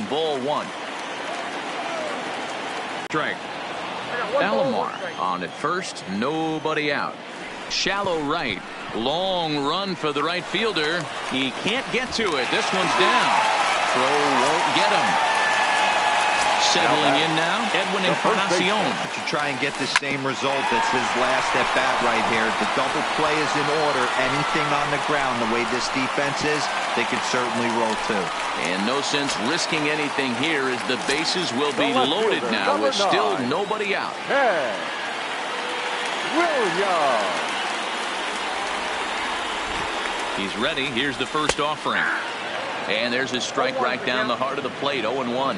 ball one. Strike. Alomar on at first, nobody out. Shallow right. Long run for the right fielder. He can't get to it. This one's down. Throw won't get him. Settling in now, Edwin Encarnacion. To try and get the same result. That's his last at bat right here. The double play is in order. Anything on the ground, the way this defense is, they could certainly roll too. And no sense risking anything here as the bases will be loaded now with still nobody out. Hey, Williams. He's ready. Here's the first offering. And there's his strike right down the heart of the plate. 0-1.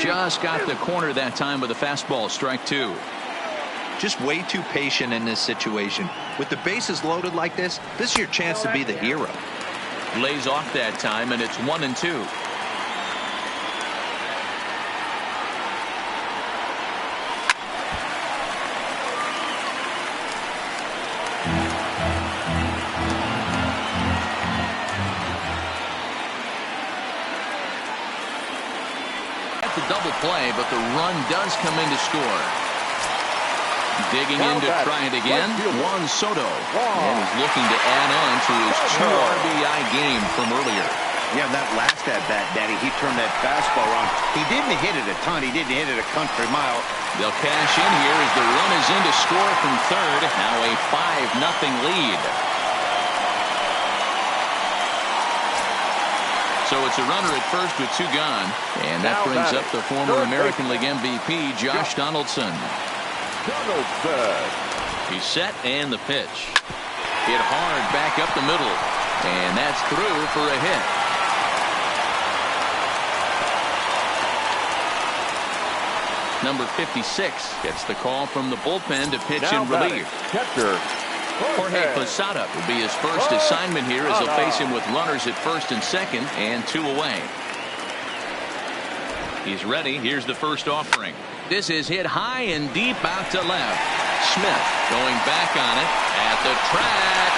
Just got the corner that time with a fastball. Strike two. Just way too patient in this situation. With the bases loaded like this is your chance to be the hero. Lays off that time, and it's 1-2. Double play, but the run does come in to score. Digging in to try it again, Juan Soto. And he's looking to add on to his 2 RBI game from earlier. Yeah, that last at-bat, Daddy, he turned that fastball on. He didn't hit it a ton. He didn't hit it a country mile. They'll cash in here as the run is in to score from third. Now a 5-0 lead. So it's a runner at first with 2 gone. And that brings up the former American League MVP, Josh Donaldson. He's set, and the pitch. Hit hard back up the middle. And that's through for a hit. Number 56 gets the call from the bullpen to pitch in relief. Catcher Jorge Posada will be his first assignment here as he'll face him with runners at first and second and 2 away. He's ready. Here's the first offering. This is hit high and deep out to left. Smith going back on it at the track,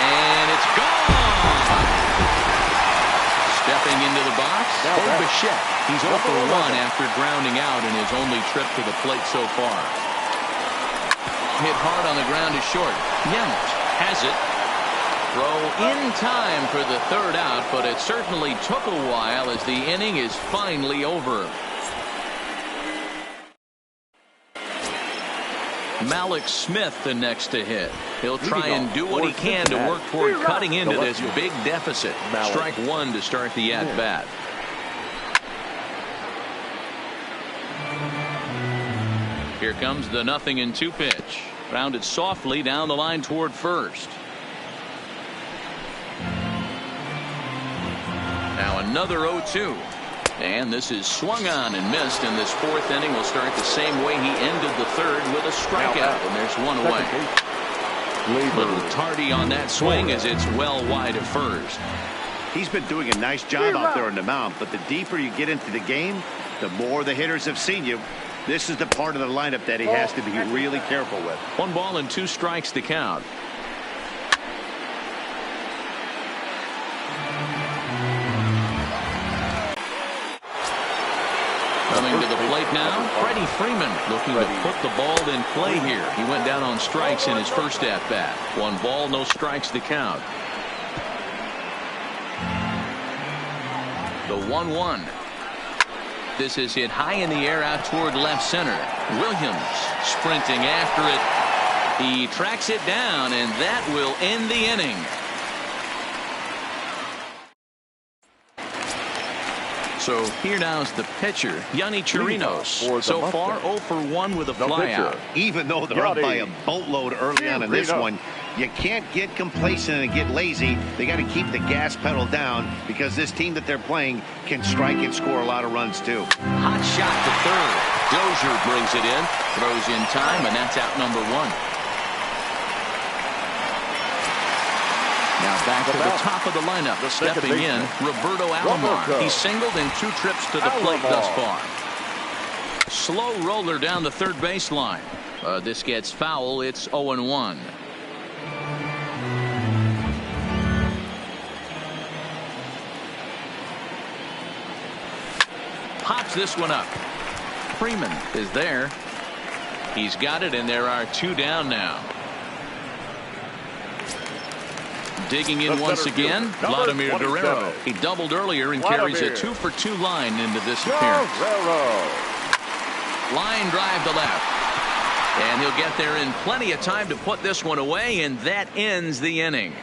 and it's gone. Stepping into the box, Bichette. He's 0 for 1 after grounding out in his only trip to the plate so far. Hit hard on the ground to short. Yelich has it. Throw in time for the third out, but it certainly took a while as the inning is finally over. Malik Smith the next to hit. He'll try and do what he can to work toward cutting into this big deficit. Strike 1 to start the at-bat. Here comes the 0-2 pitch. Grounded softly down the line toward first. Now another 0-2. And this is swung on and missed, and this 4th inning will start the same way he ended the 3rd with a strikeout, and there's 1 away. A little tardy on that swing as it's well wide of first. He's been doing a nice job out there on the mound, but the deeper you get into the game, the more the hitters have seen you. This is the part of the lineup that he has to be really careful with. 1 ball and 2 strikes to count. Coming to the plate now, Freddie Freeman looking to put the ball in play here. He went down on strikes in his first at-bat. 1 ball, no strikes to count. The 1-1. This is hit high in the air out toward left center. Williams sprinting after it. He tracks it down, and that will end the inning. So here now is the pitcher, Yonny Chirinos. So far 0 for 1 with a flyout. Even though they're up by a boatload early on in this one, you can't get complacent and get lazy. They got to keep the gas pedal down because this team that they're playing can strike and score a lot of runs too. Hot shot to third. Dozier brings it in, throws in time, and that's out number 1. Now back to the top of the lineup. Stepping in, Roberto Alomar. He's singled in 2 trips to the plate thus far. Slow roller down the third baseline. This gets foul. It's 0-1. this one up. Freeman is there. He's got it, and there are 2 down now. Digging in once again, Vladimir Guerrero. He doubled earlier and carries a 2-for-2 line into this appearance. Line drive to left. And he'll get there in plenty of time to put this one away, and that ends the inning.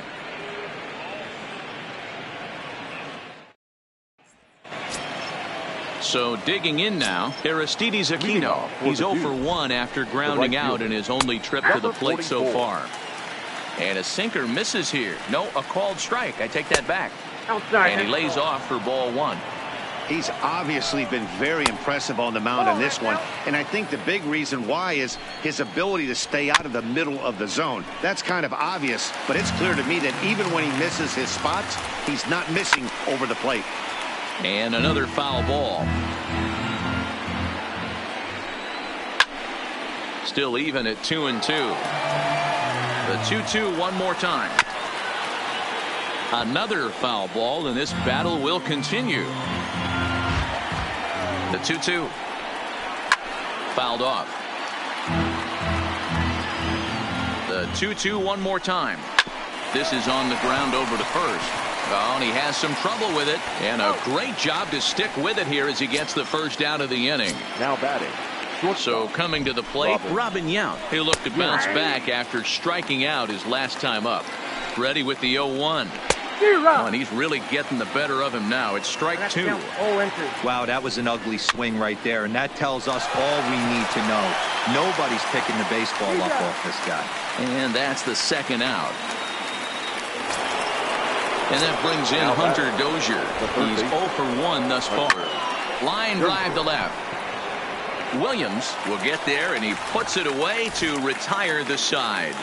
So digging in now, Aristides Aquino. He's 0 for 1 after grounding out in his only trip to the plate so far. And a sinker misses here. No, a called strike. I take that back. And he lays off for ball 1. He's obviously been very impressive on the mound in this one, and I think the big reason why is his ability to stay out of the middle of the zone. That's kind of obvious, but it's clear to me that even when he misses his spots, he's not missing over the plate. And another foul ball. Still even at 2-2. The 2-2 one more time. Another foul ball, and this battle will continue. The 2-2. Fouled off. The 2-2 one more time. This is on the ground over to first. Oh, and he has some trouble with it. And a great job to stick with it here as he gets the first out of the inning. Now batting. So coming to the plate, Robin Yount. He'll look to bounce back after striking out his last time up. Ready with the 0-1. Oh, and he's really getting the better of him now. It's strike 2. Wow, that was an ugly swing right there, and that tells us all we need to know. Nobody's picking the baseball up off this guy. And that's the second out. And that brings in Hunter Dozier. He's 0 for 1 thus far. Line drive to left. Williams will get there, and he puts it away to retire the side.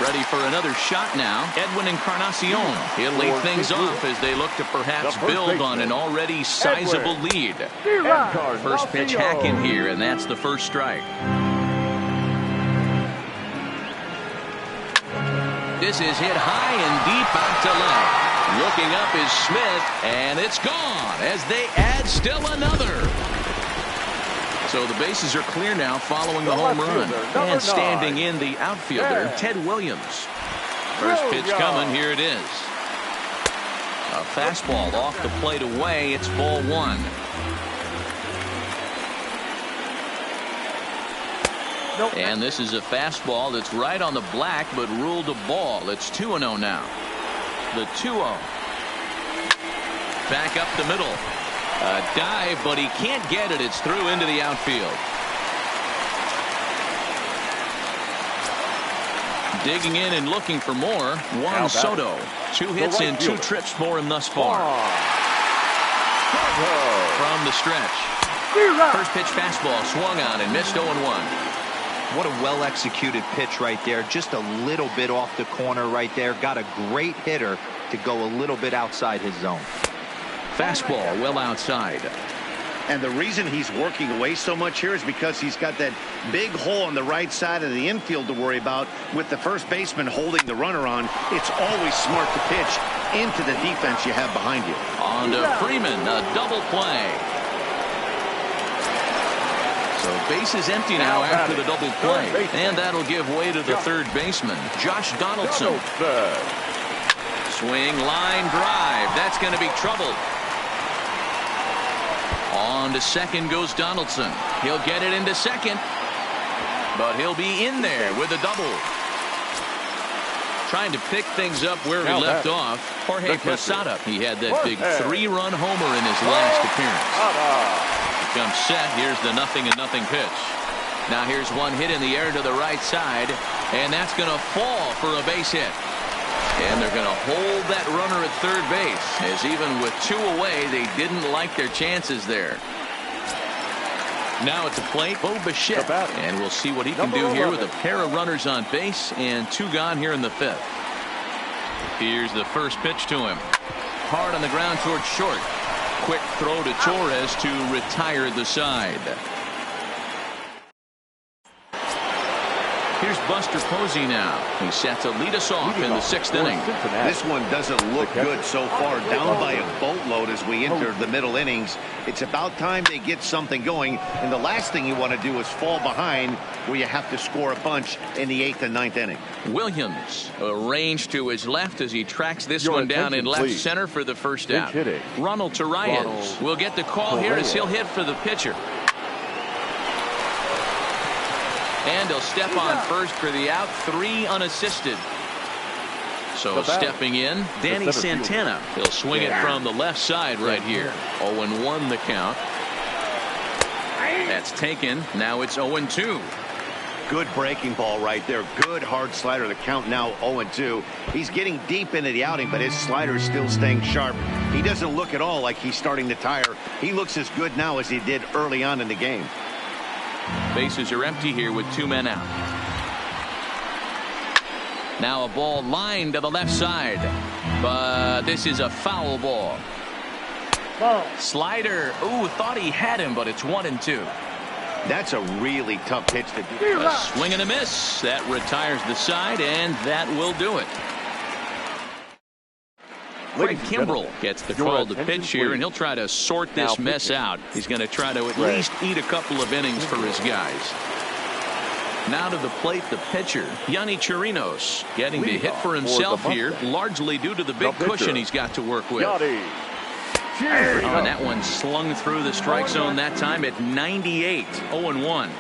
Ready for another shot now. Edwin Encarnacion. He'll lead things off as they look to perhaps build on an already sizable lead. First pitch hack in here, and that's the first strike. This is hit high and deep out to left. Looking up is Smith, and it's gone as they add still another. So the bases are clear now following the home run. And standing in the outfielder, Ted Williams. First pitch coming, here it is. A fastball off the plate away, it's ball 1. And this is a fastball that's right on the black but ruled a ball. It's 2-0 now. The 2-0. Back up the middle. A dive, but he can't get it. It's through into the outfield. Digging in and looking for more, Juan Soto. 2 hits and 2 trips for him thus far. From the stretch. First pitch fastball swung on and missed 0-1. What a well-executed pitch right there. Just a little bit off the corner right there. Got a great hitter to go a little bit outside his zone. Fastball well outside. And the reason he's working away so much here is because he's got that big hole on the right side of the infield to worry about. With the first baseman holding the runner on, it's always smart to pitch into the defense you have behind you. On to Freeman, a double play. So base is empty now after the double play. And that'll give way to the third baseman, Josh Donaldson. Swing, line drive. That's going to be trouble. On to second goes Donaldson. He'll get it into second. But he'll be in there with a double. Trying to pick things up where he left off. Jorge Posada. He had that big 3-run homer in his last appearance. Comes set. Here's the 0-0 pitch. Now here's one hit in the air to the right side, and that's going to fall for a base hit. And they're going to hold that runner at third base, as even with 2 away, they didn't like their chances there. Now at the plate, Bo Bichette, and we'll see what he can do here with a pair of runners on base and 2 gone here in the 5th. Here's the first pitch to him. Hard on the ground towards short. Quick throw to Torres to retire the side. Here's Buster Posey now. He's set to lead us off in the 6th inning. This one doesn't look good so far. Down by a boatload as we enter the middle innings. It's about time they get something going. And the last thing you want to do is fall behind where you have to score a bunch in the 8th and 9th inning. Williams arranged to his left as he tracks this one down in left center for the first out. Ronald Torreyes will get the call here as he'll hit for the pitcher. And he'll step on first for the out, 3 unassisted. So stepping in, Danny Santana. He'll swing it from the left side right here. 0-1 the count. That's taken. Now it's 0-2. Good breaking ball right there. Good hard slider. The count now 0-2. He's getting deep into the outing, but his slider is still staying sharp. He doesn't look at all like he's starting to tire. He looks as good now as he did early on in the game. Bases are empty here with 2 men out. Now a ball lined to the left side, but this is a foul ball. Slider. Ooh, thought he had him, but it's 1-2. That's a really tough pitch to do. A swing and a miss. That retires the side, and that will do it. Craig Kimbrell gets the call to pitch here, and he'll try to sort this mess out. He's going to try to at least eat a couple of innings for his guys. Now to the plate, the pitcher, Yonny Chirinos, getting the hit for himself here, largely due to the big cushion he's got to work with. And that one slung through the strike zone that time at 98, 0-1.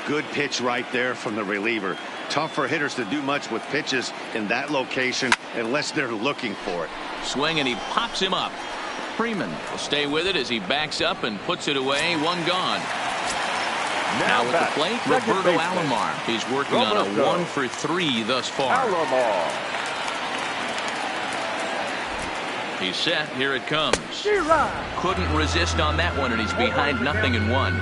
Good pitch right there from the reliever. Tough for hitters to do much with pitches in that location unless they're looking for it. Swing, and he pops him up. Freeman will stay with it as he backs up and puts it away. 1 gone. Now at the plate, Roberto Alomar. He's working on a 1 for 3 thus far. He's set. Here it comes. Couldn't resist on that one, and he's behind 0-1.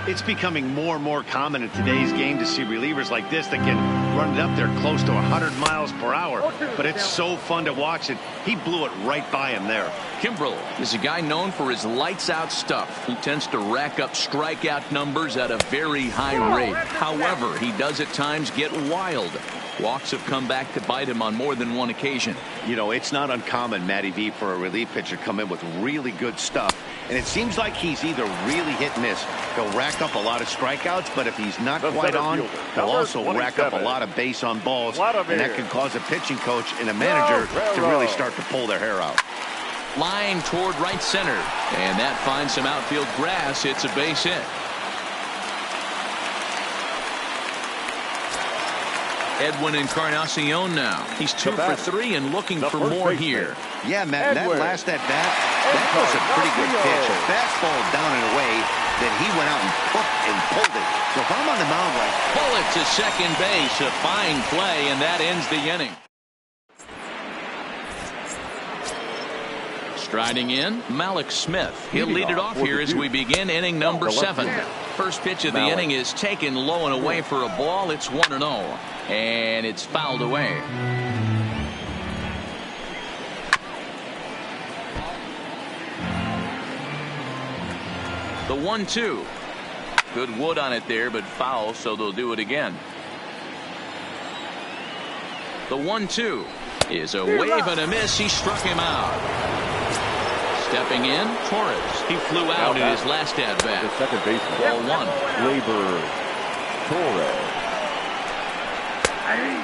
It's becoming more and more common in today's game to see relievers like this that can run it up there close to 100 miles per hour. But it's so fun to watch it. He blew it right by him there. Kimbrell is a guy known for his lights-out stuff. He tends to rack up strikeout numbers at a very high rate. However, he does at times get wild. Walks have come back to bite him on more than one occasion. You know, it's not uncommon, Matty V, for a relief pitcher to come in with really good stuff. And it seems like he's either really hit and miss. He'll rack up a lot of strikeouts, but if he's not quite on, he'll also rack up a lot of base on balls. And that can cause a pitching coach and a manager to really start to pull their hair out. Line toward right center. And that finds some outfield grass. It's a base hit. Edwin Encarnacion now. He's 2 for 3 and looking for more here. Yeah, Matt, that last at bat, that was a pretty good pitch. A fastball down and away that he went out and pulled it. So if I'm on the mound right, pull it to second base. A fine play, and that ends the inning. Striding in, Malik Smith. He'll lead it off here as we begin inning number 7. First pitch of the inning is taken low and away for a ball. It's 1-0, and it's fouled away. The 1-2. Good wood on it there, but foul, so they'll do it again. The 1-2 is a wave and a miss. He struck him out. Stepping in, Torres. He flew out in his last at-bat. The second baseman. Ball 1. Labor Torres.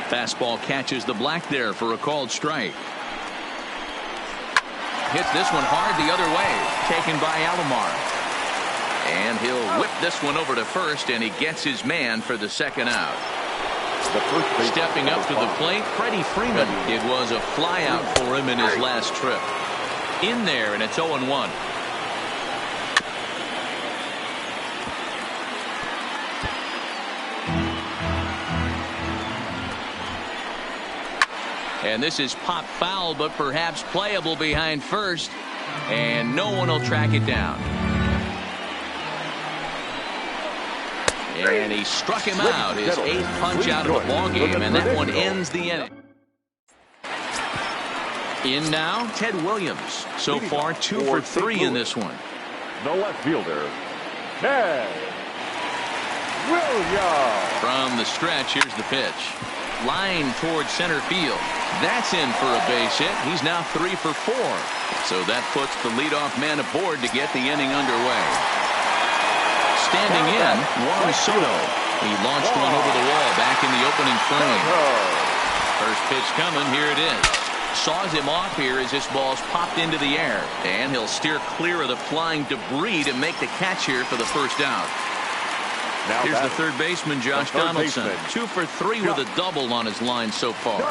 Fastball catches the black there for a called strike. Hits this one hard the other way. Taken by Alomar. And he'll whip this one over to first, and he gets his man for the second out. Stepping up to the plate, Freddie Freeman. It was a flyout for him in his last trip. In there, and it's 0-1. And this is pop foul, but perhaps playable behind first, and no one will track it down. And he struck him out, his 8th punch out of the ball game, and that one ends the inning. In now, Ted Williams. So far, 2 for 3 in this one. The left fielder, Ted Williams. From the stretch, here's the pitch. Line towards center field. That's in for a base hit. He's now 3 for 4. So that puts the leadoff man aboard to get the inning underway. Standing in, Juan Soto. He launched one over the wall back in the opening frame. First pitch coming. Here it is. Saws him off here as this ball's popped into the air. And he'll steer clear of the flying debris to make the catch here for the first out. Here's the third baseman, Josh Donaldson. 2 for 3 with a double on his line so far.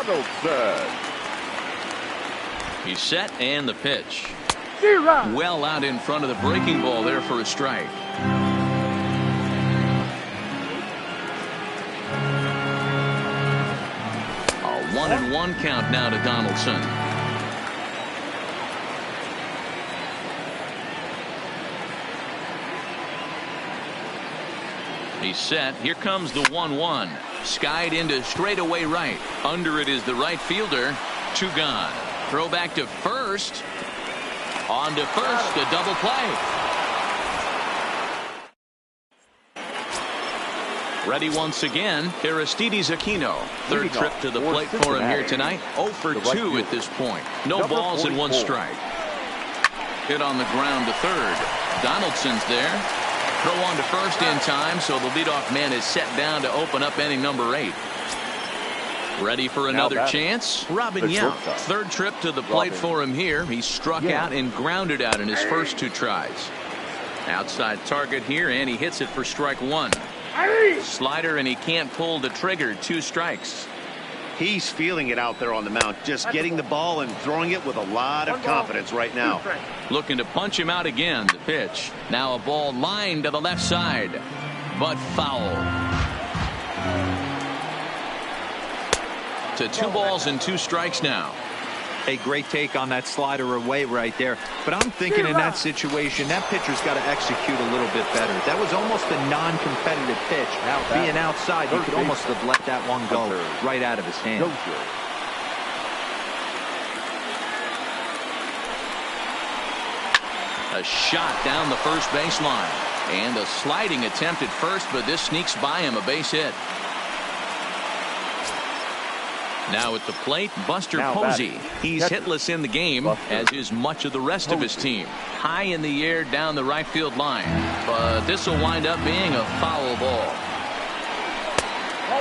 He's set, and the pitch. Well out in front of the breaking ball there for a strike. A 1-1 count now to Donaldson. He's set. Here comes the 1-1. Skied into straightaway right. Under it is the right fielder. 2 gone. Throw back to first. On to first. A double play. Ready once again. Aristides Aquino. Third trip to the plate for him here tonight. 0 for 2 at this point. No balls and 1 strike. Hit on the ground to third. Donaldson's there. Throw on to first in time, so the leadoff man is set down to open up inning number 8. Ready for another chance? Robin Yount. Third trip to the plate for him here. He struck out and grounded out in his first 2 tries. Outside target here, and he hits it for strike 1. Slider, and he can't pull the trigger. 2 strikes. He's feeling it out there on the mound, just getting the ball and throwing it with a lot of confidence right now. Looking to punch him out again. The pitch. Now a ball lined to the left side, but foul. To 2 balls and 2 strikes now. A great take on that slider away right there. But I'm thinking in that situation, that pitcher's got to execute a little bit better. That was almost a non-competitive pitch. Being outside, you could almost have let that one go right out of his hand. A shot down the first baseline. And a sliding attempt at first, but this sneaks by him, a base hit. Now at the plate, Buster Posey. He's hitless in the game, as is much of the rest of his team. High in the air down the right field line. But this will wind up being a foul ball.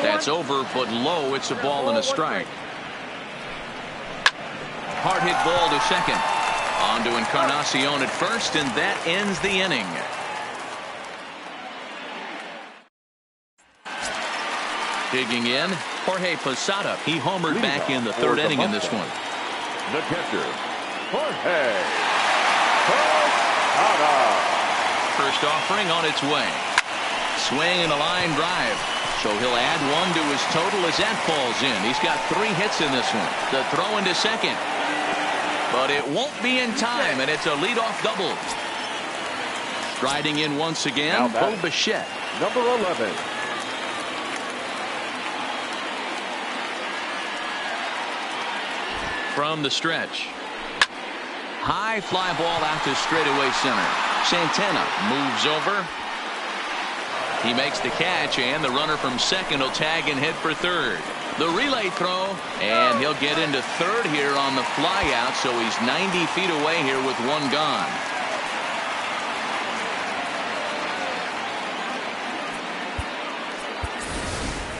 That's over, but low. It's a ball and a strike. Hard hit ball to second. On to Encarnacion at first, and that ends the inning. Digging in, Jorge Posada. He homered back in the 3rd inning in this one. The catcher, Jorge Posada. First offering on its way. Swing and a line drive. So he'll add 1 to his total as that falls in. He's got 3 hits in this one. The throw into second. But it won't be in time, and it's a leadoff double. Striding in once again, Bo Bichette. Number 11. From the stretch. High fly ball out to straightaway center. Santana moves over. He makes the catch, and the runner from second will tag and head for third. The relay throw, and he'll get into third here on the fly out, so he's 90 feet away here with 1 gone.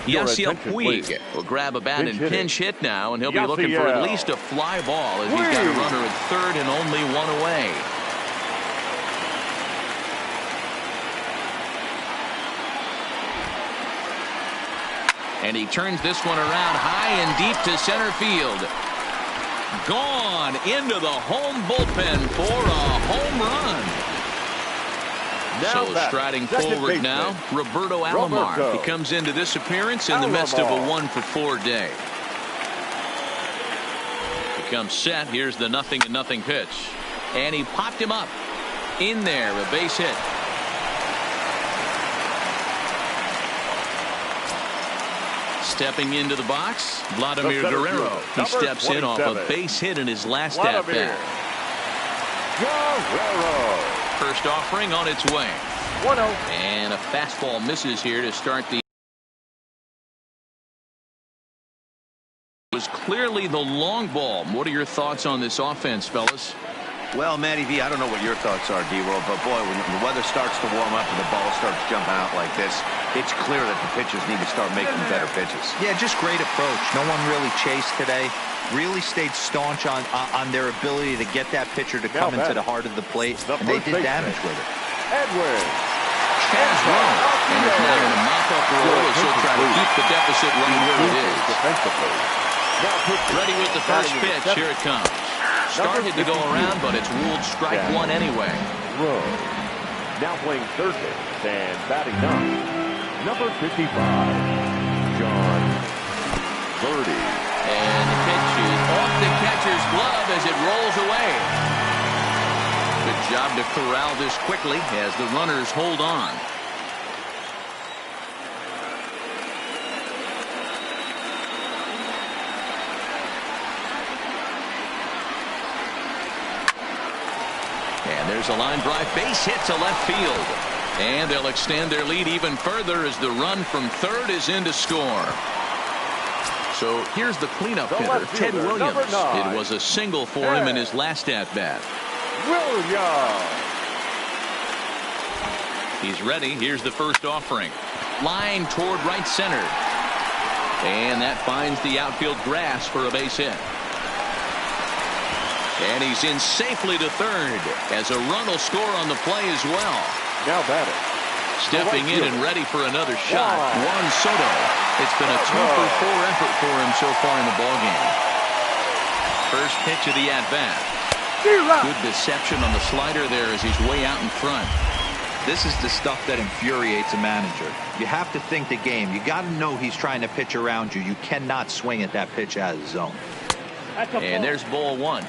Yasiel Puig will grab a bat and pinch hit now, and he'll be looking for at least a fly ball as he's got a runner at third and only 1 away. And he turns this one around high and deep to center field. Gone into the home bullpen for a home run. So striding forward now, Roberto Alomar. He comes into this appearance in the midst of a 1 for 4 day. He comes set. Here's the 0-0 pitch. And he popped him up. In there, a base hit. Stepping into the box, Vladimir Guerrero. He steps in off a base hit in his last at-bat. Guerrero. First offering on its way. 1-0. And a fastball misses here to start the. Was clearly the long ball. What are your thoughts on this offense, fellas? Well, Matty V, I don't know what your thoughts are, D-Roll, but boy, when the weather starts to warm up and the ball starts jumping out like this, it's clear that the pitchers need to start making better pitches. Yeah, just great approach. No one really chased today. Really stayed staunch on their ability to get that pitcher to come into the heart of the plate, and they did damage with it. Edwin. Chaz wrong. And it's now in a mop-up role as he'll try to keep the deficit right where it is. Defensively. Ready with the first pitch. Here it comes. Started to go around, but it's ruled strike one anyway. Now playing third base and batting ninth, number 55, John Birdie. And the pitch is off the catcher's glove as it rolls away. Good job to corral this quickly as the runners hold on. And there's a line drive base hit to left field. And they'll extend their lead even further as the run from third is in to score. So here's the cleanup hitter, Ted Williams. It was a single for him in his last at-bat. Williams. He's ready. Here's the first offering. Line toward right center. And that finds the outfield grass for a base hit. And he's in safely to third as a run will score on the play as well. Now batting. Stepping in and ready for another shot, Juan Soto. It's been a 2-for-4 effort for him so far in the ballgame. First pitch of the at-bat. Good deception on the slider there as he's way out in front. This is the stuff that infuriates a manager. You have to think the game. You got to know he's trying to pitch around you. You cannot swing at that pitch out of the zone. And there's ball one.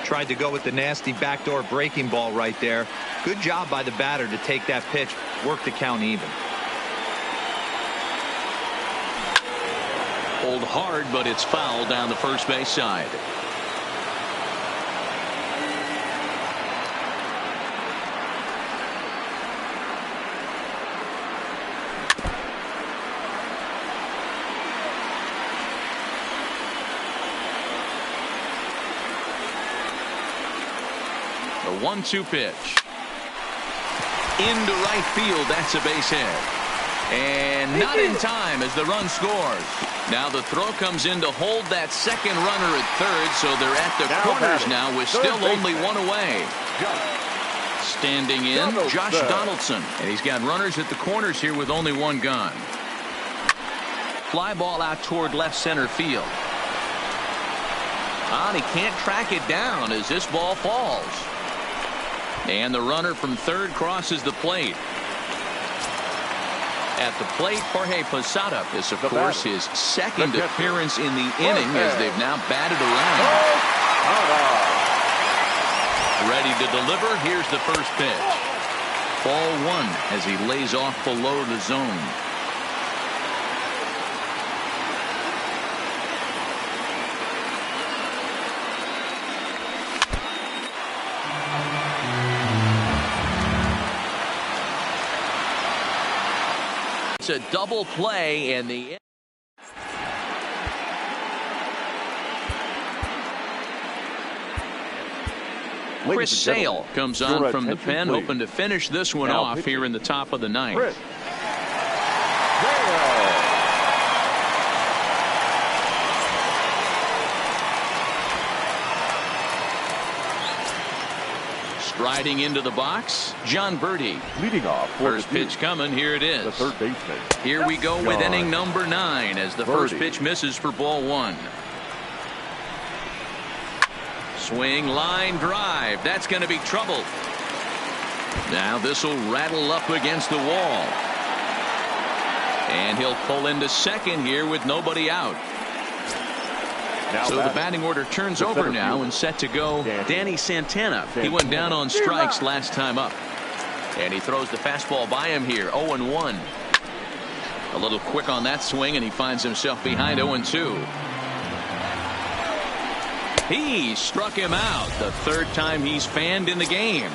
Tried to go with the nasty backdoor breaking ball right there. Good job by the batter to take that pitch, work the count even. Hold hard, but it's foul down the first base side. The 1-2 pitch. Into right field. That's a base hit. And not in time as the run scores. Now the throw comes in to hold that second runner at third, so they're at the corners now with still only one away. Standing in, Josh Donaldson. And he's got runners at the corners here with only one gone. Fly ball out toward left center field. And he can't track it down as this ball falls. And the runner from third crosses the plate. At the plate, Jorge Posada. This, of course, his second appearance in the inning as they've now batted around. Ready to deliver. Here's the first pitch. Ball one as he lays off below the zone. It's a double play and the Chris Sale comes on from the pen, hoping to finish this one off here in the top of the ninth. Striding into the box, John Birdie. Leading off. First pitch coming. Here it is. The third baseman. Here we go with inning number 9 as the first pitch misses for ball one. Swing, line drive. That's going to be trouble. Now this will rattle up against the wall. And he'll pull into second here with nobody out. So the batting order turns over now and set to go Danny Santana. He went down on strikes last time up. And he throws the fastball by him here. 0-1. A little quick on that swing, and he finds himself behind 0-2. He struck him out the third time he's fanned in the game.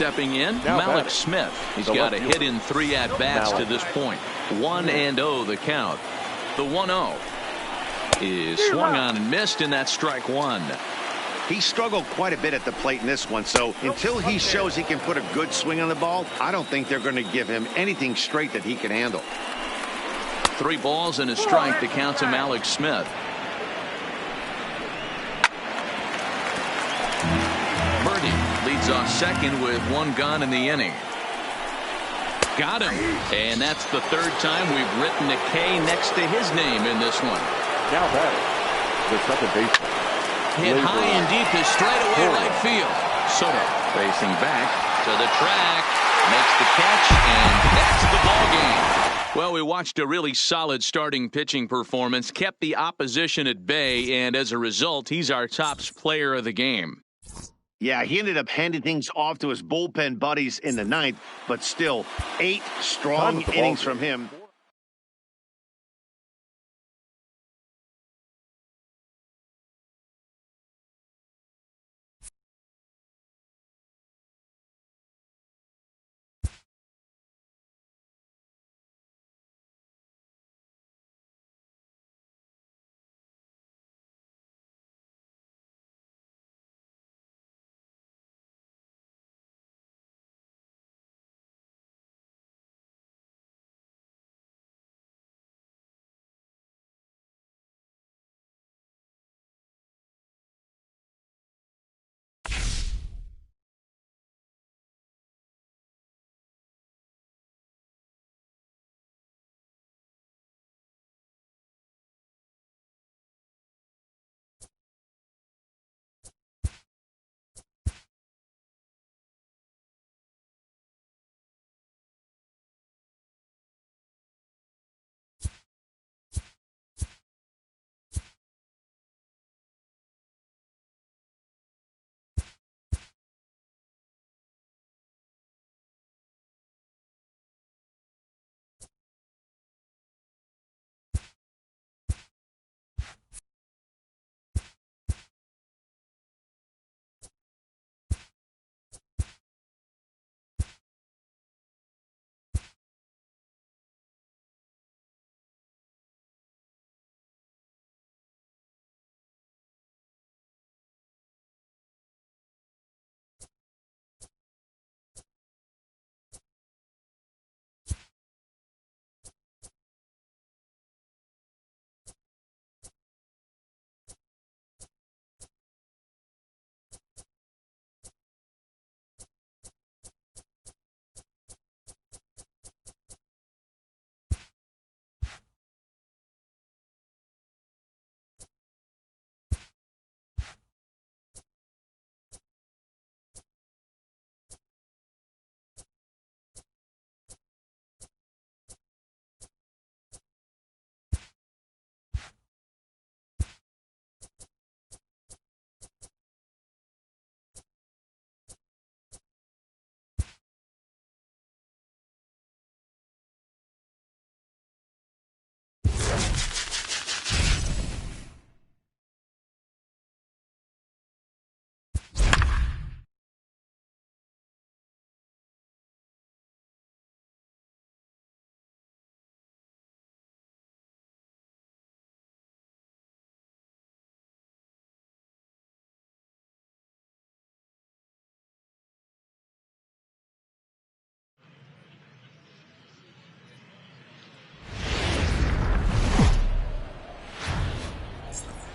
stepping in, Now Malik batting. Smith. He's The got a left hit in 3 at-bats to this point. 1-0 the count. The 1-0 is swung on and missed, and that's strike one. He struggled quite a bit at the plate in this one, so until he shows he can put a good swing on the ball, I don't think they're going to give him anything straight that he can handle. 3 balls and a strike to count to Malik Smith. Leads off second with 1 gone in the inning. Got him. And that's the 3rd time we've written a K next to his name in this one. Now batting, the second baseman. Hit high and deep to straightaway right field. Soto racing back to the track. Makes the catch, and that's the ball game. Well, we watched a really solid starting pitching performance, kept the opposition at bay, and as a result, he's our top player of the game. Yeah, he ended up handing things off to his bullpen buddies in the 9th, but still 8 strong innings from him.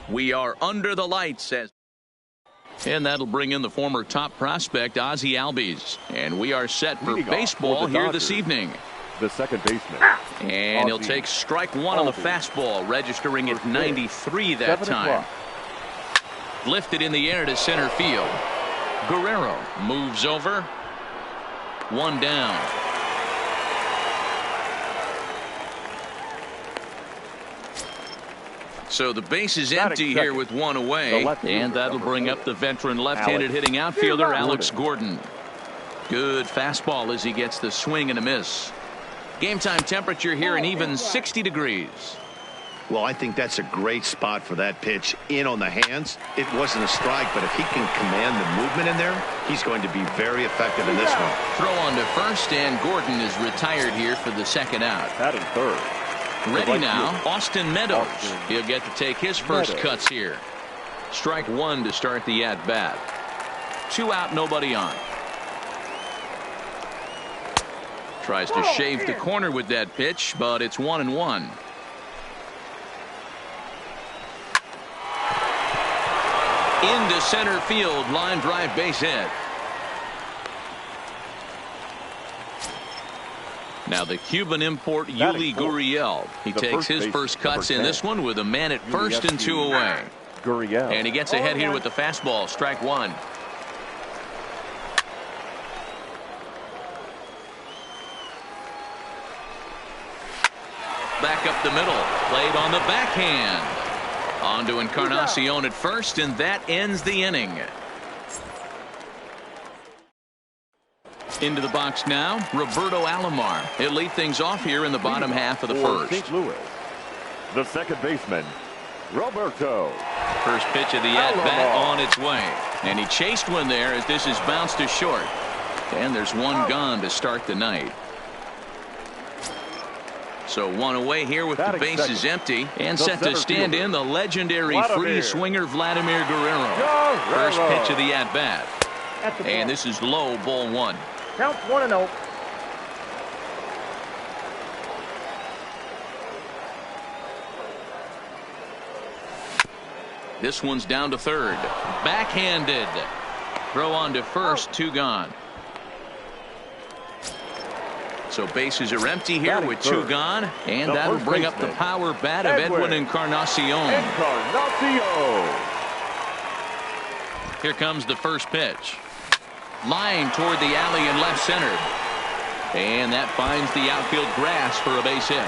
We are under the lights, and that'll bring in the former top prospect Ozzie Albies, and we are set for baseball here this evening. The second baseman. And he'll take strike one on the fastball, registering at 93 that time. Lifted in the air to center field. Guerrero moves over. 1 down. So the base is empty here with 1 away, and that'll bring up the veteran left-handed hitting outfielder Alex Gordon. Good fastball as he gets the swing and a miss. Game time temperature here an even 60 degrees. Well, I think that's a great spot for that pitch in on the hands. It wasn't a strike, but if he can command the movement in there, he's going to be very effective in this one. Throw on to first, and Gordon is retired here for the second out. Batting third. Ready now, Austin Meadows. He'll get to take his first cuts here. Strike one to start the at-bat. 2 out, nobody on. Tries to shave the corner with that pitch, but it's 1-1. Into center field, line drive, base hit. Now the Cuban import Yuli Gurriel. He takes his first cuts in this one with a man at first and 2 away. Gurriel. And he gets ahead here with the fastball. Strike one. Back up the middle. Played on the backhand. On to Encarnacion at first, and that ends the inning. Into the box now, Roberto Alomar. He'll lead things off here in the bottom half of the first. St. Louis, the second baseman, Roberto. First pitch of the at-bat on its way. And he chased one there as this is bounced to short. And there's one gone to start the night. So one away here with the bases empty. And set to stand in the legendary free swinger Vladimir Guerrero. First pitch of the at-bat. And this is low, ball one. Count 1-0. This one's down to third. Backhanded. Throw on to first, 2 gone. So bases are empty here with 2 gone. And that'll bring up the power bat of Edwin Encarnacion. Here comes the first pitch. Line toward the alley in left center. And that finds the outfield grass for a base hit.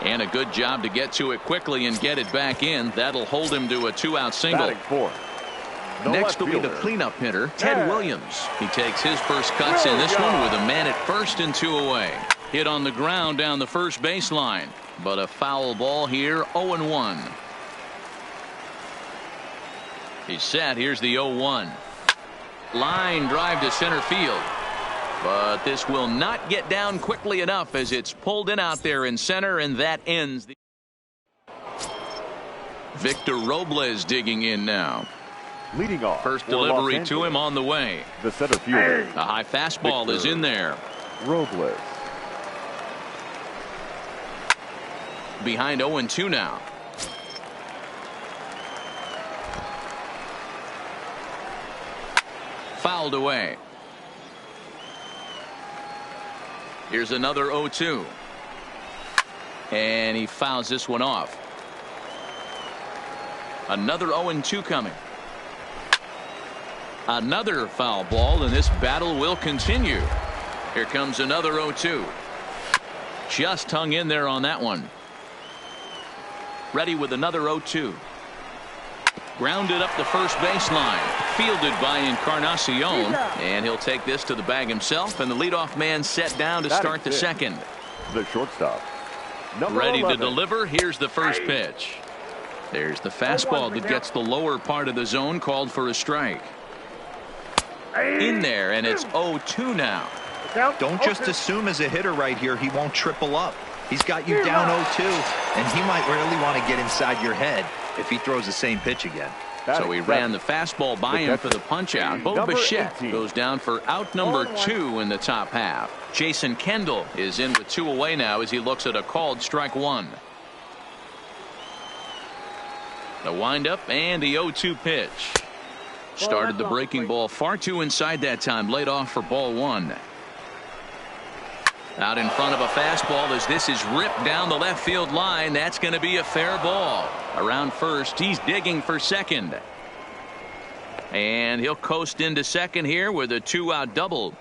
And a good job to get to it quickly and get it back in. That'll hold him to a 2-out single. Next will be the cleanup hitter, Ted Williams. He takes his first cuts in this one with a man at first and 2 away. Hit on the ground down the first baseline. But a foul ball here, 0-1. He's set. Here's the 0-1. Line drive to center field. But this will not get down quickly enough as it's pulled in out there in center, and that ends the. Victor Robles digging in now. Leading off. First delivery to him on the way. The center fielder. A high fastball is in there. Robles. Behind 0-2 now. Fouled away. Here's another 0-2. And he fouls this one off. Another 0-2 coming. Another foul ball, and this battle will continue. Here comes another 0-2. Just hung in there on that one. Ready with another 0-2. Grounded up the first baseline. Fielded by Encarnacion. And he'll take this to the bag himself. And the leadoff man set down to start the second. The shortstop. Ready to deliver. Here's the first pitch. There's the fastball that gets the lower part of the zone, called for a strike. In there, and it's 0-2 now. Don't just assume as a hitter right here he won't triple up. He's got you down 0-2, and he might really want to get inside your head if he throws the same pitch again. So he ran the fastball by him for the punch out. Bo Bichette goes down for out number 2 in the top half. Jason Kendall is in with 2 away now as he looks at a called strike 1. The windup and the 0-2 pitch. Started the breaking ball far too inside that time. Laid off for ball 1. Out in front of a fastball as this is ripped down the left field line. That's going to be a fair ball. Around first, he's digging for second. And he'll coast into second here with a 2-out double.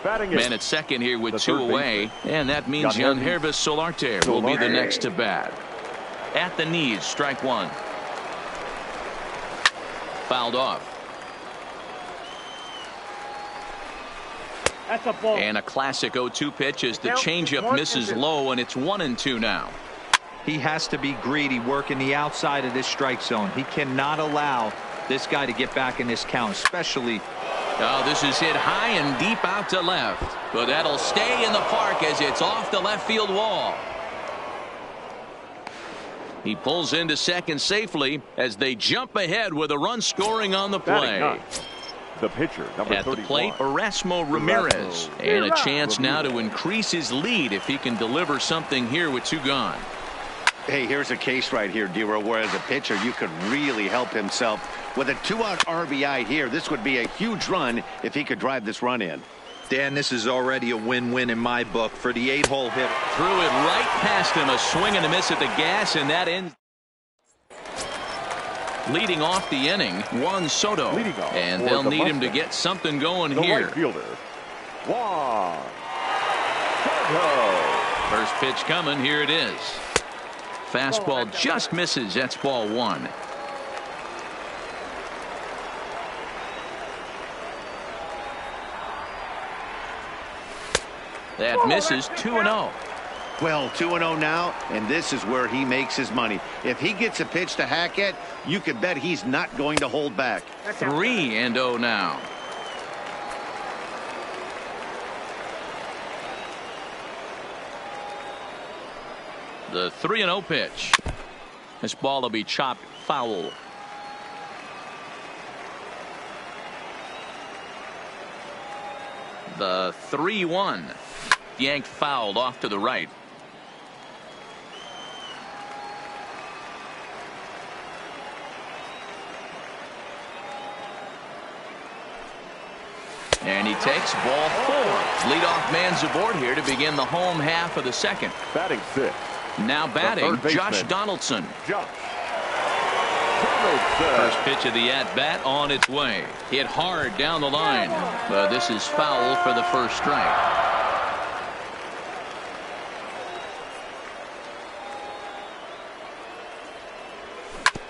Man at second here with 2 away. And that means Yangervis Solarte will be the next to bat. At the knees, strike 1. Fouled off. That's a ball. And a classic 0-2 pitch as the changeup misses low, and it's 1-2 now. He has to be greedy, working the outside of this strike zone. He cannot allow this guy to get back in this count, especially. Oh, this is hit high and deep out to left. But that'll stay in the park as it's off the left field wall. He pulls into second safely as they jump ahead with a run scoring on the play. The pitcher, number At 31. the plate, Erasmo Ramirez. And a chance now to increase his lead if he can deliver something here with 2 gone. Hey, here's a case right here, D-Row, where as a pitcher, you could really help himself. With a 2-out RBI here, this would be a huge run if he could drive this run in. Dan, this is already a win-win in my book for the 8-hole hit. Threw it right past him, a swing and a miss at the gas, and that ends. Leading off the inning, Juan Soto. And they'll need him to get something going here. Right fielder, Juan Soto. First pitch coming, here it is. Fastball just misses. That's ball 1. That misses. 2-0. Well, 2-0 now, and this is where he makes his money. If he gets a pitch to Hackett, you could bet he's not going to hold back. 3-0 now. The 3-0 pitch. This ball will be chopped foul. The 3-1. Yanked fouled off to the right. And he takes ball 4. Leadoff man's aboard here to begin the home half of the second. Batting 6. Now batting, Josh Donaldson. Josh Donaldson. First pitch of the at-bat on its way. Hit hard down the line. But this is foul for the first strike.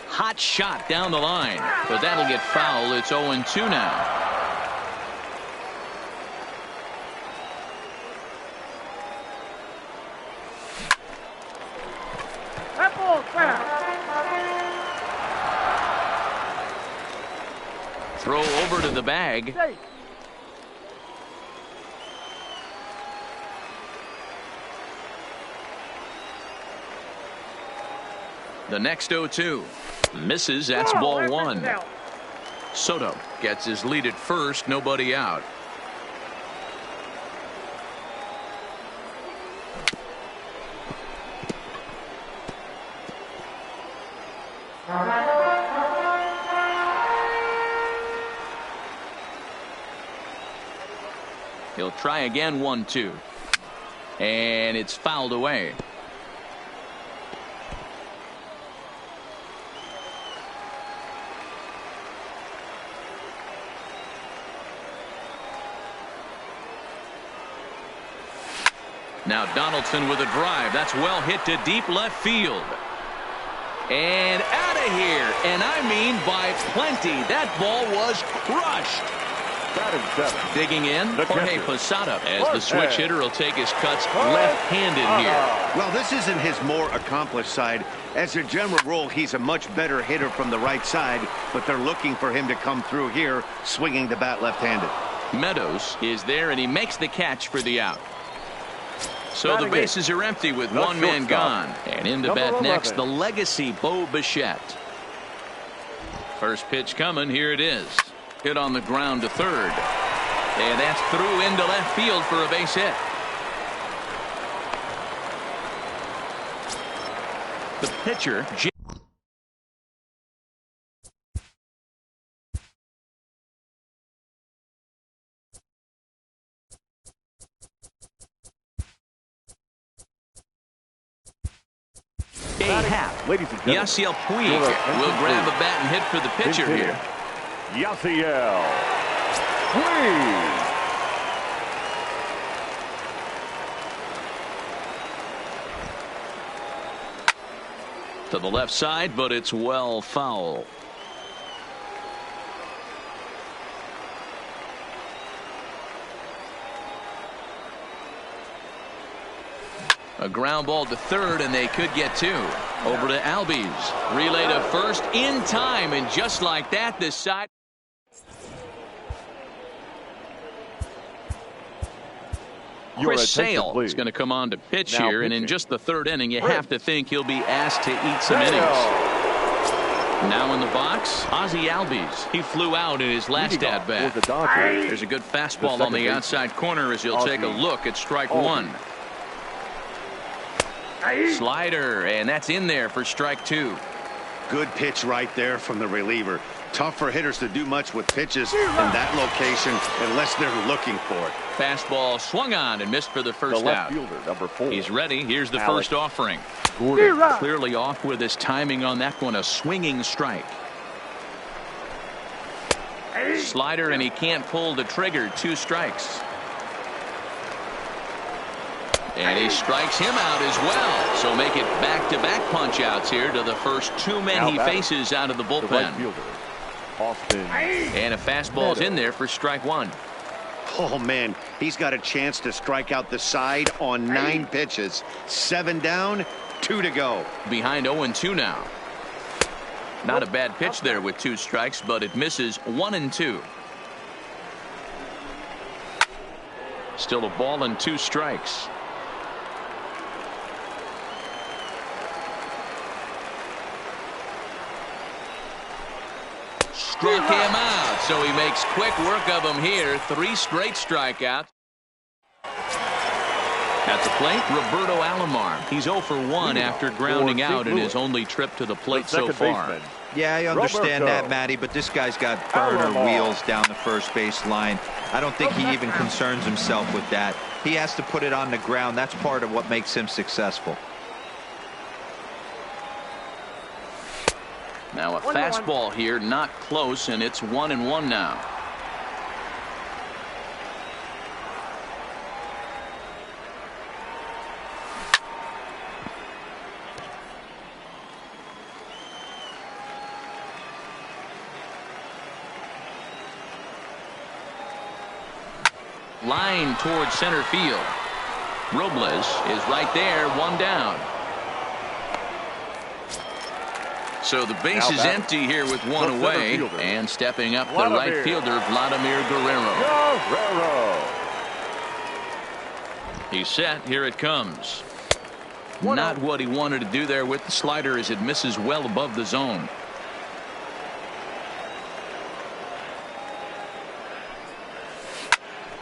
Hot shot down the line. But that'll get foul. It's 0-2 now. Throw over to the bag. The next 0-2 misses. That's ball 1. Soto gets his lead at first. Nobody out. He'll try again. 1-2. And it's fouled away. Now Donaldson with a drive. That's well hit to deep left field. And out of here. And I mean by plenty. That ball was crushed. Digging in, Jorge Posada, as the switch hitter will take his cuts left-handed here. Well, this isn't his more accomplished side. As a general rule, he's a much better hitter from the right side, but they're looking for him to come through here, swinging the bat left-handed. Meadows is there, and he makes the catch for the out. So the bases are empty with one man gone. And in to bat next, the legacy Bo Bichette. First pitch coming. Here it is. Hit on the ground to third. And that's through into left field for a base hit. The pitcher, Ladies and gentlemen, Yasiel Puig will grab a bat and hit for the pitcher here. Yasiel Puig. To the left side, but it's well foul. A ground ball to third, and they could get two. Over to Albies. Relay to first in time, and just like that, the side. Chris Sale is going to come on to pitch Now here, and in pitching. just the third inning, you have to think he'll be asked to eat some innings. Now in the box, Ozzie Albies. He flew out in his last at-bat. There's a good fastball on the outside corner as he'll take a look at strike one. Slider, and that's in there for strike two. Good pitch right there from the reliever. Tough for hitters to do much with pitches in that location unless they're looking for it. Fastball swung on and missed for the first The left out. fielder, number 4. He's ready. Here's the Alex. first offering. Clearly off with his timing on that one. A swinging strike. Slider, and he can't pull the trigger. 2 strikes. And he strikes him out as well. So make it back-to-back punch-outs here to the first 2 men he faces out of the The right bullpen. fielder, Austin. And a fastball's in there for strike one. Oh, man, he's got a chance to strike out the side on 9 pitches. 7 down, 2 to go. Behind 0-2 now. Not a bad pitch there with 2 strikes, but it misses 1-2. Still a ball and 2 strikes. Struck him out, so he makes quick work of him here. 3 straight strikeouts. At the plate, Roberto Alomar. He's 0 for 1 after grounding out in his only trip to the plate so far. Yeah, I understand Roberto. that, Matty, but this guy's got burner Alomar. wheels down the first base line. I don't think he even concerns himself with that. He has to put it on the ground. That's part of what makes him successful. Now a fastball here, not close, and it's 1-1 now. Line towards center field. Robles is right there, 1 down. So the base is empty here with 1 The away, center fielder. and stepping up the Vladimir. right fielder, Vladimir Guerrero. He's set. Here it comes. Not what he wanted to do there with the slider as it misses well above the zone.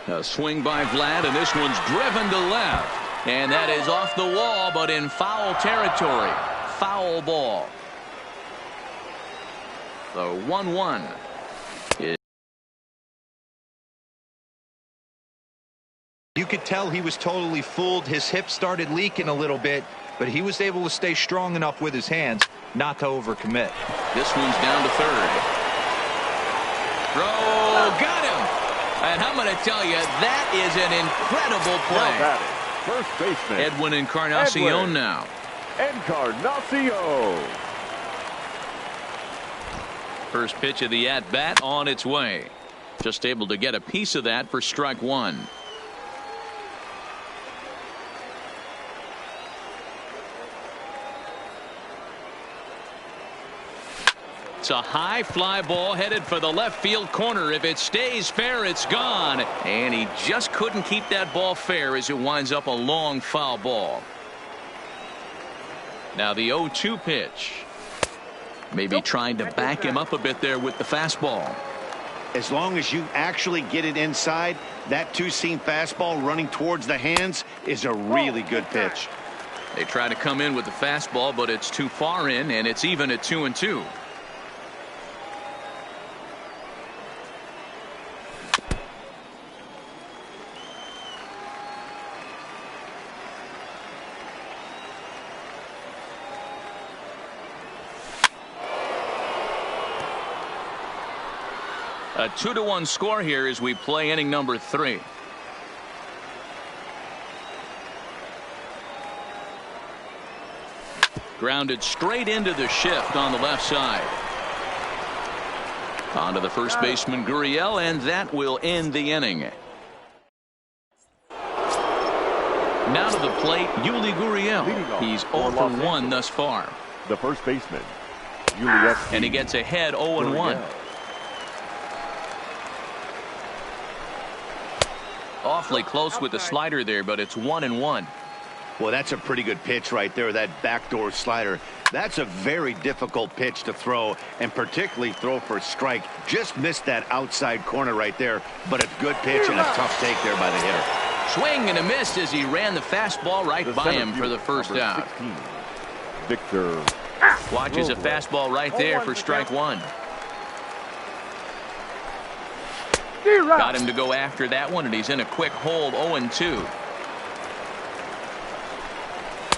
A swing by Vlad, and this one's driven to left. And that is off the wall, but in foul territory. Foul ball. The 1-1 is. You could tell he was totally fooled. His hip started leaking a little bit, but he was able to stay strong enough with his hands not to overcommit. This one's down to third. Throw, got him. And I'm going to tell you, that is an incredible play. First baseman, Edwin Encarnacion now. Encarnacion. First pitch of the at-bat on its way. Just able to get a piece of that for strike one. It's a high fly ball headed for the left field corner. If it stays fair, it's gone. And he just couldn't keep that ball fair as it winds up a long foul ball. Now the 0-2 pitch. Maybe trying to back him up a bit there with the fastball. As long as you actually get it inside, that two-seam fastball running towards the hands is a really good pitch. They try to come in with the fastball, but it's too far in, and it's even at 2-2. A 2-1 score here as we play inning number 3. Grounded straight into the shift on the left side. On to the first baseman Gurriel, and that will end the inning. Now to the plate, Yuli Gurriel. He's 0 for 1 thus far. The first baseman, Yuli. And he gets ahead 0-1. Awfully close with the slider there, but it's 1-1. Well, that's a pretty good pitch right there, that backdoor slider. That's a very difficult pitch to throw, and particularly throw for a strike. Just missed that outside corner right there, but a good pitch and a tough take there by the hitter. Swing and a miss as he ran the fastball right by him for the first out. 16, Victor. Watches a fastball right there for strike one. Got him to go after that one, and he's in a quick hold, 0-2.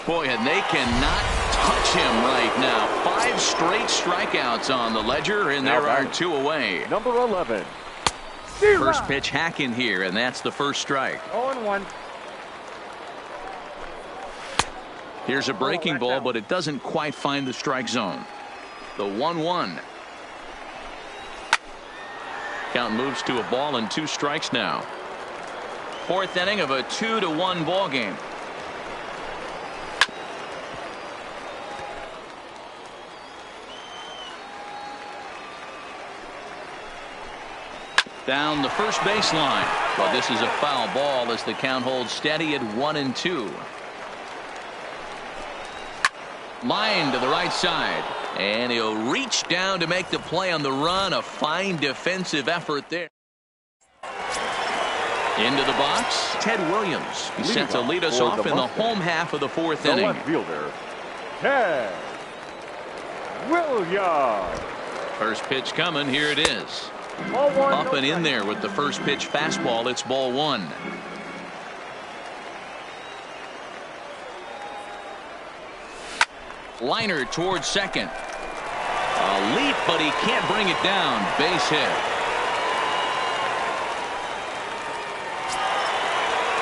Boy, and they cannot touch him right now. 5 straight strikeouts on the ledger, and there are 2 away. Number 11. First pitch hack in here, and that's the first strike. 0-1. Here's a breaking ball, but it doesn't quite find the strike zone. The 1-1. Count moves to a ball and 2 strikes now. 4th inning of a 2-1 ball game. Down the first baseline. Well, this is a foul ball as the count holds steady at 1-2. Line to the right side, and he'll reach down to make the play on the run. A fine defensive effort there. Into the box, Ted Williams. He's set to lead us off in the home half of the 4th inning. Left fielder, Ted Williams. First pitch coming. Here it is. Up and in there with the first pitch fastball. It's ball 1. Liner towards second. A leap, but he can't bring it down. Base hit.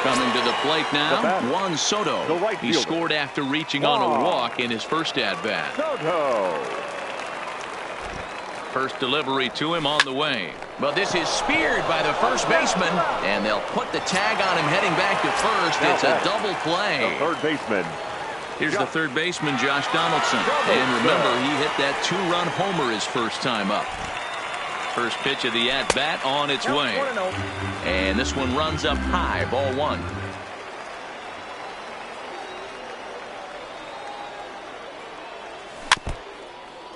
Coming to the plate now, Juan Soto. He scored after reaching on a walk in his first at-bat. Soto. First delivery to him on the way. But this is speared by the first baseman, and they'll put the tag on him heading back to first. It's a double play. The third baseman. Here's the third baseman, Josh Donaldson. And remember, he hit that 2-run homer his first time up. First pitch of the at-bat on its way. And this one runs up high, ball 1.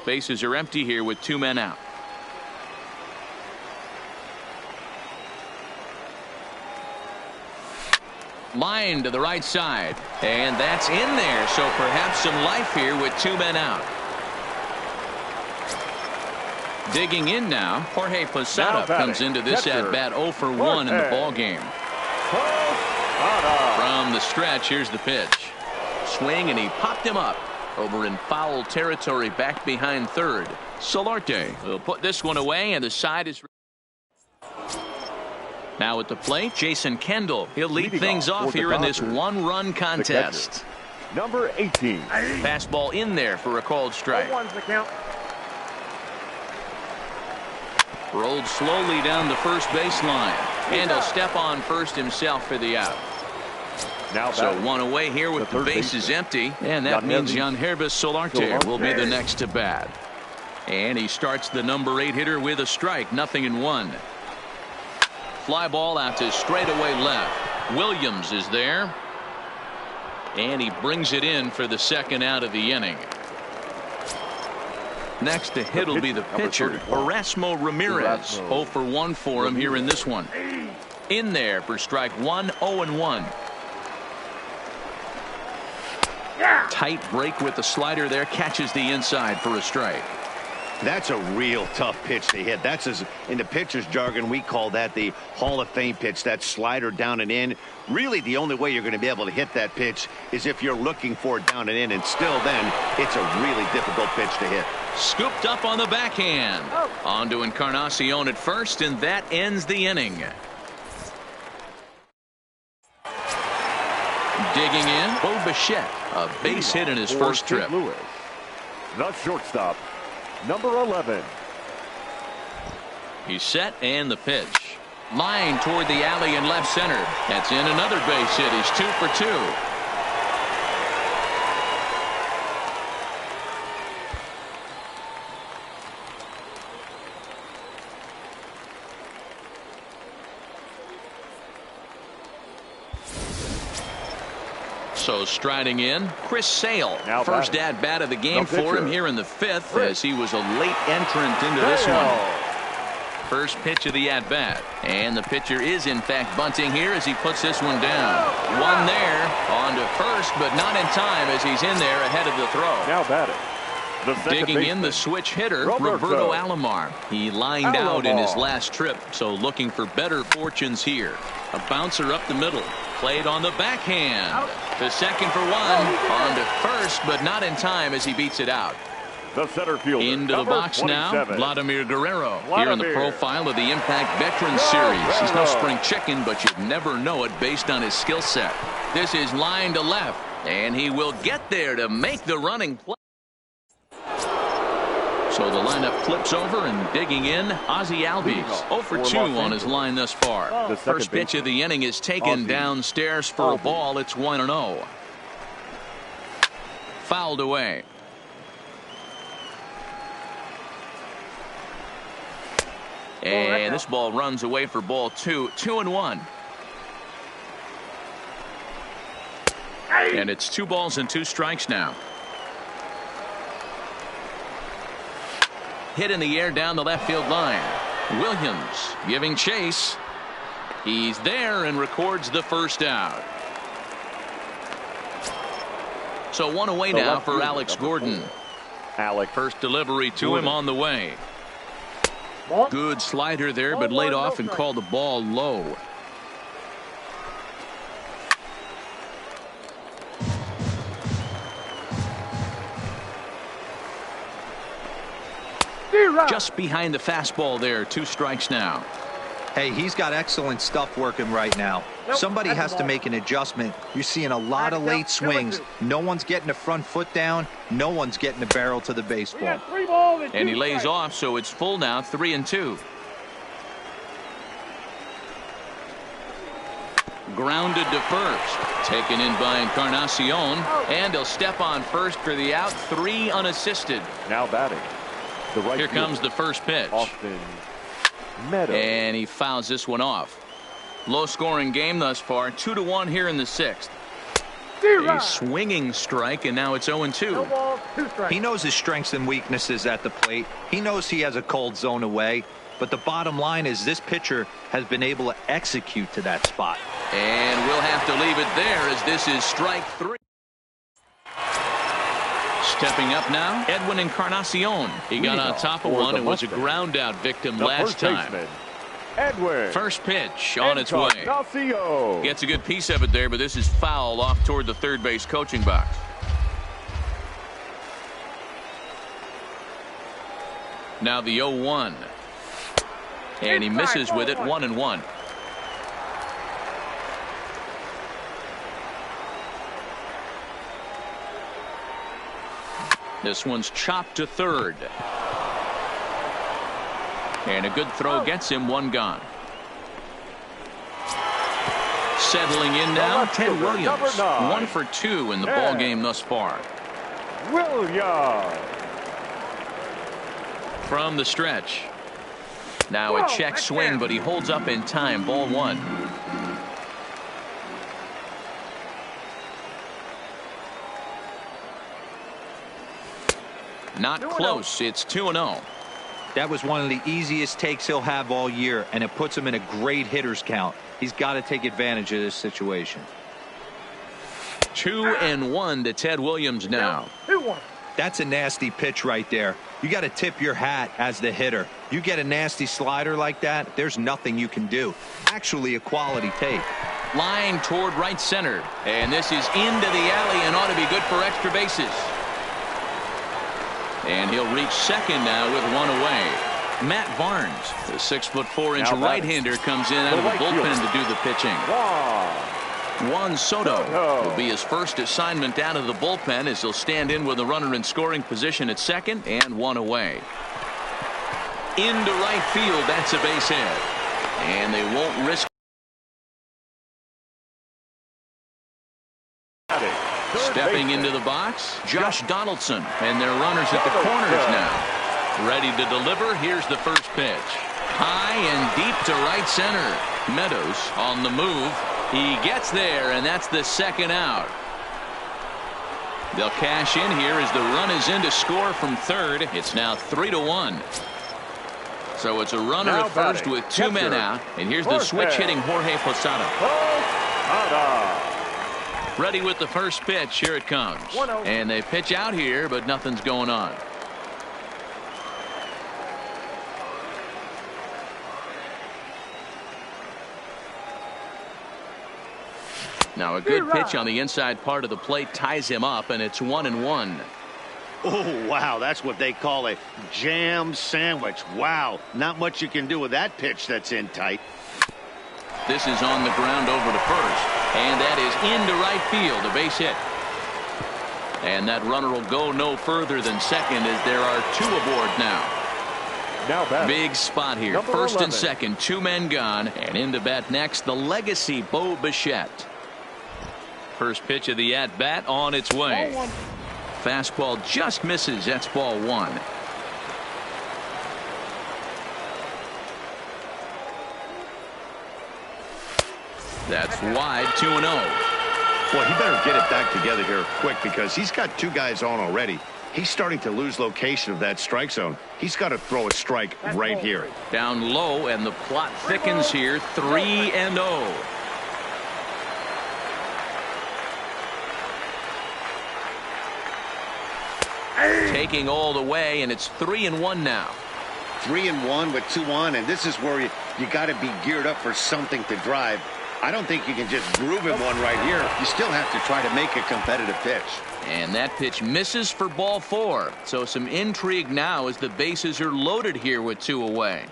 Bases are empty here with 2 men out. Line to the right side, and that's in there, so perhaps some life here with 2 men out. Digging in now, Jorge Posada comes into this at-bat 0 for 1 in the ball game. From the stretch, here's the pitch. Swing, and he popped him up over in foul territory back behind third. Solarte will put this one away, and the side is... Now at the plate, Jason Kendall. He'll lead things off here in this 1-run contest. Number 18. Fastball in there for a called strike. Rolled slowly down the first baseline, and he'll step on first himself for the out. Now so 1 away here with the bases empty, and that means Yangervis Solarte will be the next to bat. And he starts the number 8 hitter with a strike, 0-1. Fly ball out to straightaway left. Williams is there, and he brings it in for the second out of the inning. Next to hit will be the pitcher, Erasmo Ramirez. 0 for 1 for him here in this one. In there for strike 1, 0-1. Tight break with the slider there, catches the inside for a strike. That's a real tough pitch to hit. That's, as in the pitcher's jargon, we call that the Hall of Fame pitch, that slider down and in. Really, the only way you're going to be able to hit that pitch is if you're looking for it down and in, and still then, it's a really difficult pitch to hit. Scooped up on the backhand. On to Encarnacion at first, and that ends the inning. Digging in, Bo Bichette, a base hit in his first trip. Louis, the shortstop, number 11. He's set, and the pitch. Line toward the alley in left center. That's in, another base hit. He's 2 for 2. So striding in, Chris Sale. Now First batting. at bat of the game No for him pitcher. here in the 5th, as he was a late entrant into this one. First pitch of the at bat, and the pitcher is in fact bunting here as he puts this one down. One there, on to first, but not in time as he's in there ahead of the throw. Now batting. The second Digging in the baseman, switch hitter, Roberto Roberto Alomar. He lined out in his last trip, so looking for better fortunes here. A bouncer up the middle, played on the backhand. The second for one, on to first, but not in time as he beats it out. the center fielder. Into the number box now, 27. Vladimir Guerrero. Here in the Vladimir. profile of the Impact Veterans Series. He's no spring chicken, but you'd never know it based on his skill set. This is line to left, and he will get there to make the running play. So the lineup flips over and digging in, Ozzie Albies. 0 for 2 on his line thus far. First pitch of the inning is taken downstairs for a ball. It's 1-0. Fouled away. And this ball runs away for ball 2. 2-1. And it's 2 balls and 2 strikes now. Hit in the air down the left field line. Williams giving chase. He's there and records the first out. So 1 away now for Alex Gordon. Alex. First delivery to him on the way. Good slider there, but laid off and called the ball low. Just behind the fastball there. 2 strikes now. Hey, he's got excellent stuff working right now. Somebody has to make an adjustment. You're seeing a lot of late swings. No one's getting the front foot down. No one's getting the barrel to the baseball. And he lays off, so it's full now. 3-2. Grounded to first. Taken in by Encarnacion. And he'll step on first for the out. 3 unassisted. Now batting. The right Here comes the first pitch. Austin Meadows. And he fouls this one off. Low scoring game thus far. 2-1 here in the 6th. A swinging strike, and now it's 0-2. He knows his strengths and weaknesses at the plate. He knows he has a cold zone away. But the bottom line is this pitcher has been able to execute to that spot. And we'll have to leave it there as this is strike 3. Stepping up now, Edwin Encarnacion. He got on top of one and was a ground out victim last time. Edwin. First pitch on its way. Encarnacion. Gets a good piece of it there, but this is foul off toward the third base coaching box. Now the 0-1. And he misses with it. 1-1. This one's chopped to third. And a good throw gets him. 1 gone. Settling in now, Ted Williams. 1 for 2 in the ball game thus far. Williams. From the stretch. Now a check swing, but he holds up in time. Ball 1. Not close. It's 2-0. That was one of the easiest takes he'll have all year, and it puts him in a great hitter's count. He's got to take advantage of this situation. 2-1 to Ted Williams now. That's a nasty pitch right there. You got to tip your hat as the hitter. You get a nasty slider like that, there's nothing you can do. Actually a quality take. Line toward right center. And this is into the alley and ought to be good for extra bases. And he'll reach second now with 1 away. Matt Barnes, the 6'4" right-hander, comes in out of the bullpen to do the pitching. Juan Soto will be his first assignment out of the bullpen as he'll stand in with a runner in scoring position at second and 1 away. Into right field, that's a base hit. And they won't risk. Stepping into the box, Josh Donaldson, and their runners at the corners now. Ready to deliver. Here's the first pitch. High and deep to right center. Meadows on the move. He gets there, and that's the second out. They'll cash in here as the run is in to score from third. It's now 3-1. So it's a runner Now at first batting, with two men out. And here's the switch hitting Jorge Posada. Ready with the first pitch. Here it comes. And they pitch out here, but nothing's going on. Now a good pitch on the inside part of the plate ties him up, and it's 1-1. Oh, wow, that's what they call a jam sandwich. Wow, not much you can do with that pitch that's in tight. This is on the ground over to first, and that is into right field, a base hit. And that runner will go no further than second as there are two aboard now. Big spot here. First and second, two men gone, and in to bat next, the legacy Bo Bichette. First pitch of the at-bat on its way. Fastball just misses. That's ball one. That's wide, 2-0. Boy, he better get it back together here quick because he's got two guys on already. He's starting to lose location of that strike zone. He's got to throw a strike right here. Down low, and the plot thickens here. 3-0. Taking all the way, and it's 3-1 now. 3-1 with two on, and this is where you got to be geared up for something to drive. I don't think you can just groove him one right here. You still have to try to make a competitive pitch. And that pitch misses for ball four. So some intrigue now as the bases are loaded here with two away.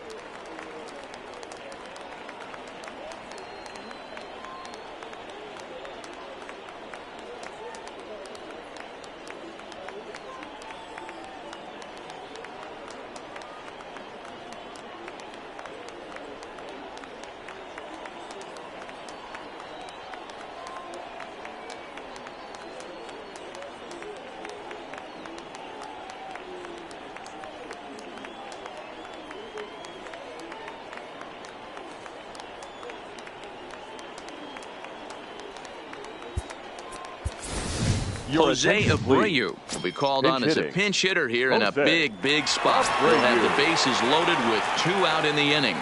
Jose Abreu will be called on as a pinch hitter here in a big spot. He'll have the bases loaded with two out in the inning.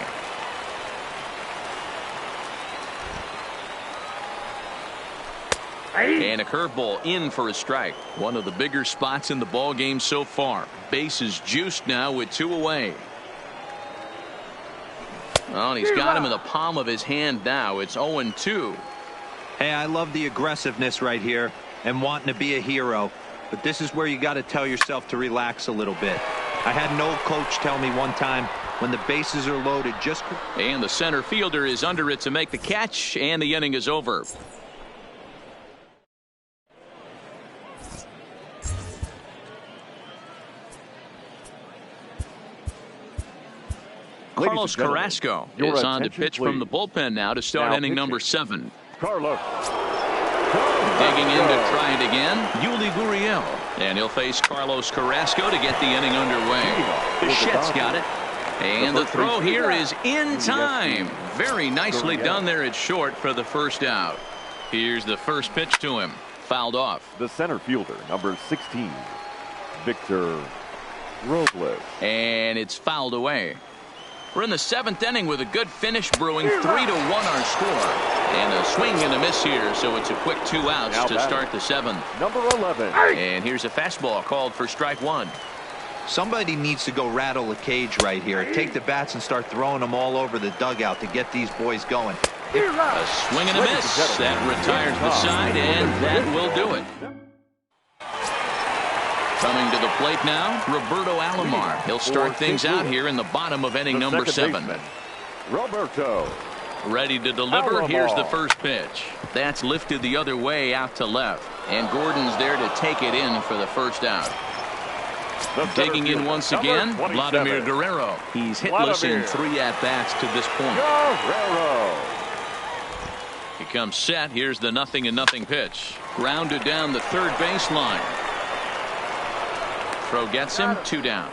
And a curveball in for a strike. One of the bigger spots in the ball game so far. Bases juiced now with two away. Well, and he's got him in the palm of his hand now. It's 0-2. Hey, I love the aggressiveness right here and wanting to be a hero, but this is where you got to tell yourself to relax a little bit. I had an old coach tell me one time, when the bases are loaded, just... And the center fielder is under it to make the catch, and the inning is over. Carlos Carrasco is on to pitch from the bullpen now to start inning number 7. Carlos. Digging in to try it again, Yuli Gurriel. And he'll face Carlos Carrasco to get the inning underway. Bichette's got it. And the throw here is in time. Very nicely done there at short for the first out. Here's the first pitch to him. Fouled off. The center fielder, number 16, Victor Robles. And it's fouled away. We're in the 7th inning with a good finish brewing. 3-1 our score. And a swing and a miss here, so it's a quick 2 outs to start the 7th. Number 11. And here's a fastball called for strike 1. Somebody needs to go rattle the cage right here. Take the bats and start throwing them all over the dugout to get these boys going. A swing and a miss. That retires the side, and that will do it. Coming to the plate now, Roberto Alomar. He'll start things out here in the bottom of inning number 7. Roberto. Ready to deliver. Here's the first pitch. That's lifted the other way out to left. And Gordon's there to take it in for the first out. Digging in once again, Vladimir Guerrero. He's hitless in 3 at-bats to this point. Guerrero. He comes set. Here's the 0-0 pitch. Grounded down the third baseline. Throw gets him, 2 down.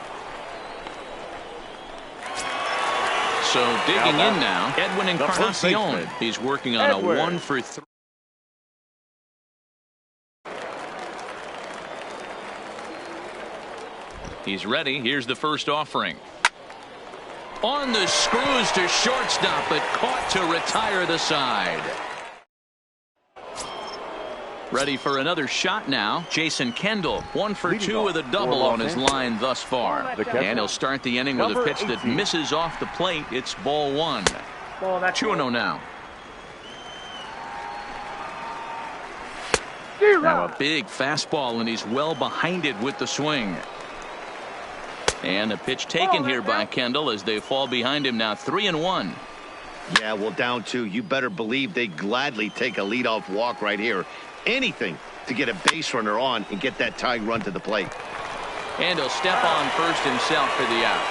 So digging in now, Edwin Encarnacion. He's working on a 1-for-3. He's ready. Here's the first offering. On the screws to shortstop, but caught to retire the side. Ready for another shot now. Jason Kendall, 1 for 2 with a double on his line thus far. And he'll start the inning with a pitch that misses off the plate. It's ball 1. 2-0 now. Now a big fastball, and he's well behind it with the swing. And the pitch taken here by Kendall as they fall behind him now 3-1. Yeah, well, down 2. You better believe they'd gladly take a leadoff walk right here. Anything to get a base runner on and get that tying run to the plate. And he'll step on first himself for the out.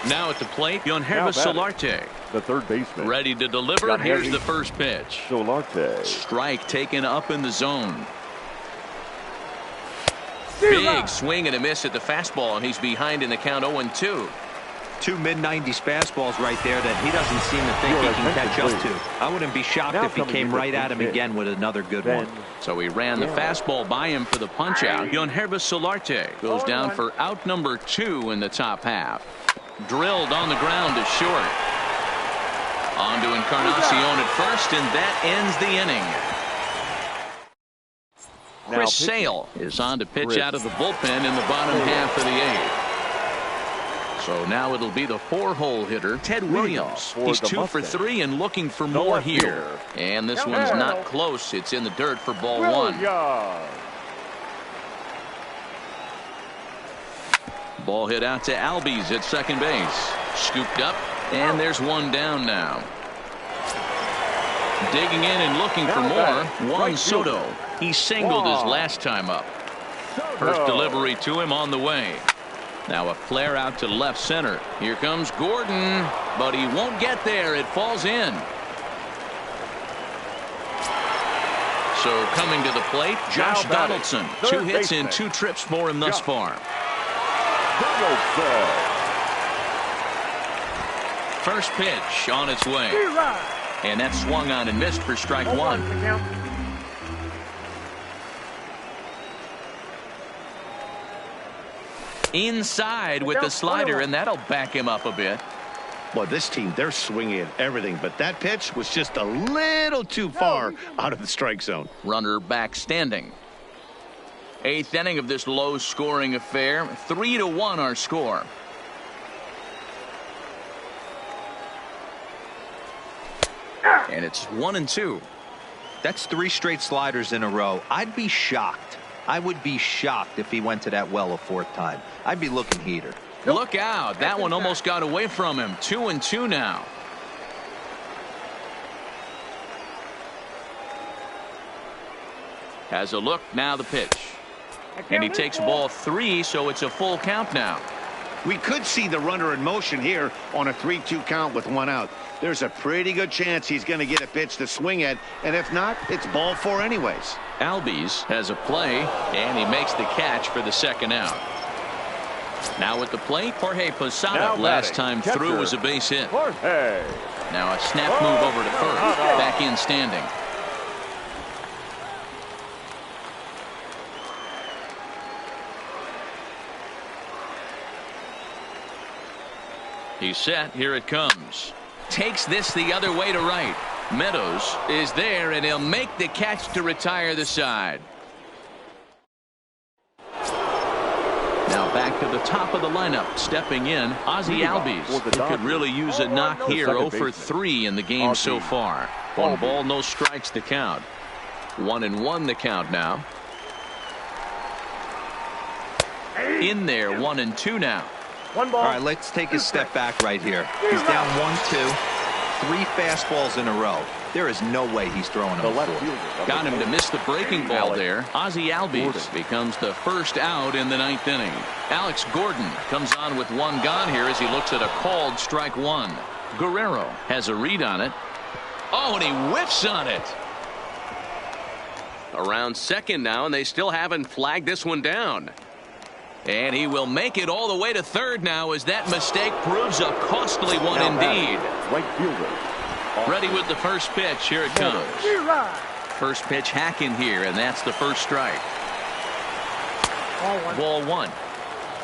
Now at the plate, Yohannes Solarte. The third baseman. Ready to deliver. Here's the first pitch. Solarte. Strike taken up in the zone. Big swing and a miss at the fastball, and he's behind in the count 0-2. 2 mid-90s fastballs right there that he doesn't seem to think he can catch up to. I wouldn't be shocked if he came right at him again with another good one. So he ran the fastball by him for the punch out. Yohannes Solarte goes down for out number 2 in the top half. Drilled on the ground to short. On to Encarnacion at first, and that ends the inning. Chris Sale is on to pitch out of the bullpen in the bottom half of the 8th. So now it'll be the 4-hole hitter, Ted Williams. He's 2 for 3 and looking for more here. And this one's not close. It's in the dirt for ball 1. Ball hit out to Albies at second base. Scooped up, and there's one down now. Digging in and looking for more, Juan Soto. He singled his last time up. First delivery to him on the way. Now a flare out to left center. Here comes Gordon, but he won't get there. It falls in. So coming to the plate, Josh Donaldson. 2 hits and 2 trips for him thus far. First pitch on its way. And that swung on and missed for strike 1. Inside with the slider, and that'll back him up a bit. Well, this team, they're swinging at everything, but that pitch was just a little too far out of the strike zone. Runner back standing. 8th inning of this low-scoring affair. 3-1 our score. And it's 1-2. That's 3 straight sliders in a row. I'd be shocked. I would be shocked if he went to that well a 4th time. I'd be looking heater. Look out. That one almost got away from him. 2-2 now. Has a look. Now the pitch. And he takes ball 3, so it's a full count now. We could see the runner in motion here on a 3-2 count with 1 out. There's a pretty good chance he's going to get a pitch to swing at, and if not, it's ball 4 anyways. Albies has a play, and he makes the catch for the second out. Now at the plate, Jorge Posada. Last time through was a base hit. Now a snap move over to first. Back in standing. He's set. Here it comes. Takes this the other way to right. Meadows is there, and he'll make the catch to retire the side. Now back to the top of the lineup. Stepping in, Ozzie Albies. He could really use a knock here. 0 for 3 in the game so far. 1 ball, no strikes to count. 1-1 the count now. In there, 1-2 now. All right, let's take a step back right here. He's down 1-2. 3 fastballs in a row. There is no way he's throwing them. Got him to miss the breaking ball there. Ozzie Albies becomes the first out in the 9th inning. Alex Gordon comes on with 1 gone here as he looks at a called strike 1. Guerrero has a read on it. Oh, and he whiffs on it. Around second now, and they still haven't flagged this one down. And he will make it all the way to third now as that mistake proves a costly one indeed. Right fielder. Ready with the first pitch. Here it comes. First pitch hacking here, and that's the first strike. Ball 1.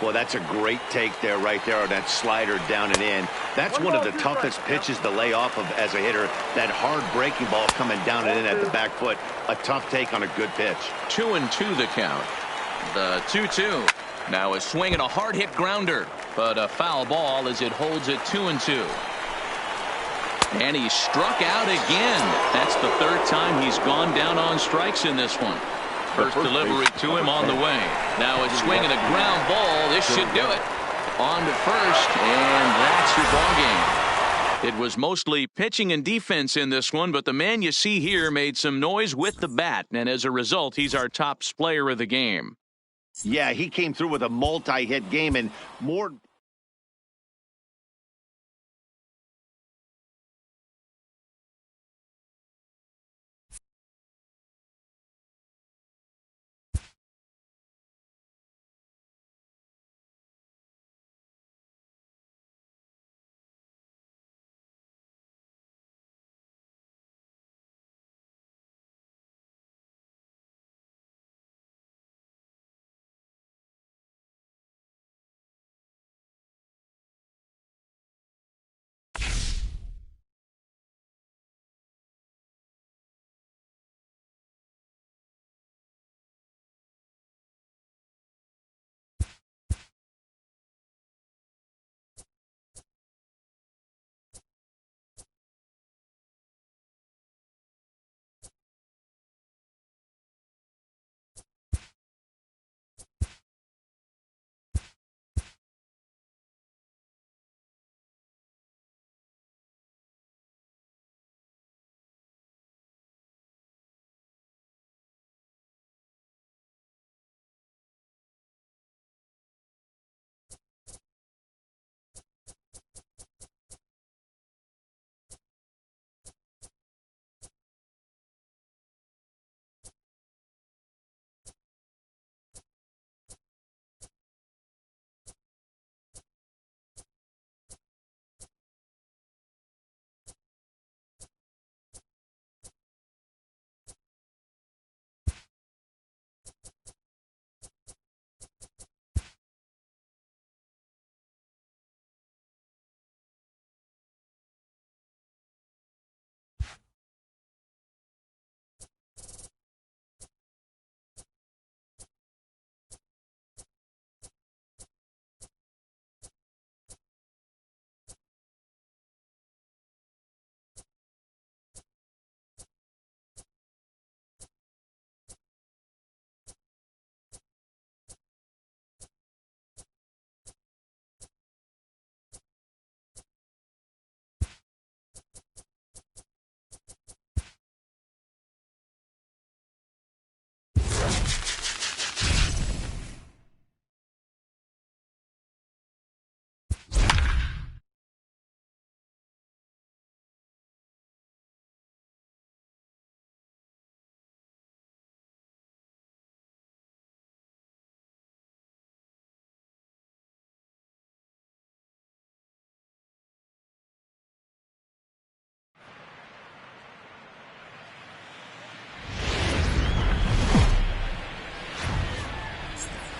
Well, that's a great take there, right there, on that slider down and in. That's one of the toughest pitches to lay off of as a hitter. That hard breaking ball coming down and in at the back foot. A tough take on a good pitch. 2-2 the count. The 2-2. Now a swing and a hard hit grounder, but a foul ball as it holds it 2-2. And he struck out again. That's the third time he's gone down on strikes in this one. First delivery to him on the way. Now a swing and a ground ball. This should do it. On to first, and that's your ball game. It was mostly pitching and defense in this one, but the man you see here made some noise with the bat, and as a result, he's our top player of the game. Yeah, he came through with a multi-hit game and more.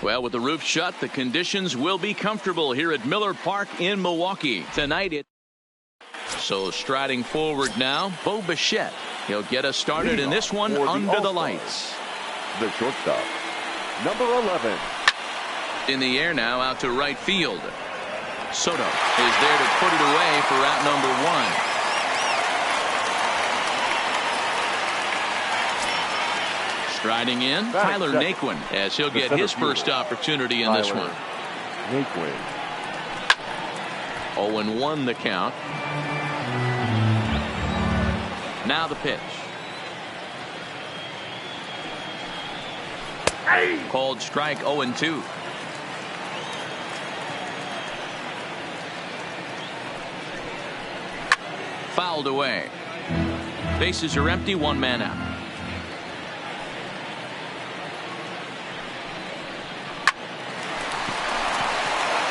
Well, with the roof shut, the conditions will be comfortable here at Miller Park in Milwaukee tonight. So striding forward now, Bo Bichette. He'll get us started in this one under the lights. The shortstop, number 11. In the air now, out to right field. Soto is there to put it away for out number one. Striding in, Tyler Naquin, as he'll get his first opportunity in this one. Naquin. 0-1 the count. Now the pitch. Called strike, 0-2. Fouled away. Bases are empty, one man out.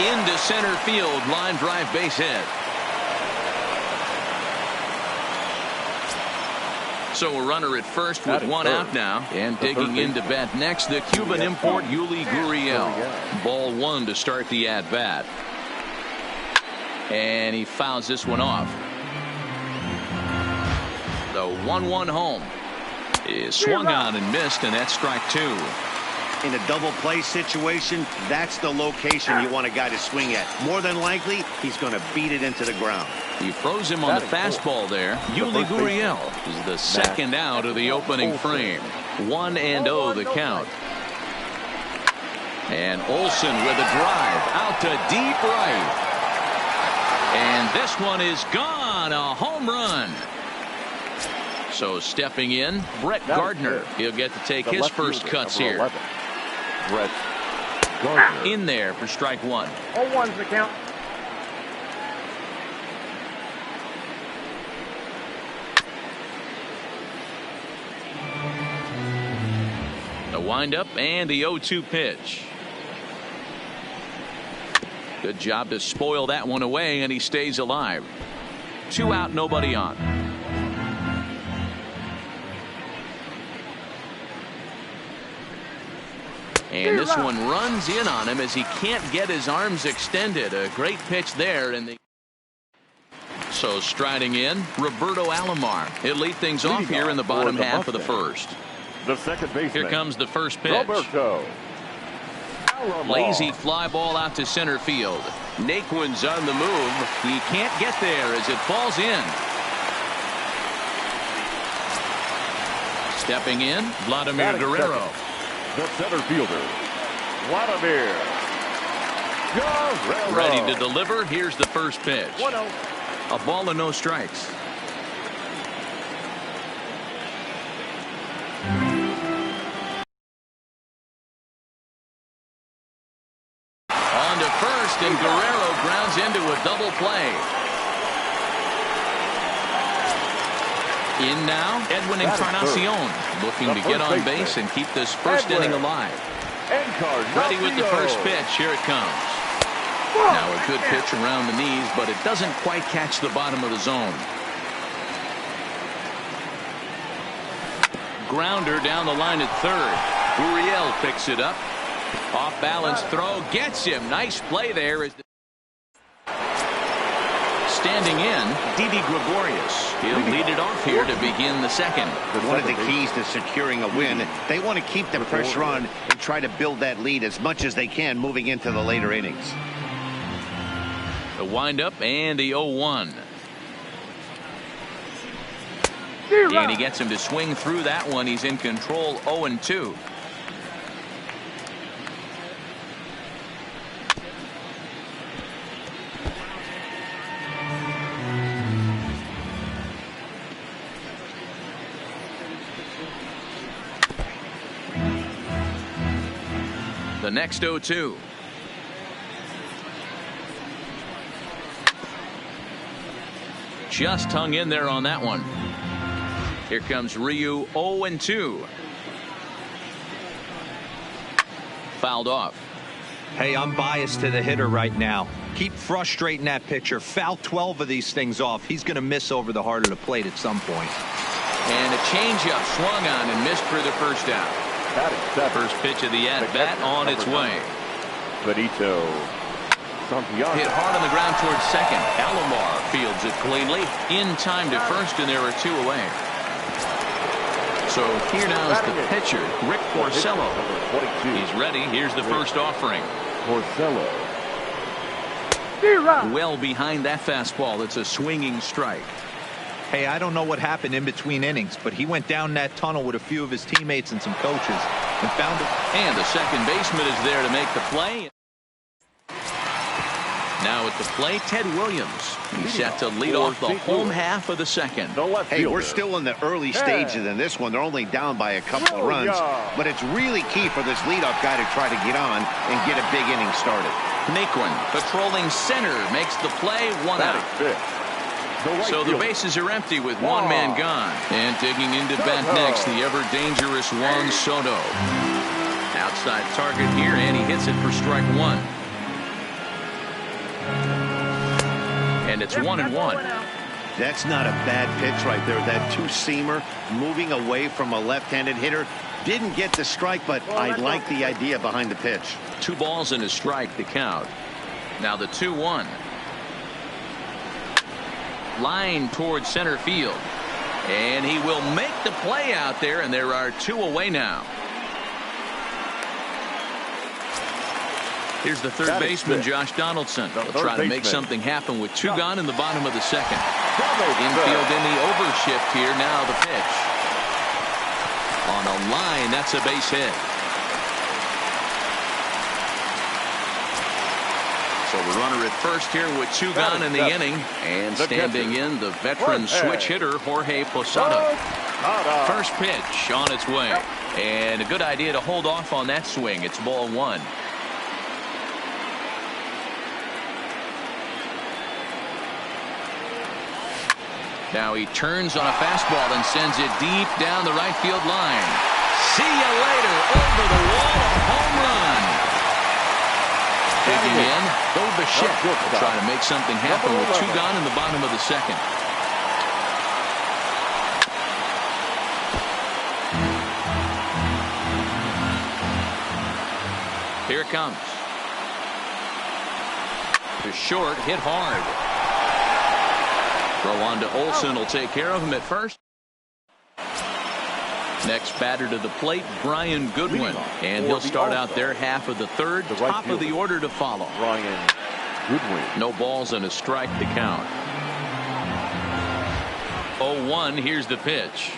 Into center field, line drive, base hit. So a runner at first with one out now. And digging into bat next, the Cuban import Yuli Gurriel. Ball one to start the at-bat. And he fouls this one off. The 1-1 home is swung on and missed, and that's strike two. In a double play situation, that's the location you want a guy to swing at. More than likely, he's going to beat it into the ground. He froze him on the fastball there. Yuli Gurriel is the second out of the opening frame. 1-0 the count. And Olsen with a drive out to deep right. And this one is gone. A home run. So stepping in, Brett Gardner. He'll get to take his first cuts here. Brett Gardner. In there for strike one. 0-1's the count. The windup and the 0-2 pitch. Good job to spoil that one away, and he stays alive. 2 out, nobody on. And this one runs in on him as he can't get his arms extended. A great pitch there. So striding in, Roberto Alomar. He'll lead things off here in the bottom half of the first. The second baseman. Here comes the first pitch. Roberto Alomar. Lazy fly ball out to center field. Naquin's on the move. He can't get there as it falls in. Stepping in, Vladimir Guerrero. The center fielder, Vladimir Guerrero. Ready to deliver. Here's the first pitch. 1-0. A ball and no strikes. On to first, and Guerrero grounds into a double play. In now, Edwin Encarnacion looking to get on base and keep this first inning alive. Ready with the first pitch. Here it comes. Now a good pitch around the knees, but it doesn't quite catch the bottom of the zone. Grounder down the line at third. Gurriel picks it up. Off balance throw gets him. Nice play there. Standing in, Didi Gregorius. He'll lead it off here to begin the second. One of the keys to securing a win, they want to keep the pressure on and try to build that lead as much as they can moving into the later innings. The windup and the 0-1. And he gets him to swing through that one. He's in control. 0-2. The next 0-2. Just hung in there on that one. Here comes Ryu. 0-2. Fouled off. Hey, I'm biased to the hitter right now. Keep frustrating that pitcher. Foul 12 of these things off. He's going to miss over the heart of the plate at some point. And a changeup swung on and missed for the first out. First pitch of the at-bat on its way. Benito Santiago. Hit hard on the ground towards second. Alomar fields it cleanly. In time to first, and there are 2 away. So here now is the pitcher, Rick Porcello. He's ready. Here's the first offering. Porcello. Well behind that fastball. It's a swinging strike. Hey, I don't know what happened in between innings, but he went down that tunnel with a few of his teammates and some coaches and found it. And the second baseman is there to make the play. Now at the plate, Ted Williams. He's set to lead off the home half of the second. Hey, we're still in the early stages in this one. They're only down by a couple of runs, but it's really key for this leadoff guy to try to get on and get a big inning started. Naquin patrolling center makes the play. 1 out. So the bases are empty with 1 man gone. And digging into bat next, the ever-dangerous Juan Soto. Outside target here, and he hits it for strike 1. And it's 1-1. That's not a bad pitch right there. That two-seamer moving away from a left-handed hitter. Didn't get the strike, but I like the idea behind the pitch. 2 balls and a strike to count. Now the 2-1. Line towards center field. And he will make the play out there, and there are 2 away now. Here's the third baseman, Josh Donaldson. He'll try to make something happen with 2 gone in the bottom of the second. Infield in the overshift here. Now the pitch. On a line, that's a base hit. So the runner at first here with 2 gone in the inning. And standing in, the veteran switch hitter, Jorge Posada. First pitch on its way. And a good idea to hold off on that swing. It's ball 1. Now he turns on a fastball and sends it deep down the right field line. See you later. Over the wall. A home run. Digging in, Bo Bichette will try to make something happen with 2 gone in the bottom of the second. Here it comes. To short, hit hard. Throw on to Olsen will take care of him at first. Next batter to the plate, Brian Goodwin. And he'll start out there half of the third. Top of the order to follow. Brian Goodwin. No balls and a strike to count. 0-1. Here's the pitch.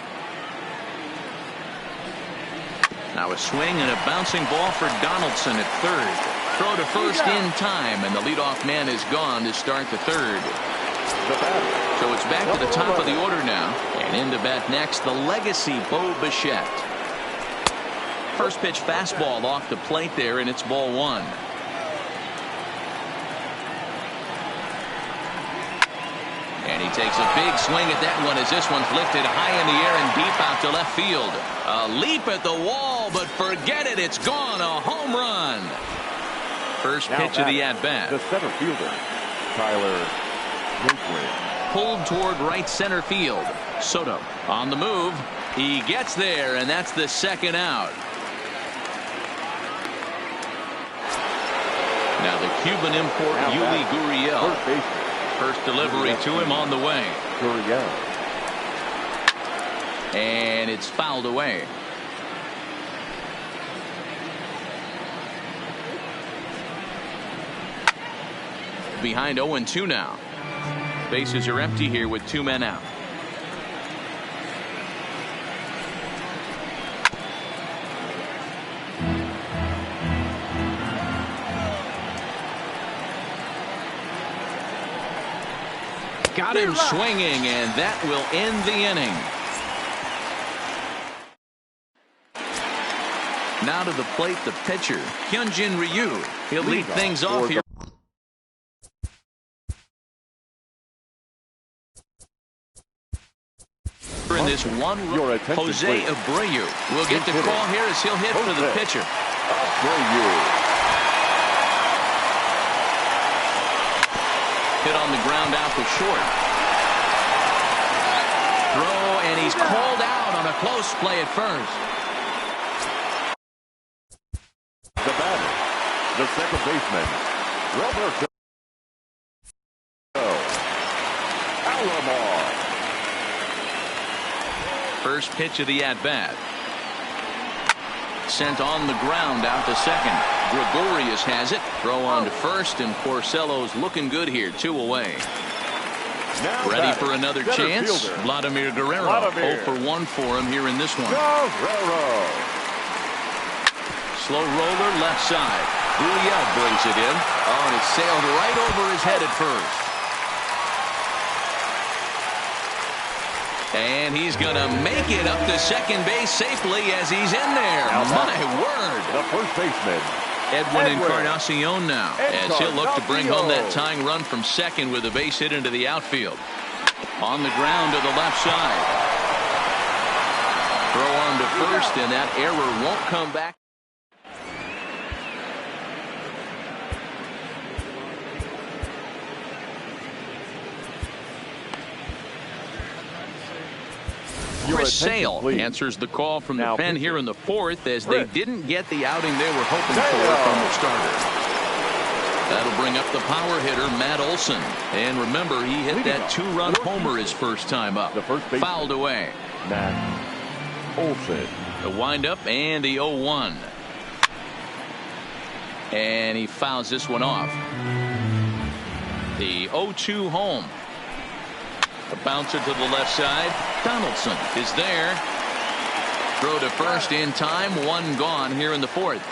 Now a swing and a bouncing ball for Donaldson at third. Throw to first in time, and the leadoff man is gone to start the third. So it's back to the top of the order now. And in to bat next, the legacy Bo Bichette. First pitch fastball off the plate there, and it's ball 1. And he takes a big swing at that one as this one's lifted high in the air and deep out to left field. A leap at the wall, but forget it. It's gone. A home run. First pitch of the at-bat. The center fielder, Tyler. Pulled toward right center field. Soto on the move. He gets there, and that's the second out. Now the Cuban import Yuli Gurriel. First delivery to him on the way. And it's fouled away. Behind 0-2 now. Bases are empty here with 2 men out. Got him swinging, and that will end the inning. Now to the plate, the pitcher, Hyunjin Ryu. He'll lead things off here. In this one, Jose Abreu will get the call here as he'll hit for the pitcher. Hit on the ground out to short. Throw, and he's called out on a close play at first. The batter, the second baseman, Roberto Alomar. First pitch of the at-bat. Sent on the ground out to second. Gregorius has it. Throw on to first, and Porcello's looking good here. 2 away. Ready for another chance. Vladimir Guerrero. 0 for 1 for him here in this one. Slow roller left side. Gurriel brings it in. Oh, and it sailed right over his head at first. And he's going to make it up to second base safely as he's in there. My word. The first baseman, Edwin Encarnacion now, as he'll look to bring home that tying run from second with a base hit into the outfield. On the ground to the left side. Throw on to first, and that error won't come back. Chris Sale please. answers the call from Now the pen here in the fourth as they Chris. didn't get the outing they were hoping for from the starter. That'll bring up the power hitter, Matt Olson. And remember, he hit that two-run homer his first time up. The first baseman, fouled away. Matt Olson. The windup and the 0-1. And he fouls this one off. The 0-2 home. A bouncer to the left side. Donaldson is there. Throw to first in time. One gone here in the fourth.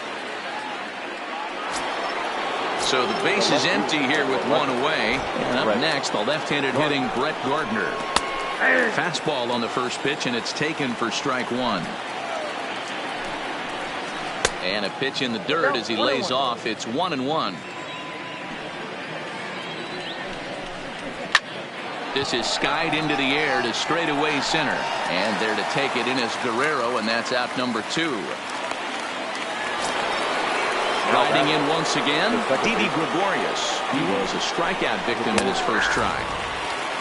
So the base is empty here with one away. And up next, the left-handed hitting Brett Gardner. Fastball on the first pitch, and it's taken for strike one. And a pitch in the dirt as he lays off. It's 1-1. This is skied into the air to straightaway center. And there to take it in is Guerrero, and that's out number 2. Riding in once again, Didi Gregorius. He was a strikeout victim in his first try.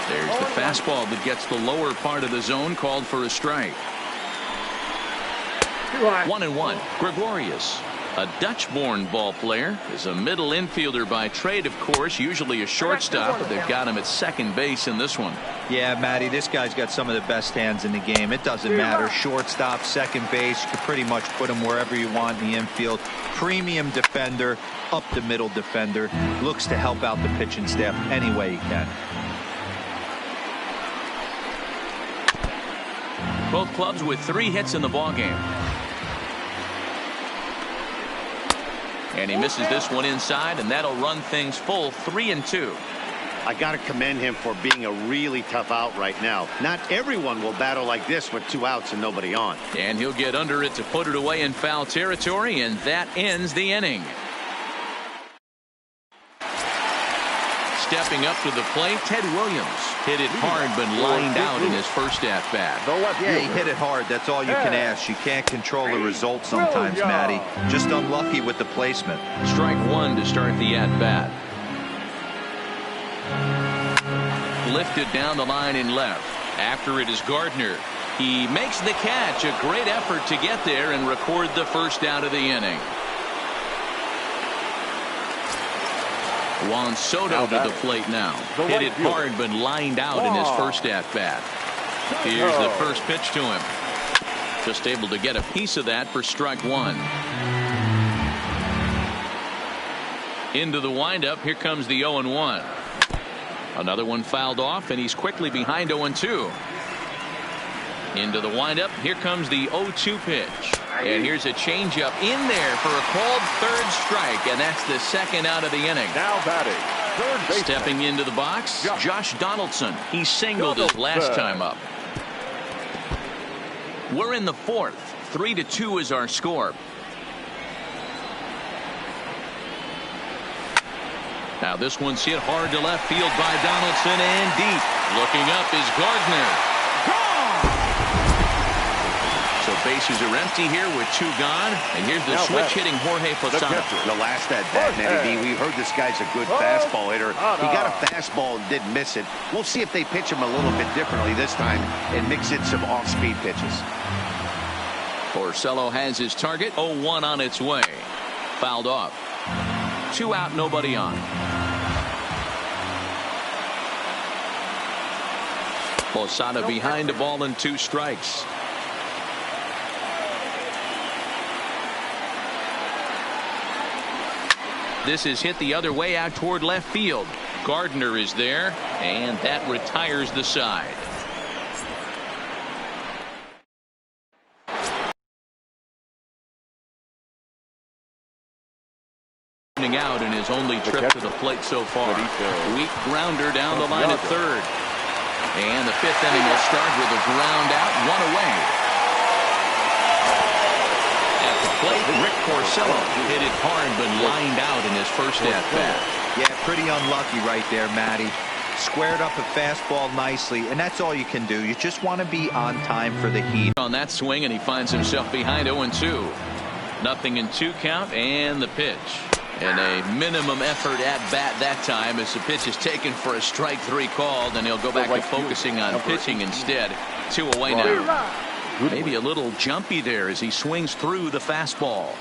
There's the fastball that gets the lower part of the zone, called for a strike. 1-1. Gregorius, a Dutch-born ball player, is a middle infielder by trade, of course, usually a shortstop, but they've got him at second base in this one. Yeah, Matty, this guy's got some of the best hands in the game. It doesn't matter. Shortstop, second base, you can pretty much put him wherever you want in the infield. Premium defender, up the middle defender, looks to help out the pitching staff any way he can. Both clubs with 3 hits in the ballgame. And he misses this one inside, and that'll run things full 3-2. I got to commend him for being a really tough out right now. Not everyone will battle like this with 2 outs and nobody on. And he'll get under it to put it away in foul territory, and that ends the inning. Stepping up to the plate, Ted Williams hit it hard but lined out in his first at-bat. Yeah, he hit it hard. That's all you can ask. You can't control the result sometimes, Matty. Just unlucky with the placement. Strike one to start the at-bat. Lifted down the line in left. After it is Gardner. He makes the catch. A great effort to get there and record the first out of the inning. Juan Soto to the plate now. Hit it hard but lined out in his first at-bat. Here's the first pitch to him. Just able to get a piece of that for strike one. Into the windup. Here comes the 0-1. Another one fouled off, and he's quickly behind 0-2. Into the windup. Here comes the 0-2 pitch. And here's a changeup in there for a called third strike, and that's the second out of the inning. Now batting, third base. Stepping into the box, Josh Donaldson. He singled his last time up. We're in the fourth. 3-2 is our score. Now this one's hit hard to left field by Donaldson, and deep. Looking up is Gardner. So bases are empty here with 2 gone. And here's the switch hitting Jorge Posada. The last at bat, Matty D. We've heard this guy's a good fastball hitter. He got a fastball and didn't miss it. We'll see if they pitch him a little bit differently this time and mix in some off-speed pitches. Porcello has his target. 0-1 on its way. Fouled off. 2 out, nobody on. Posada behind the ball and 2 strikes. This is hit the other way out toward left field. Gardner is there, and that retires the side. Out in his only trip to the plate so far. Weak grounder down the line at third. And the 5th inning will start with a ground out, 1 away. At the plate, Rick Porcello hit it hard but lined out in his first at-bat. Yeah, pretty unlucky right there, Matty. Squared up a fastball nicely, and that's all you can do. You just want to be on time for the heat. On that swing, and he finds himself behind 0-2. Nothing in 2 count, and the pitch. And a minimum effort at bat that time as the pitch is taken for a strike 3 called, and he'll go back to focusing on pitching instead. 2 away now. Maybe a little jumpy there as he swings through the fastball.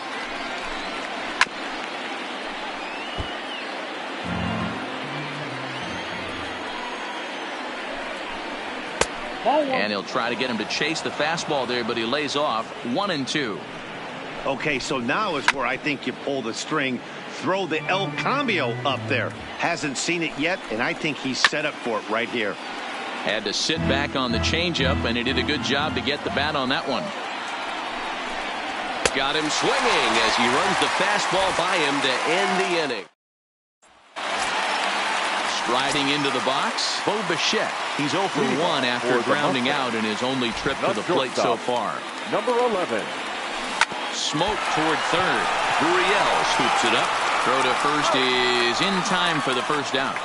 And he'll try to get him to chase the fastball there, but he lays off. 1-2. Okay, so now is where I think you pull the string. Throw the El Cambio up there. Hasn't seen it yet, and I think he's set up for it right here. Had to sit back on the changeup, and he did a good job to get the bat on that one. Got him swinging as he runs the fastball by him to end the inning. Striding into the box, Bo Bichette. He's 0 for 1 after grounding out in his only trip to the plate so far. Number 11. Smoke toward third. Gurriel scoops it up. Throw to first is in time for the first out.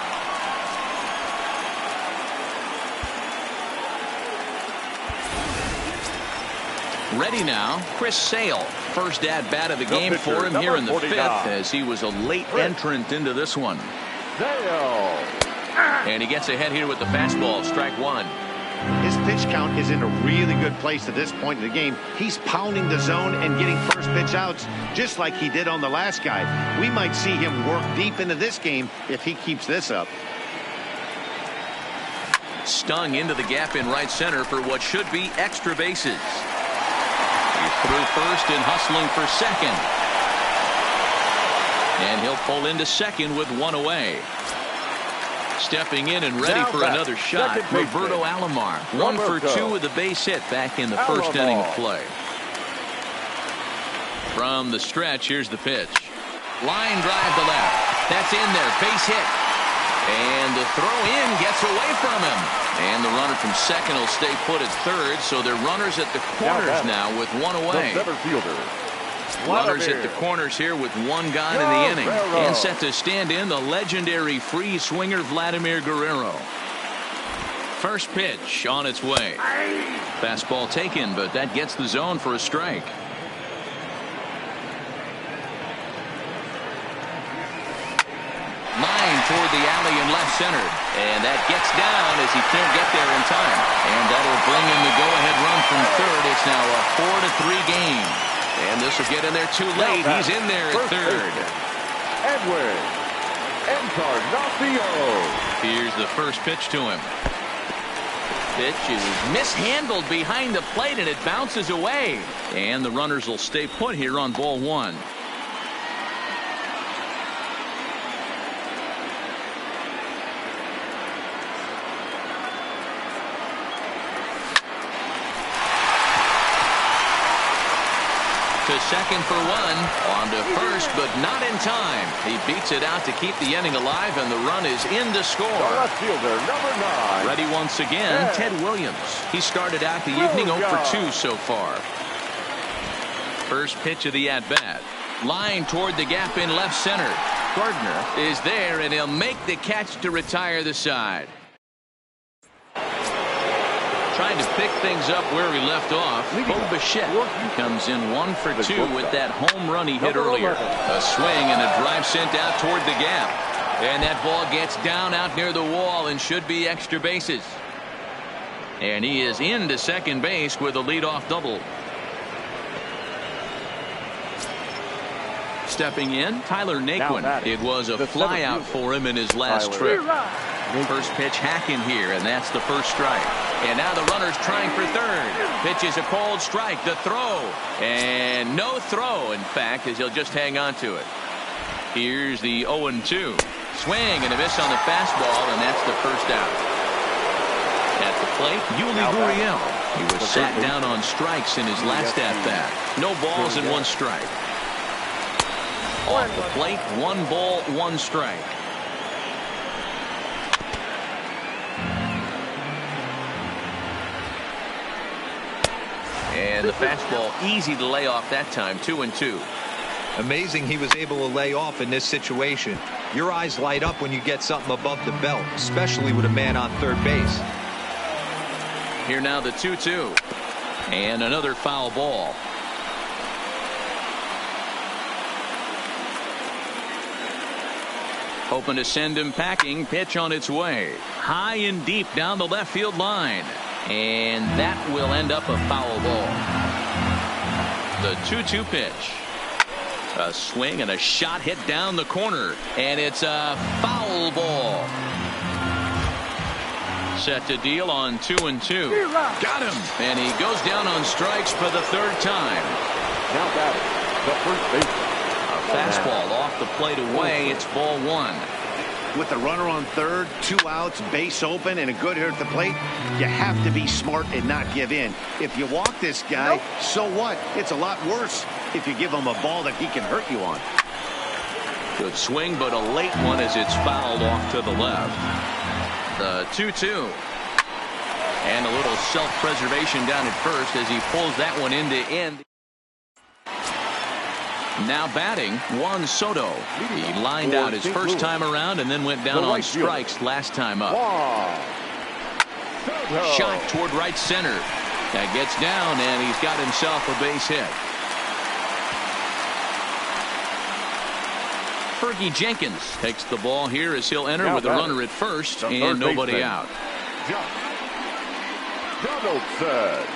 Ready now, Chris Sale. First at bat of the game for him here in the 5th, as he was a late entrant into this one. And he gets ahead here with the fastball. Strike 1. His pitch count is in a really good place at this point in the game. He's pounding the zone and getting first pitch outs just like he did on the last guy. We might see him work deep into this game if he keeps this up. Stung into the gap in right center for what should be extra bases. He's through first and hustling for second. And he'll pull into second with 1 away. Stepping in and ready for another shot, Roberto Alomar. 1 for 2 with a base hit back in the first inning of play. From the stretch, here's the pitch. Line drive to left. That's in there. Base hit. And the throw in gets away from him. And the runner from second will stay put at third, so they're runners at the corners now with 1 away. The center fielder. Runners at the corners here with 1 gone in the inning. And set to stand in the legendary free swinger Vladimir Guerrero. First pitch on its way. Fastball taken, but that gets the zone for a strike. Line toward the alley in left center. And that gets down as he can't get there in time. And that'll bring in the go-ahead run from third. It's now a 4-3 game. And this will get in there too late. He's in there at third. Edwin Encarnacion. Here's the first pitch to him. Pitch is mishandled behind the plate, and it bounces away. And the runners will stay put here on ball 1. To second for 1, on to first, but not in time. He beats it out to keep the inning alive, and the run is in to score. Left fielder, number 9. Ready once again, Ted Williams. He started out the evening 0 for 2 so far. First pitch of the at-bat. Line toward the gap in left center. Gardner is there, and he'll make the catch to retire the side. Trying to pick things up where he left off. Bo Bichette comes in 1 for 2 with that home run he hit earlier. A swing and a drive sent out toward the gap. And that ball gets down out near the wall and should be extra bases. And he is into second base with a leadoff double. Stepping in, Tyler Naquin. It was a flyout for him in his last trip. First pitch hacking here, and that's the first strike. And now the runner's trying for third. Pitch is a cold strike. The throw. And no throw, in fact, as he'll just hang on to it. Here's the 0-2. Swing and a miss on the fastball, and that's the first out. At the plate, Yuli Gurriel. He was sat down on strikes in his last at-bat. No balls and 1 strike. Off the plate, 1 ball, 1 strike. And the fastball easy to lay off that time. 2-2. Amazing he was able to lay off in this situation. Your eyes light up when you get something above the belt, especially with a man on third base. Here now the 2-2. And another foul ball. Hoping to send him packing. Pitch on its way. High and deep down the left field line. And that will end up a foul ball. The 2-2 pitch. A swing and a shot hit down the corner. And it's a foul ball. Set to deal on 2-2. Got him. And he goes down on strikes for the third time. Now batting, the first baseman. A fastball off the plate away. It's ball one. With the runner on third, 2 outs, base open, and a good hitter at the plate, you have to be smart and not give in. If you walk this guy, so what? It's a lot worse if you give him a ball that he can hurt you on. Good swing, but a late one as it's fouled off to the left. The 2-2. And a little self-preservation down at first as he pulls that one into end. Now batting, Juan Soto. He lined out his first time around and then went down on strikes last time up. Shot toward right center. That gets down, and he's got himself a base hit. Fergie Jenkins takes the ball here as he'll enter with a runner at first and nobody out. Donaldson.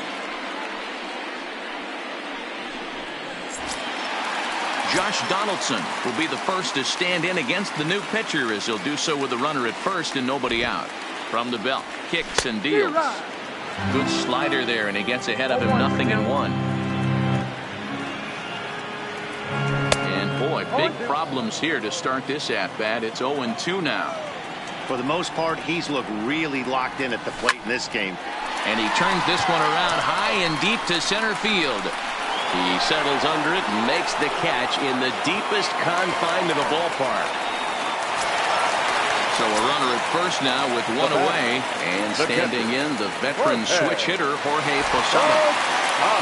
Josh Donaldson will be the first to stand in against the new pitcher as he'll do so with a runner at first and nobody out. From the belt, kicks and deals. Good slider there, and he gets ahead of him 0-1. And boy, big problems here to start this at-bat. It's 0-2 now. For the most part, he's looked really locked in at the plate in this game. And he turns this one around high and deep to center field. He settles under it and makes the catch in the deepest confine of the ballpark. So a runner at first now with one away, and standing in the veteran switch hitter Jorge Posada.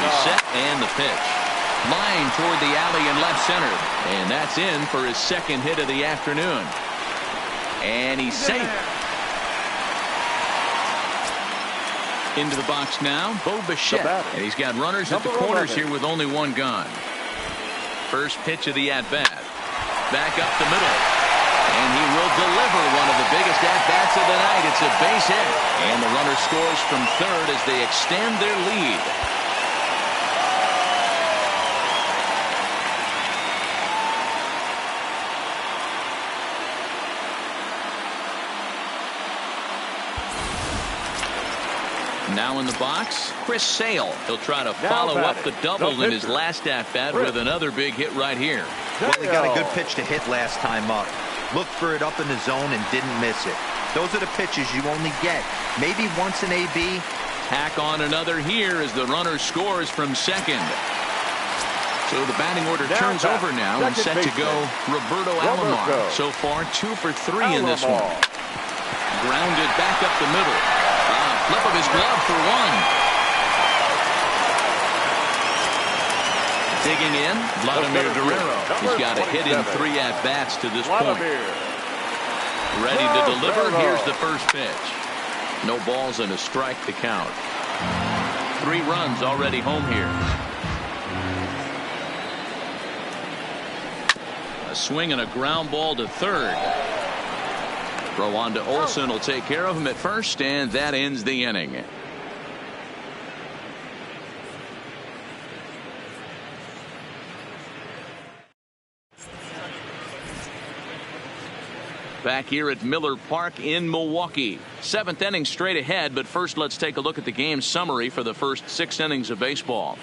He's set and the pitch. Line toward the alley in left center, and that's in for his second hit of the afternoon. And he's safe. Into the box now, Bo Bichette. And he's got runners at the corners here with only one gone. First pitch of the at-bat. Back up the middle. And he will deliver one of the biggest at-bats of the night. It's a base hit. And the runner scores from third as they extend their lead. Now in the box, Chris Sale. He'll try to follow up the double in his last at-bat with another big hit right here. Well, he got a good pitch to hit last time up. Looked for it up in the zone and didn't miss it. Those are the pitches you only get maybe once in AB. Tack on another here as the runner scores from second. So the batting order turns over now and set to go Roberto Alomar. So far 2 for 3 in this one. Grounded back up the middle. Flip of his glove for one. Digging in, Vladimir Guerrero. He's got a hit in 3 at-bats to this point. Ready to deliver. Here's the first pitch. No balls and a strike to count. 3 runs already home here. A swing and a ground ball to third. Throw on to Olsen will take care of him at first, and that ends the inning. Back here at Miller Park in Milwaukee. 7th inning straight ahead, but first let's take a look at the game summary for the first 6 innings of baseball.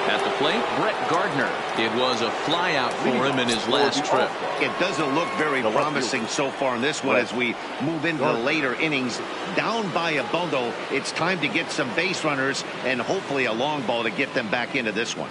At the plate, Brett Gardner. It was a flyout for him in his last trip. It doesn't look very promising so far in this one as we move into the later innings. Down by a bundle, it's time to get some base runners and hopefully a long ball to get them back into this one.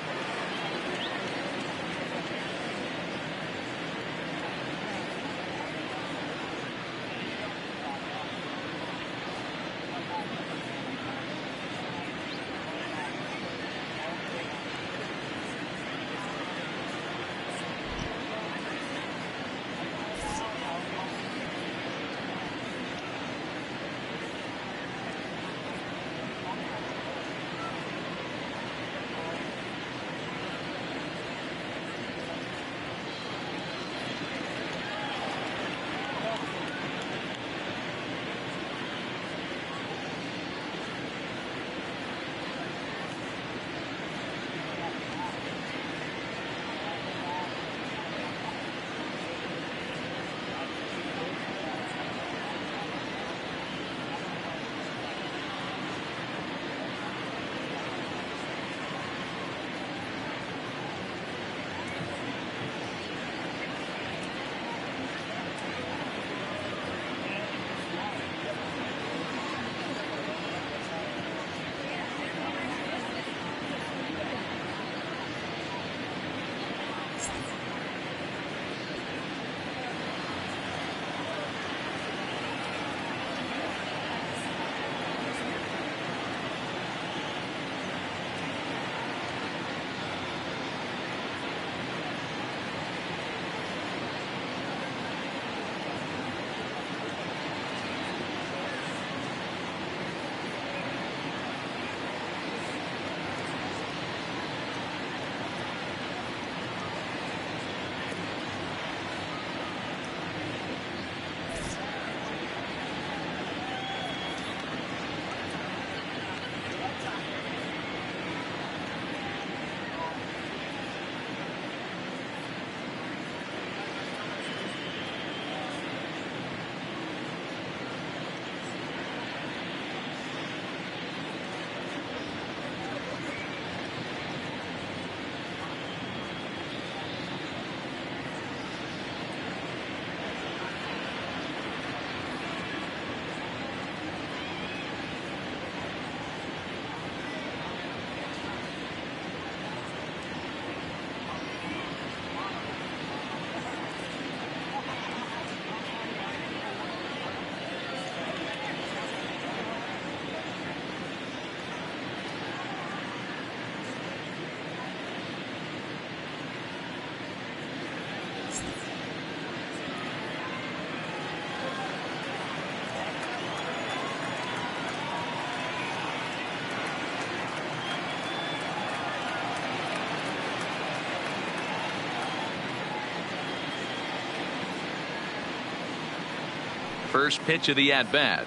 First pitch of the at-bat.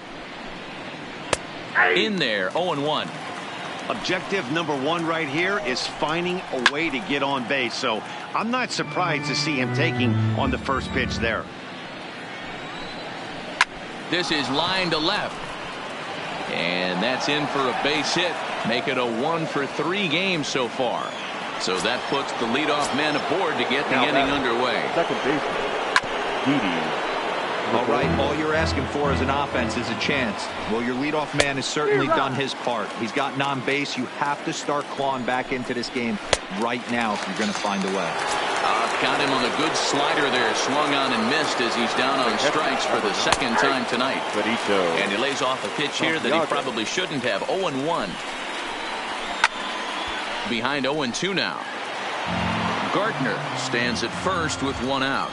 In there, 0-1. Objective number one right here is finding a way to get on base. So I'm not surprised to see him taking on the first pitch there. This is line to left. And that's in for a base hit. Make it a 1-for-3 game so far. So that puts the leadoff man aboard to get the inning underway. Second baseman, Didi. All right, all you're asking for as an offense is a chance. Well, your leadoff man has certainly done his part. He's gotten on base. You have to start clawing back into this game right now if you're going to find a way. Got him on a good slider there. Swung on and missed as he's down on strikes for the second time tonight. And he lays off a pitch here that he probably shouldn't have. 0-1. Behind 0-2 now. Gardner stands at first with one out.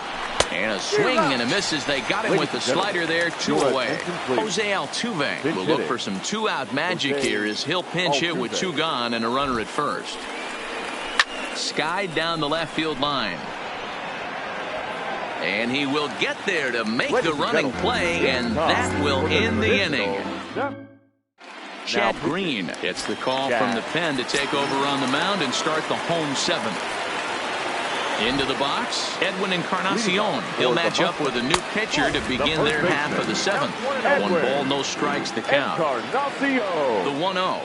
And a swing and a miss as they got him with the slider there. 2 away. Jose Altuve will look for some 2-out magic here as he'll pinch hit with 2 gone and a runner at first. Skied down the left field line. And he will get there to make the running play, and that will end the inning. Chad Green gets the call from the pen to take over on the mound and start the home 7th. Into the box, Edwin Encarnacion. He'll match up with a new pitcher to begin their half of the 7th. 1 ball, no strikes to count. The 1-0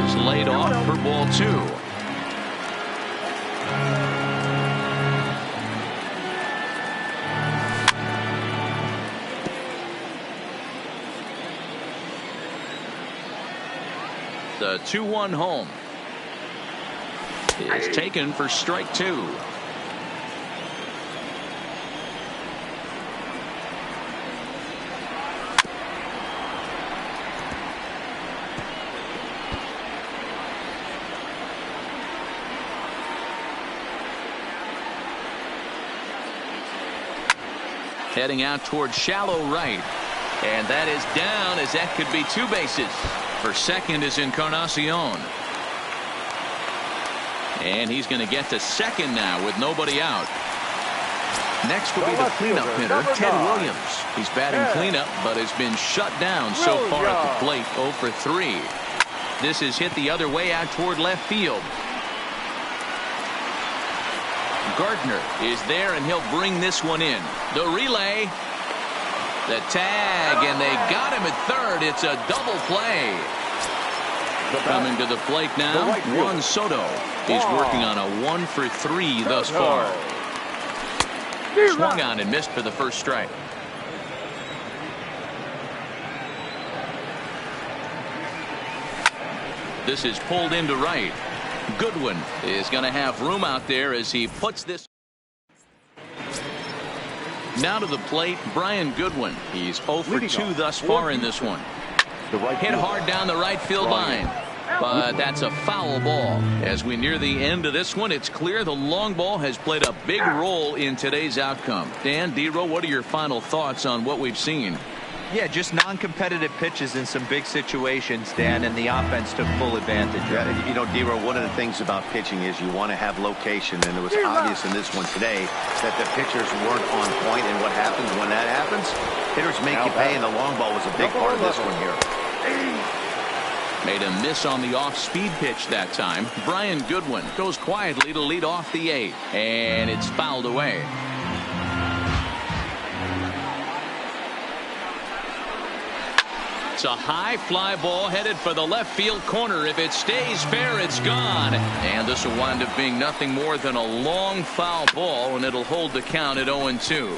is laid off for ball 2. The 2-1 home is taken for strike 2. Heading out towards shallow right. And that is down as that could be 2 bases. For second is Encarnacion. And he's going to get to second now with nobody out. Next will be the cleanup hitter, Ted Williams. He's batting cleanup, but has been shut down so far at the plate, 0 for 3. This is hit the other way out toward left field. Gardner is there, and he'll bring this one in. The relay. The tag, and they got him at third. It's a double play. Coming to the plate now, Juan Soto. He's working on a 1 for 3 thus far. Swung on and missed for the first strike. This is pulled into right. Goodwin is going to have room out there as he puts this. Now to the plate, Brian Goodwin. He's 0 for 2 thus far in this one. Hit hard down the right field line. But that's a foul ball. As we near the end of this one, it's clear the long ball has played a big role in today's outcome. Dan, Dero, what are your final thoughts on what we've seen? Yeah, just non-competitive pitches in some big situations, Dan, and the offense took full advantage. Yeah, you know, Dero, one of the things about pitching is you want to have location, and it was obvious in this one today that the pitchers weren't on point, and what happens when that happens? Hitters make you pay, and the long ball was a big part of this one here. Made a miss on the off-speed pitch that time. Brian Goodwin goes quietly to lead off the 8th, and it's fouled away. It's a high fly ball headed for the left field corner. If it stays fair, it's gone. And this will wind up being nothing more than a long foul ball, and it'll hold the count at 0-2.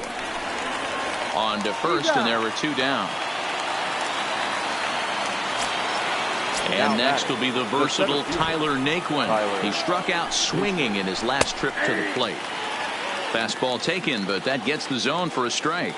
On to first, and there were 2 down. And next will be the versatile Tyler Naquin. He struck out swinging in his last trip to the plate. Fastball taken, but that gets the zone for a strike.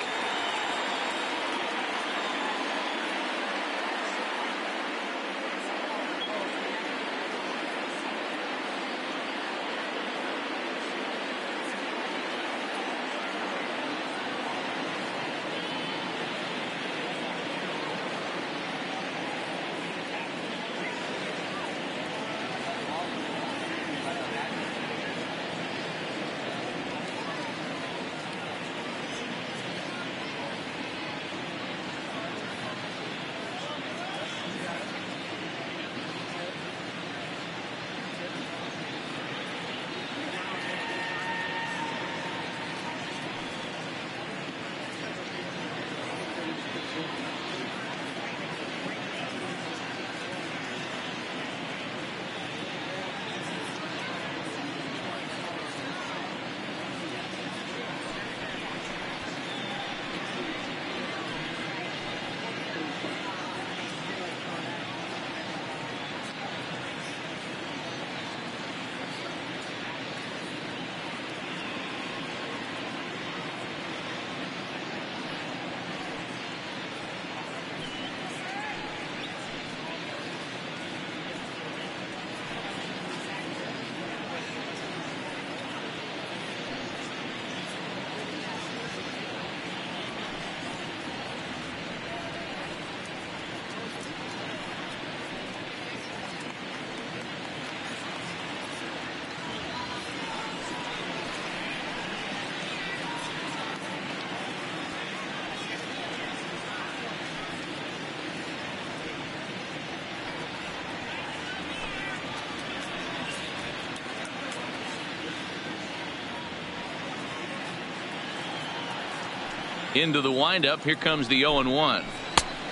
Into the windup. Here comes the 0-1.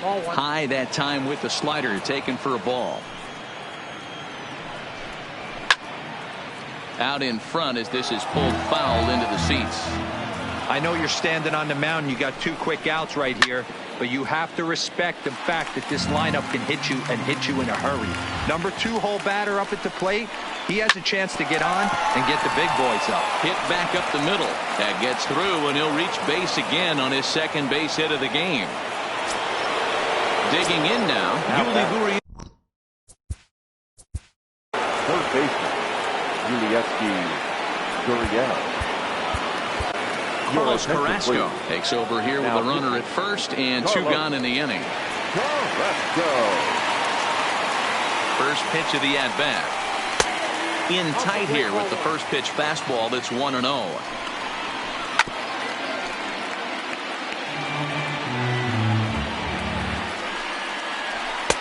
High that time with the slider, taken for a ball. Out in front as this is pulled foul into the seats. I know you're standing on the mound. You got 2 quick outs right here, but you have to respect the fact that this lineup can hit you and hit you in a hurry. Number 2 hole batter up at the plate. He has a chance to get on and get the big boys up. Hit back up the middle. That gets through, and he'll reach base again on his second base hit of the game. Digging in now, Yuli Gurriel. Third baseman, Gurriel. Carlos Carrasco takes over here with a runner at first and 2 gone in the inning. First pitch of the at-bat. In tight here with the first pitch fastball that's 1-0.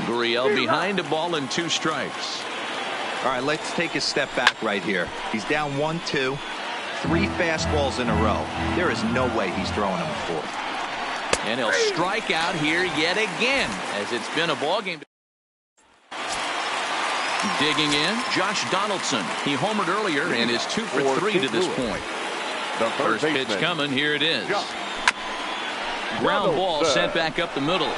Gurriel behind a ball and 2 strikes. All right, let's take a step back right here. He's down 1-2. 3 fastballs in a row. There is no way he's throwing them a 4th. And he'll strike out here yet again, as it's been a ball game. Digging in, Josh Donaldson. He homered earlier and is 2 for 3 to this point. The First pitch coming. Here it is. Ground ball sent back up the middle.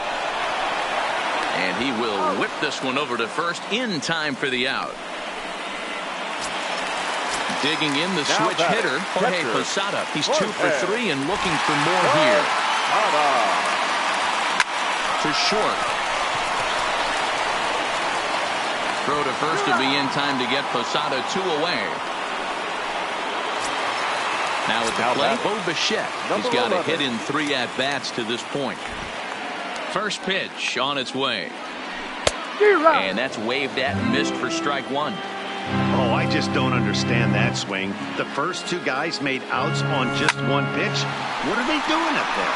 And he will whip this one over to first in time for the out. Digging in, the switch hitter, Jorge Posada. He's 2 for 3 and looking for more here. To short. Throw to first to be in time to get Posada 2 away. Now at the plate, Bo Bichette. He's got a hit in 3 at-bats to this point. First pitch on its way. And that's waved at and missed for strike 1. Oh, I just don't understand that swing. The first 2 guys made outs on just 1 pitch. What are they doing up there?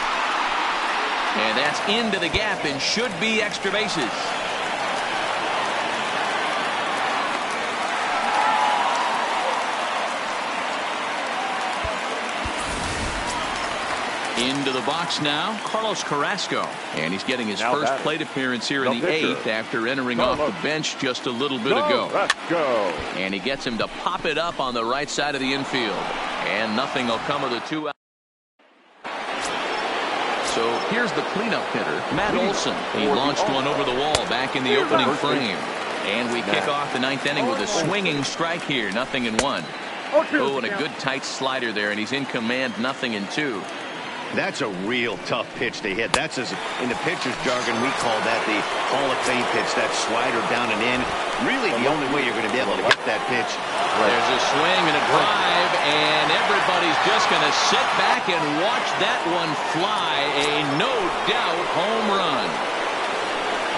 And that's into the gap and should be extra bases. Into the box now, Carlos Carrasco. And he's getting his first plate appearance here in the 8th after entering off the bench just a little bit ago. And he gets him to pop it up on the right side of the infield. And nothing will come of the 2 out. So here's the cleanup hitter, Matt Olson. He launched one over the wall back in the opening frame. And we kick off the 9th inning with a swinging strike here, 0-1. Oh, and a good tight slider there, and he's in command, 0-2. That's a real tough pitch to hit. That's, as in the pitcher's jargon, we call that the Hall of Fame pitch, that slider down and in. Really the only way you're going to be able to get that pitch. There's a swing and a drive, and everybody's just going to sit back and watch that one fly. A no-doubt home run.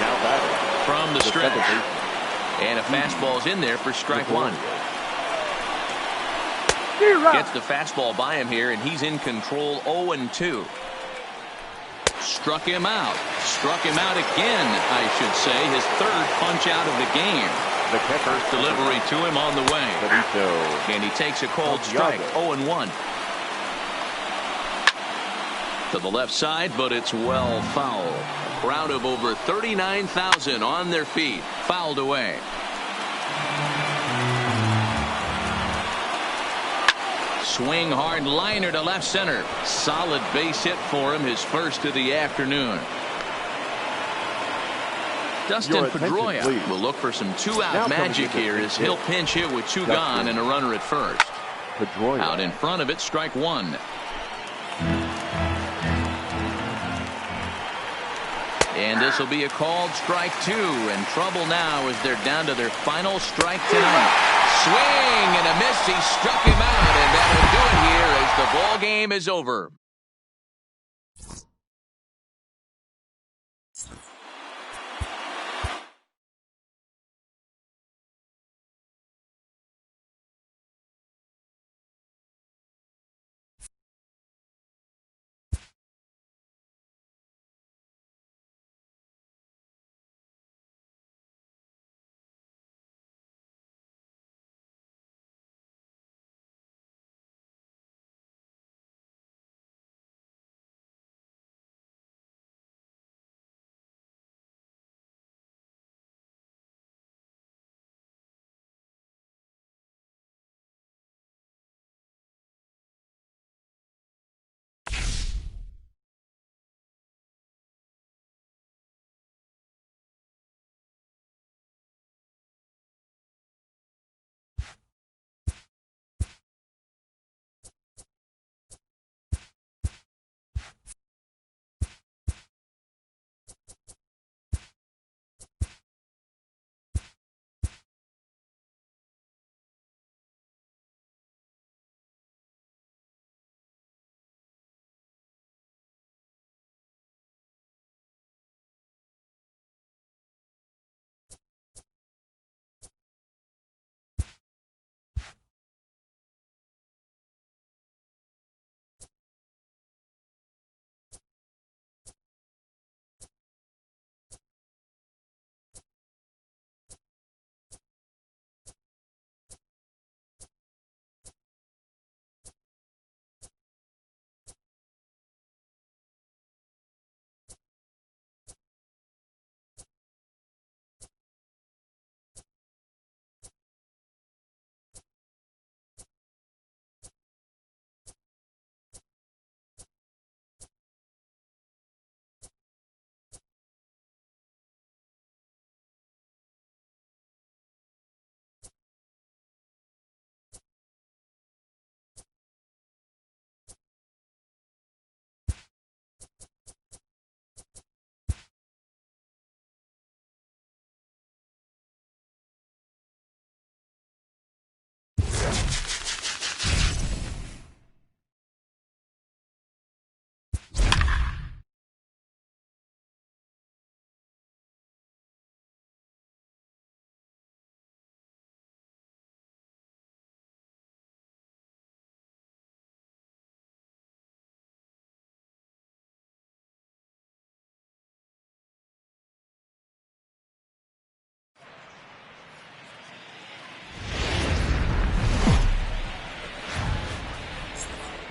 Now that from the stretch. And a fastball's in there for strike 1. Gets the fastball by him here, and he's in control. 0-2. Struck him out. Struck him out again, I should say. His 3rd punch out of the game. The first delivery to him on the way. And he takes a cold strike. 0-1. To the left side, but it's well foul. A crowd of over 39,000 on their feet. Fouled away. Swing hard liner to left center. Solid base hit for him, his first of the afternoon. Dustin Pedroia will look for some 2-out magic here as he'll pinch hit with 2 gone and a runner at first. Out in front of it, strike 1. And this will be a called strike 2, and trouble now as they're down to their final strike tonight. Swing and a miss. He struck him out, and that'll do it here as the ball game is over.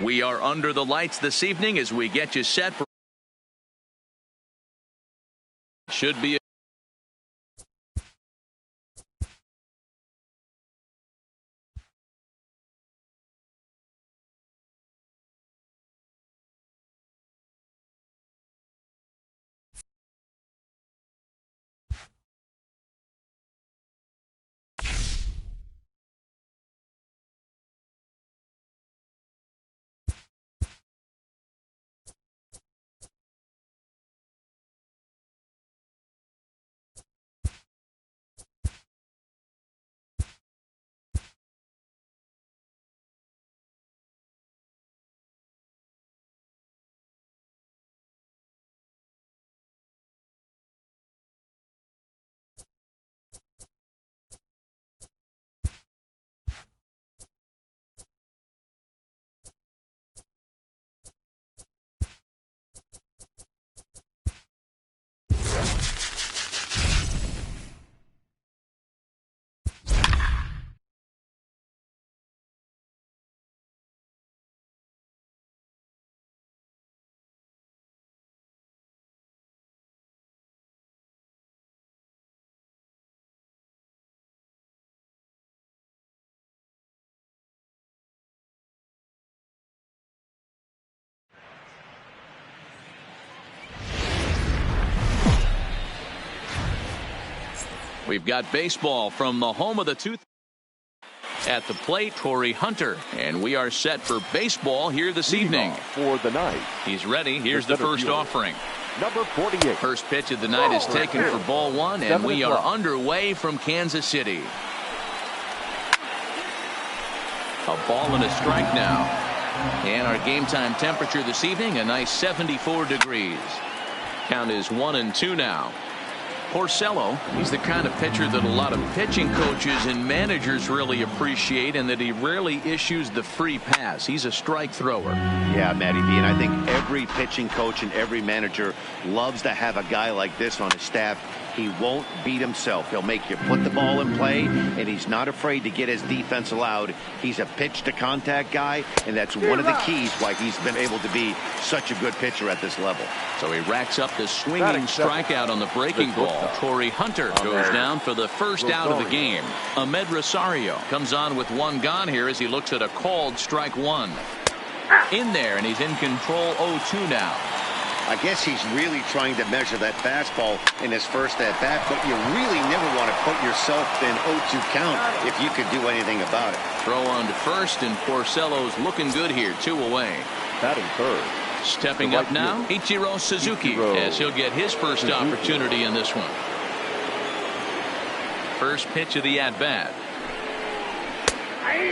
We are under the lights this evening as we get you set for should be we've got baseball from the home of the tooth. At the plate, Torrey Hunter, and we are set for baseball here this evening. For the night. He's ready. Here's the first offering. Number 48. First pitch of the night is taken for ball one, and we are underway from Kansas City. A ball and a strike now. And our game time temperature this evening, a nice 74 degrees. Count is 1-2 now. Porcello, he's the kind of pitcher that a lot of pitching coaches and managers really appreciate, and that he rarely issues the free pass. He's a strike thrower. Yeah, Matty B, and I think every pitching coach and every manager loves to have a guy like this on his staff. He won't beat himself. He'll make you put the ball in play, and he's not afraid to get his defense allowed. He's a pitch-to-contact guy, and that's one of the keys why he's been able to be such a good pitcher at this level. So he racks up the swinging strikeout on the breaking ball. Torrey Hunter goes down for the first out of the game. Ahmed Rosario comes on with one gone here as he looks at a called strike one. In there, and he's in control 0-2 now. I guess he's really trying to measure that fastball in his first at-bat, but you really never want to put yourself in 0-2 count if you could do anything about it. Throw on to first, and Porcello's looking good here, 2 away. Batting third. Stepping up now, Ichiro Suzuki, as he'll get his first opportunity in this one. First pitch of the at-bat.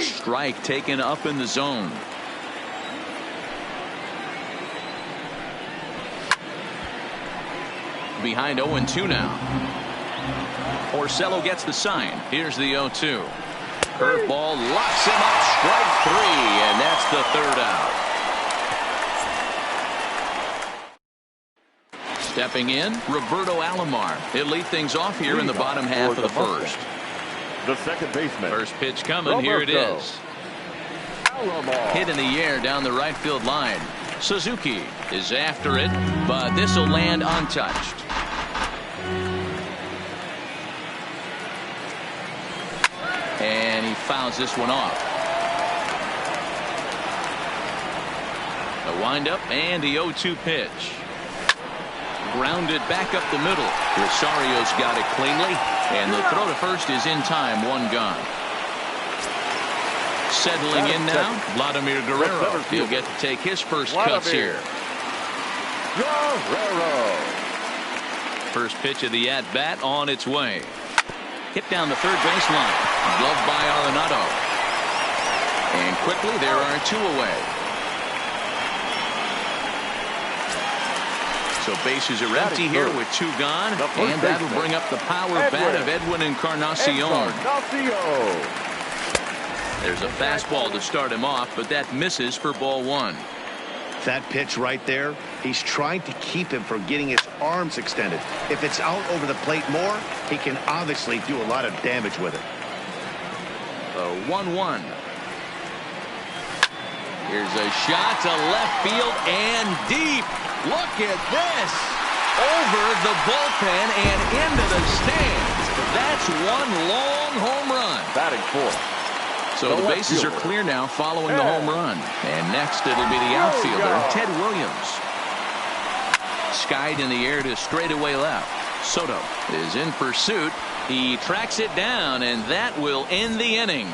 Strike taken up in the zone. Behind 0-2 now. Porcello gets the sign. Here's the 0-2. Curveball locks him up. Strike 3, and that's the third out. Stepping in, Roberto Alomar. He'll lead things off here in the bottom half of the first. The second baseman. First pitch coming. Here it is. Alomar. Hit in the air down the right field line. Suzuki is after it, but this will land untouched. And he fouls this one off. The windup and the 0-2 pitch. Grounded back up the middle. Rosario's got it cleanly, and the throw to first is in time, one gone. Settling in now, Vladimir Guerrero. He'll get to take his first cuts here. Guerrero. First pitch of the at-bat on its way. Hit down the third baseline. Gloved by Arenado. And quickly there are 2 away. So bases are empty here with 2 gone. And that'll bring up the power bat of Edwin Encarnacion. There's a fastball to start him off, but that misses for ball 1. That pitch right there, he's trying to keep him from getting his arms extended. If it's out over the plate more, he can obviously do a lot of damage with it. The 1-1. Here's a shot to left field and deep. Look at this. Over the bullpen and into the stands. That's one long home run. Batting fourth. So the bases are clear now following the home run. And next it'll be the outfielder, Ted Williams. Skied in the air to straightaway left. Soto is in pursuit. He tracks it down, and that will end the inning.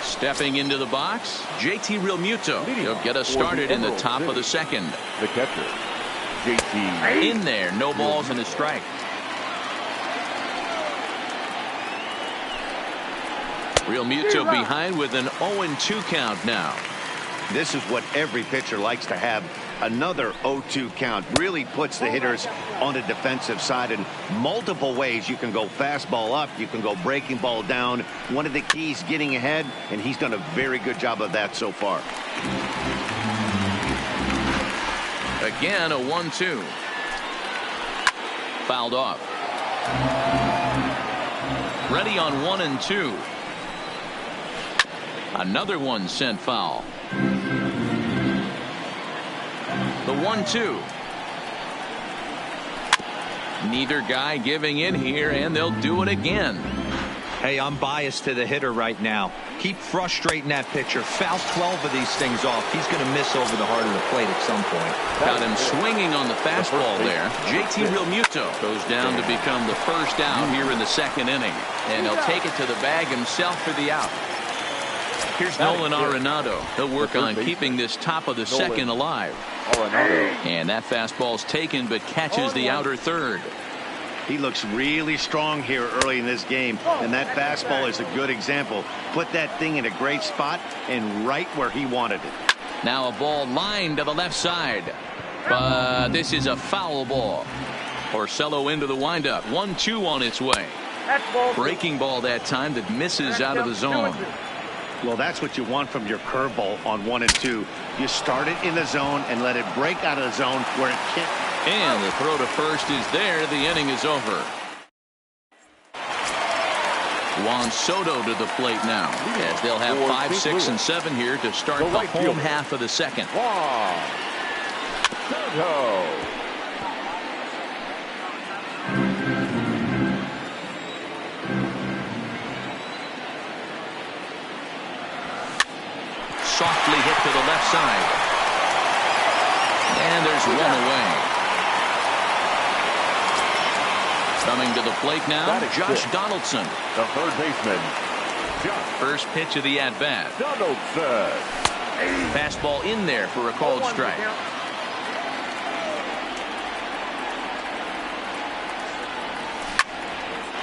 Stepping into the box, JT Realmuto. He'll get us started in the top of the second. The catcher, JT. In there, no balls and a strike. Realmuto behind with an 0-2 count now. This is what every pitcher likes to have. Another 0-2 count really puts the hitters on the defensive side in multiple ways. You can go fastball up, you can go breaking ball down. One of the keys, getting ahead, and he's done a very good job of that so far. Again, a 1-2. Fouled off. Ready on 1 and 2. Another one sent foul. The 1-2. Neither guy giving in here, and they'll do it again. Hey, I'm biased to the hitter right now. Keep frustrating that pitcher. Foul 12 of these things off. He's going to miss over the heart of the plate at some point. Got him swinging on the fastball there. JT Realmuto goes down to become the first out here in the second inning. And he'll take it to the bag himself for the out. Here's Nolan Arenado. He'll work on keeping this top of the second alive. And that fastball's taken, but catches the outer third. He looks really strong here early in this game, and that fastball is a good example. Put that thing in a great spot and right where he wanted it. Now a ball lined to the left side, but this is a foul ball. Porcello into the windup. 1-2 on its way. Breaking ball that time that misses out of the zone. Well, that's what you want from your curveball on 1 and 2. You start it in the zone and let it break out of the zone where it can't. And the throw to first is there. The inning is over. Juan Soto to the plate now, as they'll have 5, 6, and 7 here to start the home half of the second. Soto. Softly hit to the left side. And there's one away. Coming to the plate now, Josh Donaldson. The third baseman. First pitch of the at-bat. Donaldson. Fastball in there for a called strike.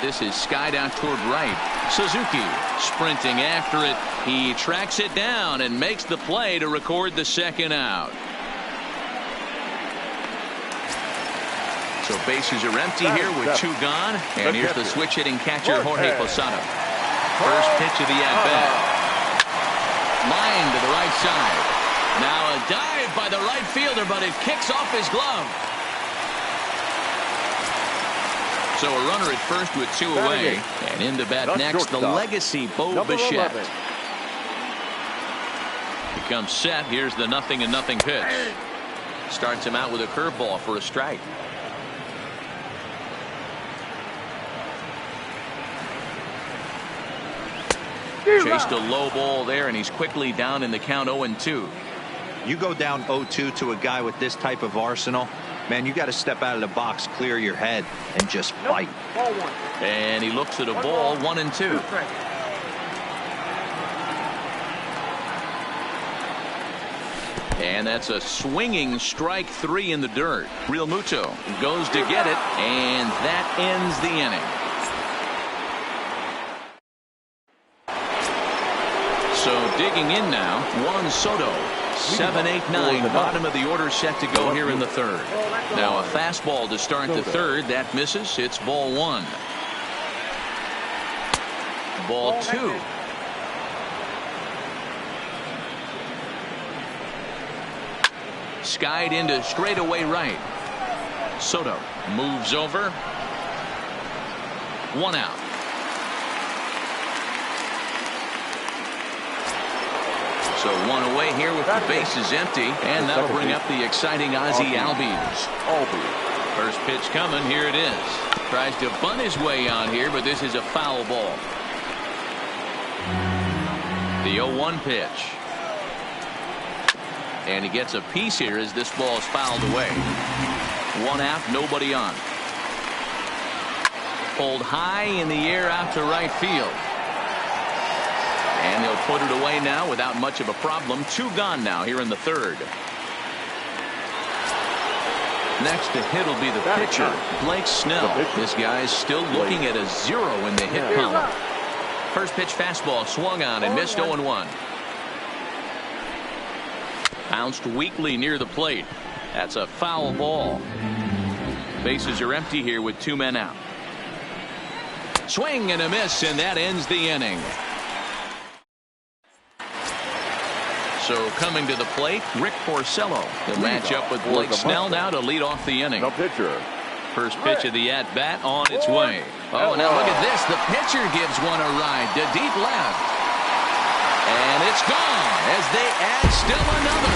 This is skied out toward right. Suzuki sprinting after it. He tracks it down and makes the play to record the second out. So bases are empty here with 2 gone. And here's the switch hitting catcher Jorge Posada. First pitch of the at-bat. Line to the right side. Now a dive by the right fielder, but it kicks off his glove. So a runner at first with 2 away. And in to bat next, the legacy Bo Bichette. He comes set. Here's the 0-0 pitch. Starts him out with a curveball for a strike. Chased a low ball there, and he's quickly down in the count 0-2. You go down 0-2 to a guy with this type of arsenal, man, you got to step out of the box, clear your head, and just fight. And he looks at a ball, 1-2. And that's a swinging strike 3 in the dirt. Realmuto goes to get it, and that ends the inning. So digging in now, Juan Soto. 7, 8, 9, bottom of the order set to go here in the third. Now a fastball to start the third. That misses. It's ball 1. Ball 2. Skied into straightaway right. Soto moves over. 1 out. So one away here with the bases empty, and that'll bring up the exciting Ozzie Albies. First pitch coming. Here it is. Tries to bunt his way on here, but this is a foul ball. The 0-1 pitch. And he gets a piece here as this ball is fouled away. One out, nobody on. Pulled high in the air out to right field. And they'll put it away now without much of a problem. 2 gone now here in the third. Next to hit will be the pitcher, Blake Snell. This guy's still looking at a 0 in the hit column. First pitch fastball swung on and missed 0-1. Bounced weakly near the plate. That's a foul ball. Bases are empty here with 2 men out. Swing and a miss, and that ends the inning. So coming to the plate, Rick Porcello. The matchup with Blake Snell now to lead off the inning. The pitcher. First pitch of the at-bat on its way. Oh, now look at this. The pitcher gives one a ride to deep left. And it's gone as they add still another.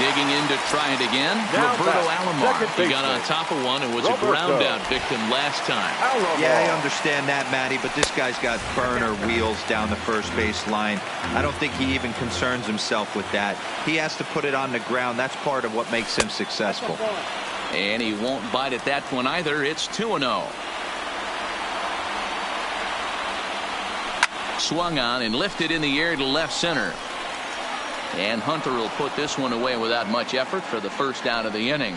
Digging in to try it again, Roberto Alomar. He got on top of one and was a ground out victim last time. Yeah, I understand that, Matty, but this guy's got burner wheels down the first base line. I don't think he even concerns himself with that. He has to put it on the ground. That's part of what makes him successful. And he won't bite at that one either. It's 2-0. Swung on and lifted in the air to left center. And Hunter will put this one away without much effort for the first out of the inning.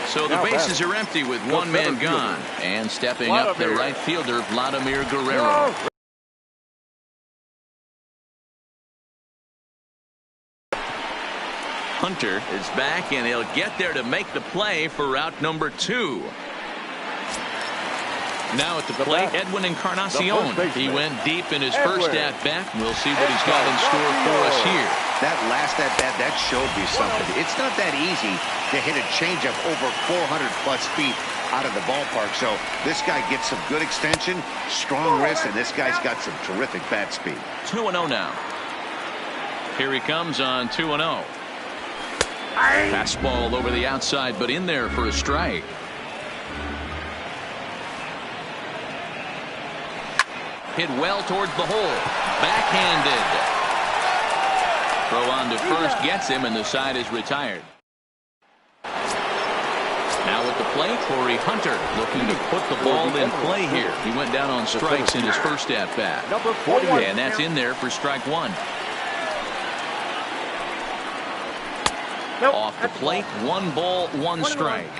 So the bases are empty with 1 man gone. And stepping up the right fielder, Vladimir Guerrero. Hunter is back, and he'll get there to make the play for route number 2. Now at the plate, Edwin Encarnacion. He went deep in his first at-bat. We'll see what he's got in store for us here. That last at-bat, that showed me something. It's not that easy to hit a changeup over 400-plus feet out of the ballpark. So this guy gets some good extension, strong wrist, and this guy's got some terrific bat speed. 2-0 now. Here he comes on 2-0. Fastball over the outside, but in there for a strike. Hit well towards the hole. Backhanded. Throw on to first gets him, and the side is retired. Now at the plate, Corey Hunter looking to put the ball in play here. He went down on strikes in his first at-bat. And that's in there for strike 1. Off the plate, 1 ball, 1 strike.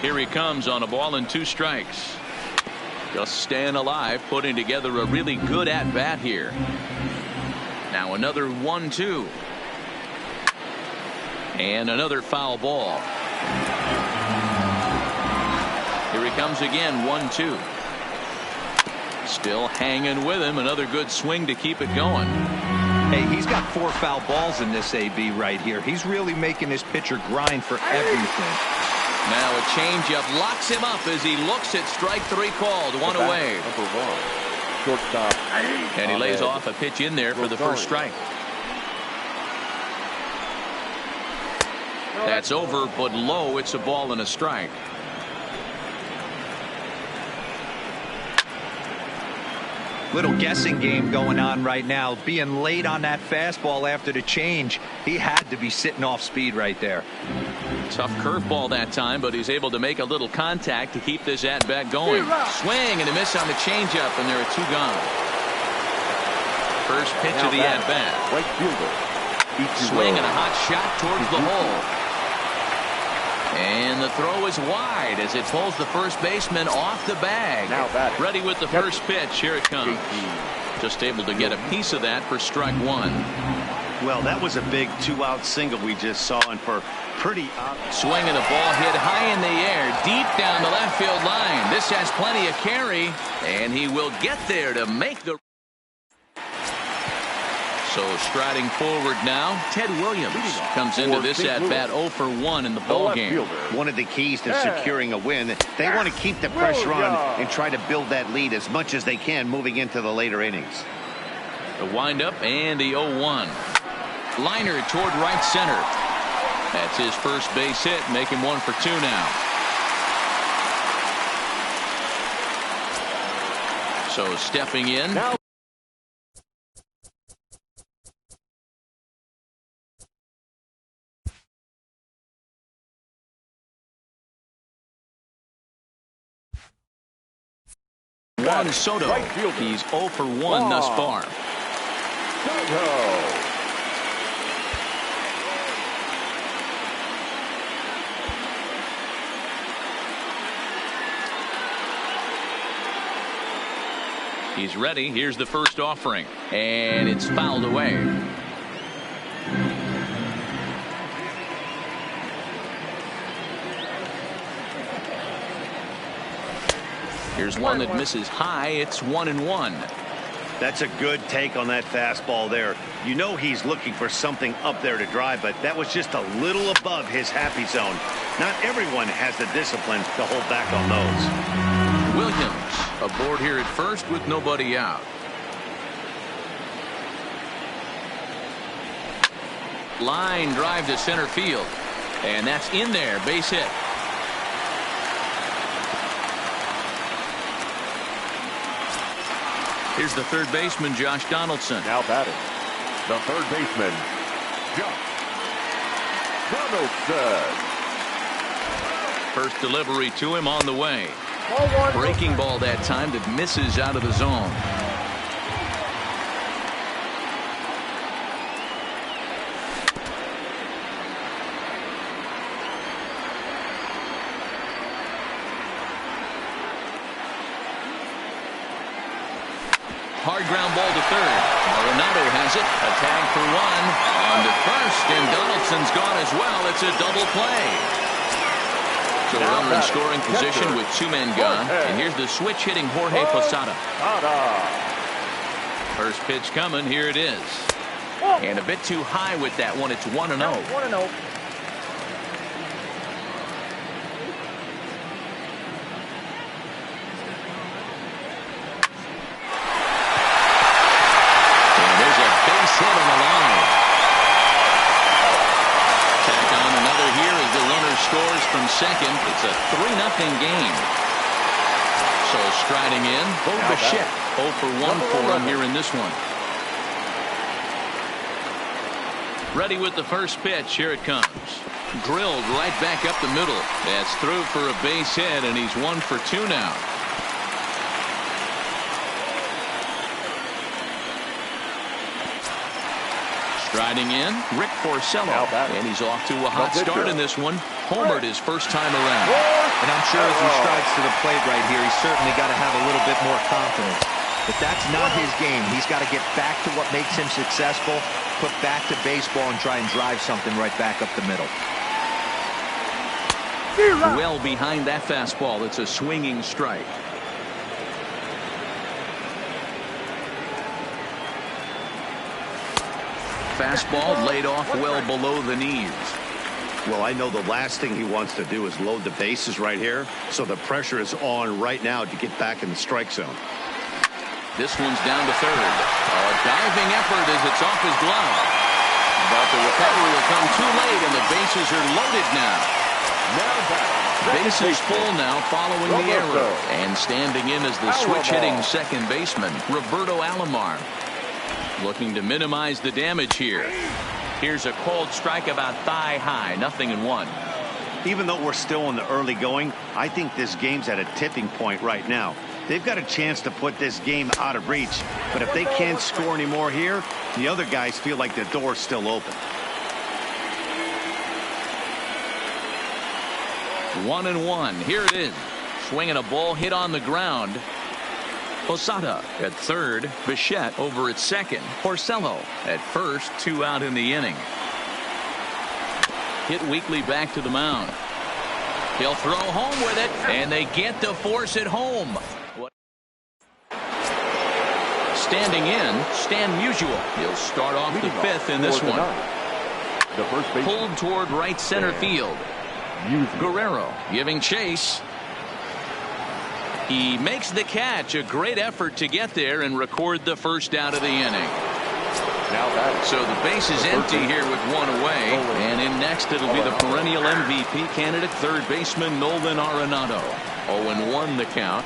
Here he comes on a ball and 2 strikes. Just staying alive, putting together a really good at-bat here. Now another 1-2. And another foul ball. Here he comes again, 1-2. Still hanging with him. Another good swing to keep it going. Hey, he's got 4 foul balls in this AB right here. He's really making his pitcher grind for everything. Now a changeup locks him up as he looks at strike 3 called. 1 away. Shortstop. And he lays off a pitch in there for the first strike. That's over, but low. It's a ball and a strike. Little guessing game going on right now. Being late on that fastball after the change. He had to be sitting off speed right there. Tough curveball that time, but he's able to make a little contact to keep this at-bat going. Swing and a miss on the changeup, and there are 2 gone. First pitch of the at-bat. Right fielder. Swing and a hot shot towards the hole. And the throw is wide as it pulls the first baseman off the bag. Ready with the first pitch. Here it comes. Just able to get a piece of that for strike 1. Well, that was a big 2-out single we just saw, and for pretty swing and a ball hit high in the air, deep down the left field line. This has plenty of carry, and he will get there to make the. So striding forward now, Ted Williams comes into this at-bat 0 for 1 in the ball game. One of the keys to securing a win, they want to keep the pressure on and try to build that lead as much as they can moving into the later innings. The windup and the 0-1. Liner toward right center. That's his first base hit, making 1 for 2 now. So stepping in. Now Juan Soto. He's 0 for 1 thus far. Soto. He's ready. Here's the first offering. And it's fouled away. Here's one that misses high. It's 1-1. That's a good take on that fastball there. You know he's looking for something up there to drive, but that was just a little above his happy zone. Not everyone has the discipline to hold back on those. Williams aboard here at first with nobody out. Line drive to center field. And that's in there. Base hit. Here's the third baseman, Josh Donaldson. Now batting, the third baseman, Josh Donaldson. First delivery to him on the way. Breaking ball that time that misses out of the zone. Hard ground ball to third. Arenado has it. A tag for 1. On to first, and Donaldson's gone as well. It's a double play. So runner in scoring position with 2 men gone. And here's the switch hitting Jorge Posada. First pitch coming. Here it is. And a bit too high with that one. It's 1-0. 1-0. Hit on the line. Tack on another here as the runner scores from second. It's a 3-0 game. So striding in, Bichette 0 for 1 for him here in this one. Ready with the first pitch. Here it comes. Drilled right back up the middle. That's through for a base hit, and he's 1 for 2 now. Striding in, Rick Porcello, and he's off to a hot start in this one. Homered his first time around. And I'm sure as he strides to the plate right here, he's certainly got to have a little bit more confidence. But that's not his game. He's got to get back to what makes him successful, put back to baseball, and try and drive something right back up the middle. Well behind that fastball. It's a swinging strike. Fastball laid off well below the knees. Well, I know the last thing he wants to do is load the bases right here, so the pressure is on right now to get back in the strike zone. This one's down to third. A diving effort as it's off his glove. But the recovery will come too late, and the bases are loaded now. Bases full now following the error. And standing in as the switch-hitting second baseman, Roberto Alomar. Looking to minimize the damage here. Here's a cold strike about thigh high. 0-1. Even though we're still in the early going, I think this game's at a tipping point right now. They've got a chance to put this game out of reach, but if they can't score any more here, the other guys feel like the door's still open. 1-1. Here it is. Swinging a ball hit on the ground. Posada at third. Bichette over at second. Porcello at first. 2 out in the inning. Hit weakly back to the mound. He'll throw home with it, and they get to force it home. standing in, Stan Musial. He'll start off the fifth in this one. The first base Pulled toward right center field. Guerrero giving chase. He makes the catch. A great effort to get there and record the first out of the inning. So the base is empty here with one away. And in next, it'll be the perennial MVP candidate, third baseman Nolan Arenado. 0-1 the count.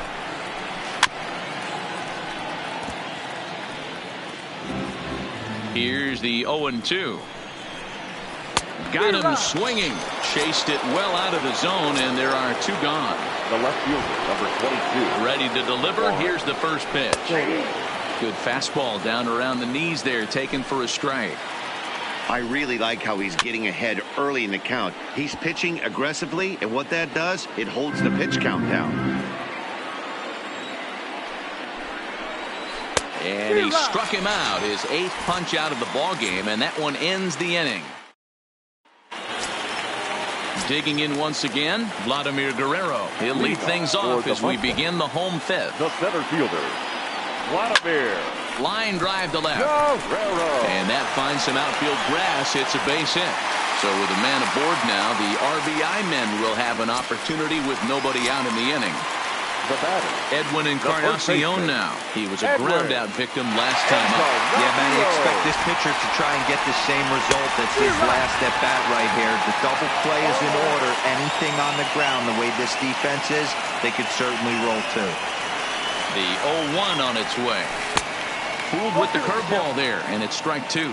Here's the 0-2. Got him swinging. Chased it well out of the zone, and there are two gone. The left fielder, number 22. Ready to deliver. Here's the first pitch. Good fastball down around the knees there, taken for a strike. I really like how he's getting ahead early in the count. He's pitching aggressively, and what that does, it holds the pitch count down. And he struck him out, his eighth punch out of the ball game, and that one ends the inning. Digging in once again, Vladimir Guerrero. He'll lead things off as we begin the home fifth. The center fielder, Vladimir. Line drive to left. Guerrero. And that finds some outfield grass. It's a base hit. So with a man aboard now, the RBI men will have an opportunity with nobody out in the inning. The batter, Edwin Encarnacion now. He was a ground-out victim last time up. Yeah, man, you expect this pitcher to try and get the same result. That's his last at-bat right here. The double play is in order. Anything on the ground, the way this defense is, they could certainly roll too. The 0-1 on its way. Fooled with the curveball there, and it's strike two.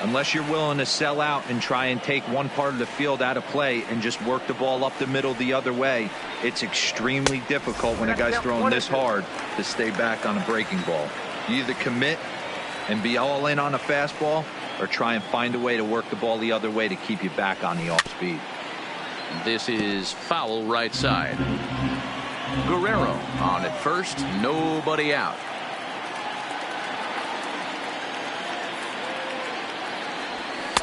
Unless you're willing to sell out and try and take one part of the field out of play and just work the ball up the middle the other way, it's extremely difficult when a guy's throwing this hard to stay back on a breaking ball. You either commit and be all in on a fastball or try and find a way to work the ball the other way to keep you back on the off speed. This is foul right side. Guerrero on at first, nobody out.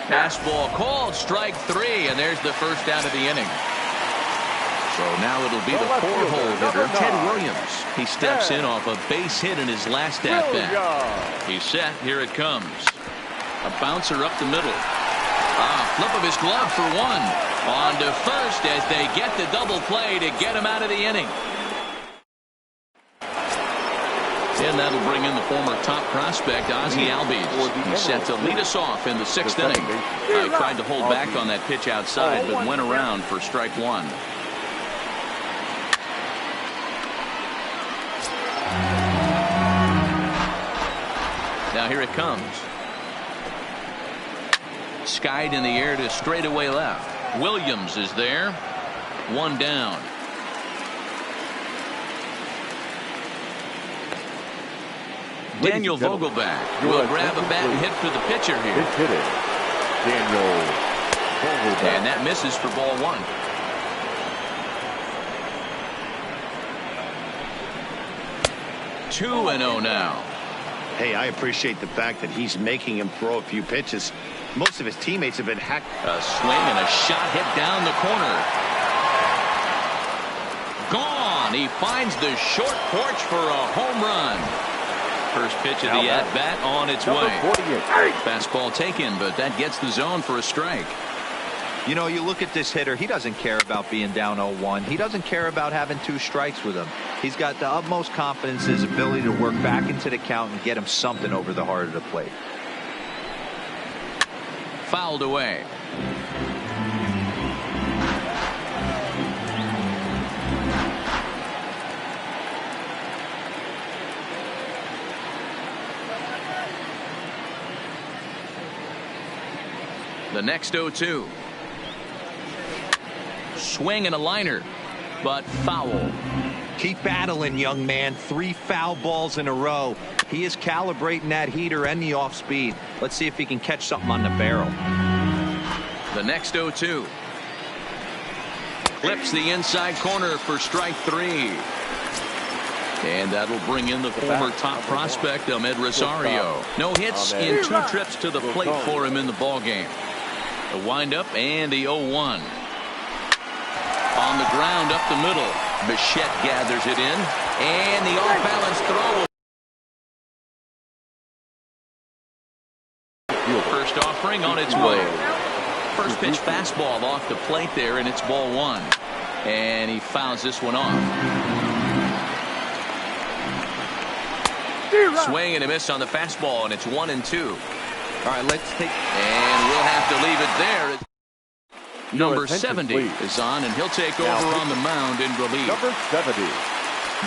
Fastball called, strike three, and there's the first out of the inning. So now it'll be the four-hole hitter, Ted Williams. He steps in off a base hit in his last at-bat. He's set. Here it comes. A bouncer up the middle. Flip of his glove for one. On to first as they get the double play to get him out of the inning. And that'll bring in the former top prospect, Ozzie Albies. He's set to lead us off in the sixth inning. He tried to hold back on that pitch outside, but went around for strike one. Now here it comes. Skied in the air to straightaway left. Williams is there. One down. Daniel Vogelback will grab a bat and hit for the pitcher here. Pitch hitting, Daniel Vogelback. And that misses for ball one. Two and 0 now. Hey, I appreciate the fact that he's making him throw a few pitches. Most of his teammates have been hacked. A swing and a shot hit down the corner. Gone. He finds the short porch for a home run. First pitch of the at-bat on its way. Fastball taken, but that gets the zone for a strike. You know, you look at this hitter, he doesn't care about being down 0-1. He doesn't care about having two strikes with him. He's got the utmost confidence in his ability to work back into the count and get him something over the heart of the plate. Fouled away. The next 0-2. Swing and a liner, but foul. Keep battling, young man. 3 foul balls in a row. He is calibrating that heater and the off speed. Let's see if he can catch something on the barrel. The next 0-2. Clips the inside corner for strike 3. And that'll bring in the former top prospect, Ahmed Rosario. No hits in 2 trips to the plate for him in the ballgame. The windup and the 0-1. On the ground up the middle. Bichette gathers it in. And the off-balance throw first offering on its way. First pitch fastball off the plate there, and it's ball one. And he fouls this one off. Swing and a miss on the fastball, and it's 1-2. All right, let's take. And we'll have to leave it there. Number 70 is on, and he'll take over on the mound in relief. Number 70.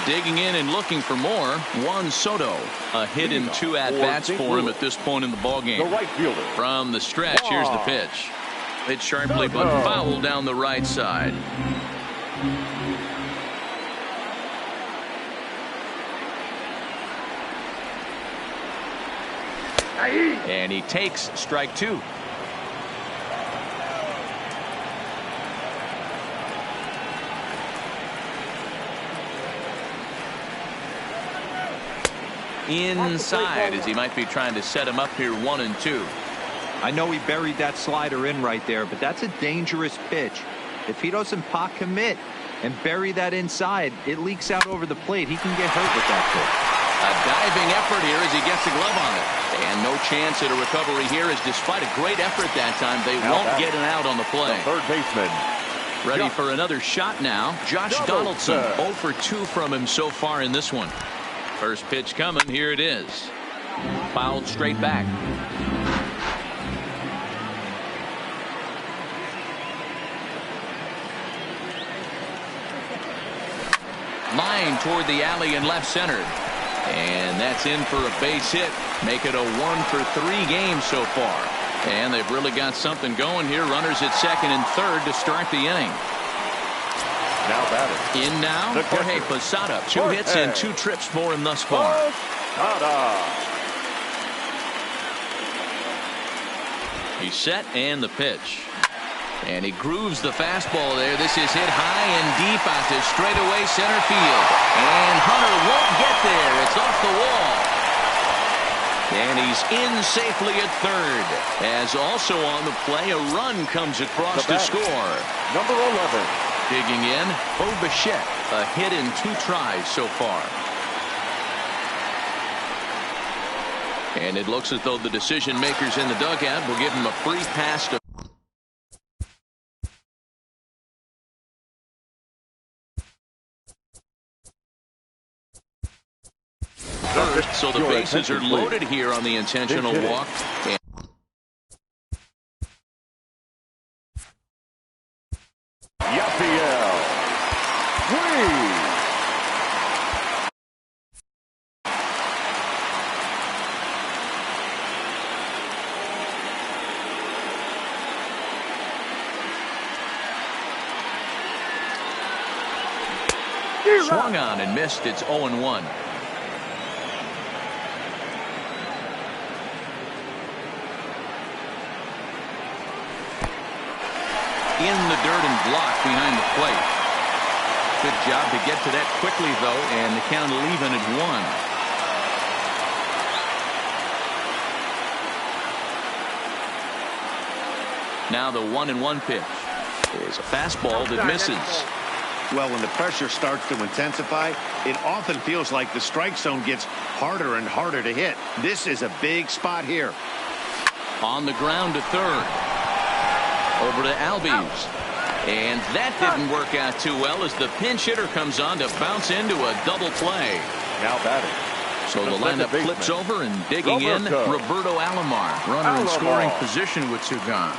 Digging in and looking for more, Juan Soto. A hit in 2 at-bats for him at this point in the ballgame. The right fielder. From the stretch, here's the pitch. Hit sharply, but foul down the right side. And he takes strike 2. Inside, as he might be trying to set him up here 1-2. I know he buried that slider in right there, but that's a dangerous pitch. If he doesn't pot commit and bury that inside, it leaks out over the plate. He can get hurt with that pitch. A diving effort here as he gets a glove on it. And no chance at a recovery here, as despite a great effort that time, they won't get an out on the play. The third baseman. Ready for another shot now. Josh Donaldson, 0 for 2 from him so far in this one. First pitch coming. Here it is. Fouled straight back. Line toward the alley in left center. And that's in for a base hit. Make it a 1 for 3 game so far. And they've really got something going here. Runners at second and third to start the inning. Now batting. In now, Jorge Posada. 2 hits and 2 trips for him thus far. He's set, and the pitch. And he grooves the fastball there. This is hit high and deep out to straightaway center field. And Hunter won't get there. It's off the wall. And he's in safely at third. As also on the play, a run comes across to score. Number 11. Digging in, Bo Bichette. A hit in 2 tries so far. And it looks as though the decision makers in the dugout will give him a free pass to first, so the bases are loaded here on the intentional walk. And Yafiel. swung on and missed. It's 0-1. In the dirt and blocked behind the plate. Good job to get to that quickly, though, and the count leaving at 1. Now the 1-1 pitch is a fastball that misses. Well, when the pressure starts to intensify, it often feels like the strike zone gets harder and harder to hit. This is a big spot here. On the ground to third. Over to Albies. And that didn't work out too well as the pinch hitter comes on to bounce into a double play. Now batting. So the lineup flips over and digging in, Roberto Alomar. Runner in scoring position with 2 gone.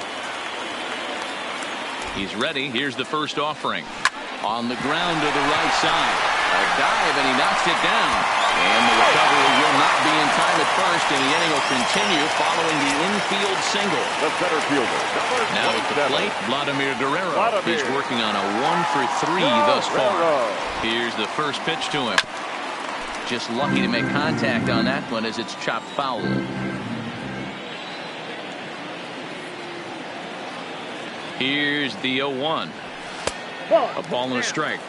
He's ready. Here's the first offering. On the ground to the right side. A dive, and he knocks it down. And the recovery will not be in time at first, and the inning will continue following the infield single. The center fielder. Now at the plate, Vladimir Guerrero. He's working on a 1 for 3 thus far. Here's the first pitch to him. Just lucky to make contact on that one as it's chopped foul. Here's the 0-1. A ball and a strike.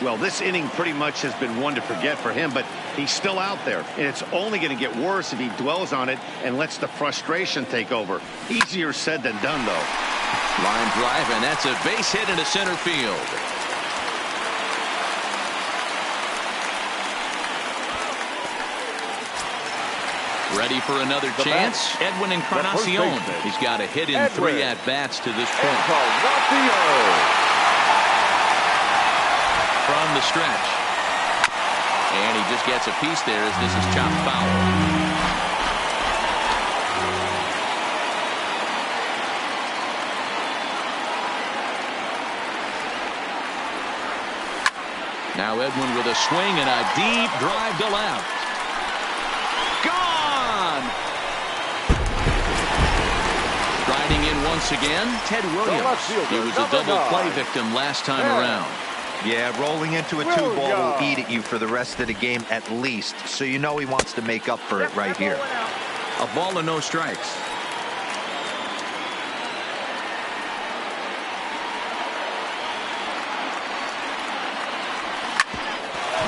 Well, this inning pretty much has been one to forget for him, but he's still out there, and it's only going to get worse if he dwells on it and lets the frustration take over. Easier said than done, though. Line drive, and that's a base hit into center field. Ready for another chance? Edwin Encarnacion. He's got a hit in 3 at-bats to this point. From the stretch. And he just gets a piece there as this is chopped foul. Now Edwin with a swing and a deep drive to left. Gone! Riding in once again, Ted Williams. He was a double play victim last time around. Yeah, rolling into a 2-ball will eat at you for the rest of the game at least, so you know he wants to make up for it right here. A ball and no strikes.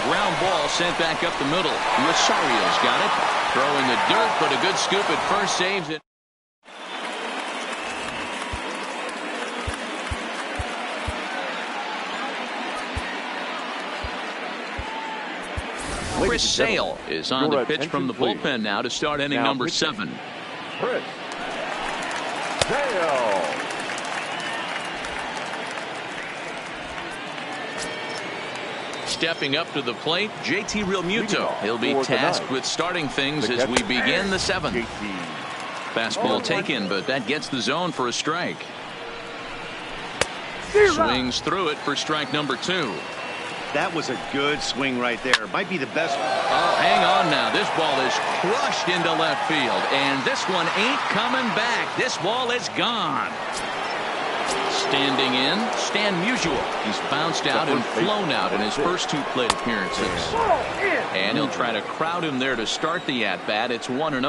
Ground ball sent back up the middle. Rosario's got it. Throw in the dirt, but a good scoop at first saves it. Chris Sale is on the pitch from the bullpen now to start inning number 7. Chris Sale. Stepping up to the plate, JT Realmuto. He'll be tasked with starting things as we begin the 7th. Fastball taken, but that gets the zone for a strike. Swings through it for strike number 2. That was a good swing right there. Might be the best. Oh, hang on now. This ball is crushed into left field, and this one ain't coming back. This ball is gone. Standing in, Stan Musial. He's bounced out and flown out in his first 2 plate appearances. And he'll try to crowd him there to start the at-bat. It's 1-0.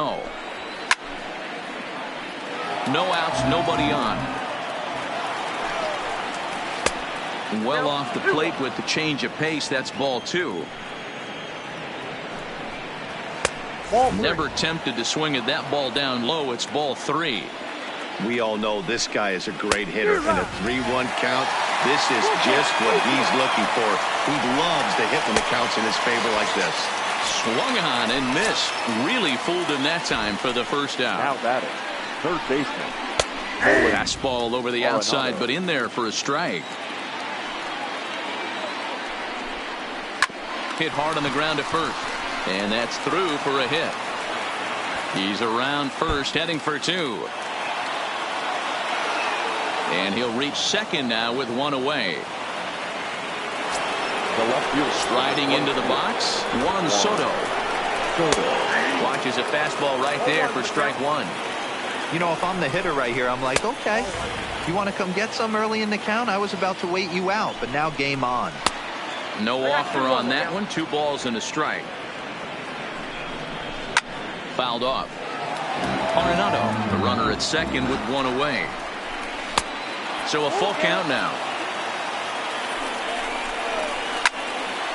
No outs, nobody on. Well off the plate with the change of pace. That's ball 2. Never tempted to swing at that ball down low. It's ball 3. We all know this guy is a great hitter. In a 3-1 count, this is just what he's looking for. He loves to hit when the count's in his favor like this. Swung on and missed. Really fooled him that time for the first out. Now batting, third baseman. Fastball over the outside, but in there for a strike. Hit hard on the ground to first. And that's through for a hit. He's around first, heading for 2. And he'll reach second now with 1 away. The left field striding into the box. Juan Soto. Watches a fastball right there for strike 1. You know, if I'm the hitter right here, I'm like, okay, you want to come get some early in the count? I was about to wait you out, but now game on. No offer on that one. 2 balls and a strike. Fouled off. Arenado, the runner at second with 1 away. So a full count now.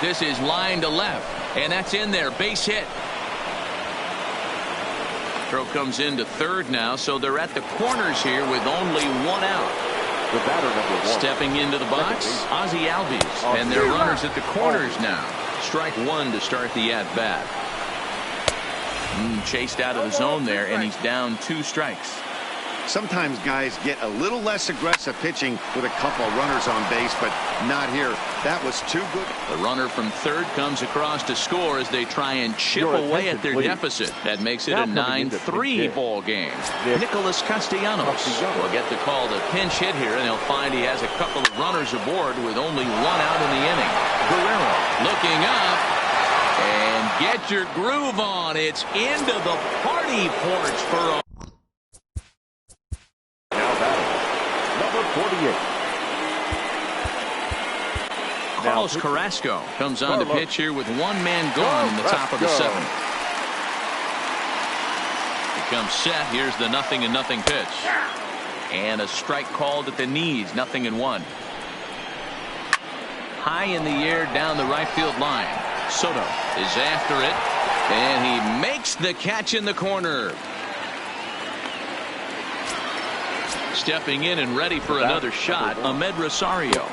This is line to left, and that's in there. Base hit. Throw comes into third now, so they're at the corners here with only 1 out. The batter number 1. Stepping into the box, Ozzie Albies, and their runners at the corners now. Strike 1 to start the at-bat. Chased out of the zone there, and he's down 2 strikes. Sometimes guys get a little less aggressive pitching with a couple runners on base, but not here. That was too good. The runner from third comes across to score as they try and chip away at their deficit. That makes it a 9-3 ball game. Nicholas Castellanos will get the call to pinch hit here, and he'll find he has a couple of runners aboard with only 1 out in the inning. Guerrero looking up, and get your groove on. It's into the party porch for a 48. Carlos Carrasco comes on the pitch here with 1 man gone in the top of the 7th. He comes set. Here's the 0-0 pitch. And a strike called at the knees. 0-1. High in the air down the right field line. Soto is after it. And he makes the catch in the corner. Stepping in and ready for another shot, Ahmed Rosario.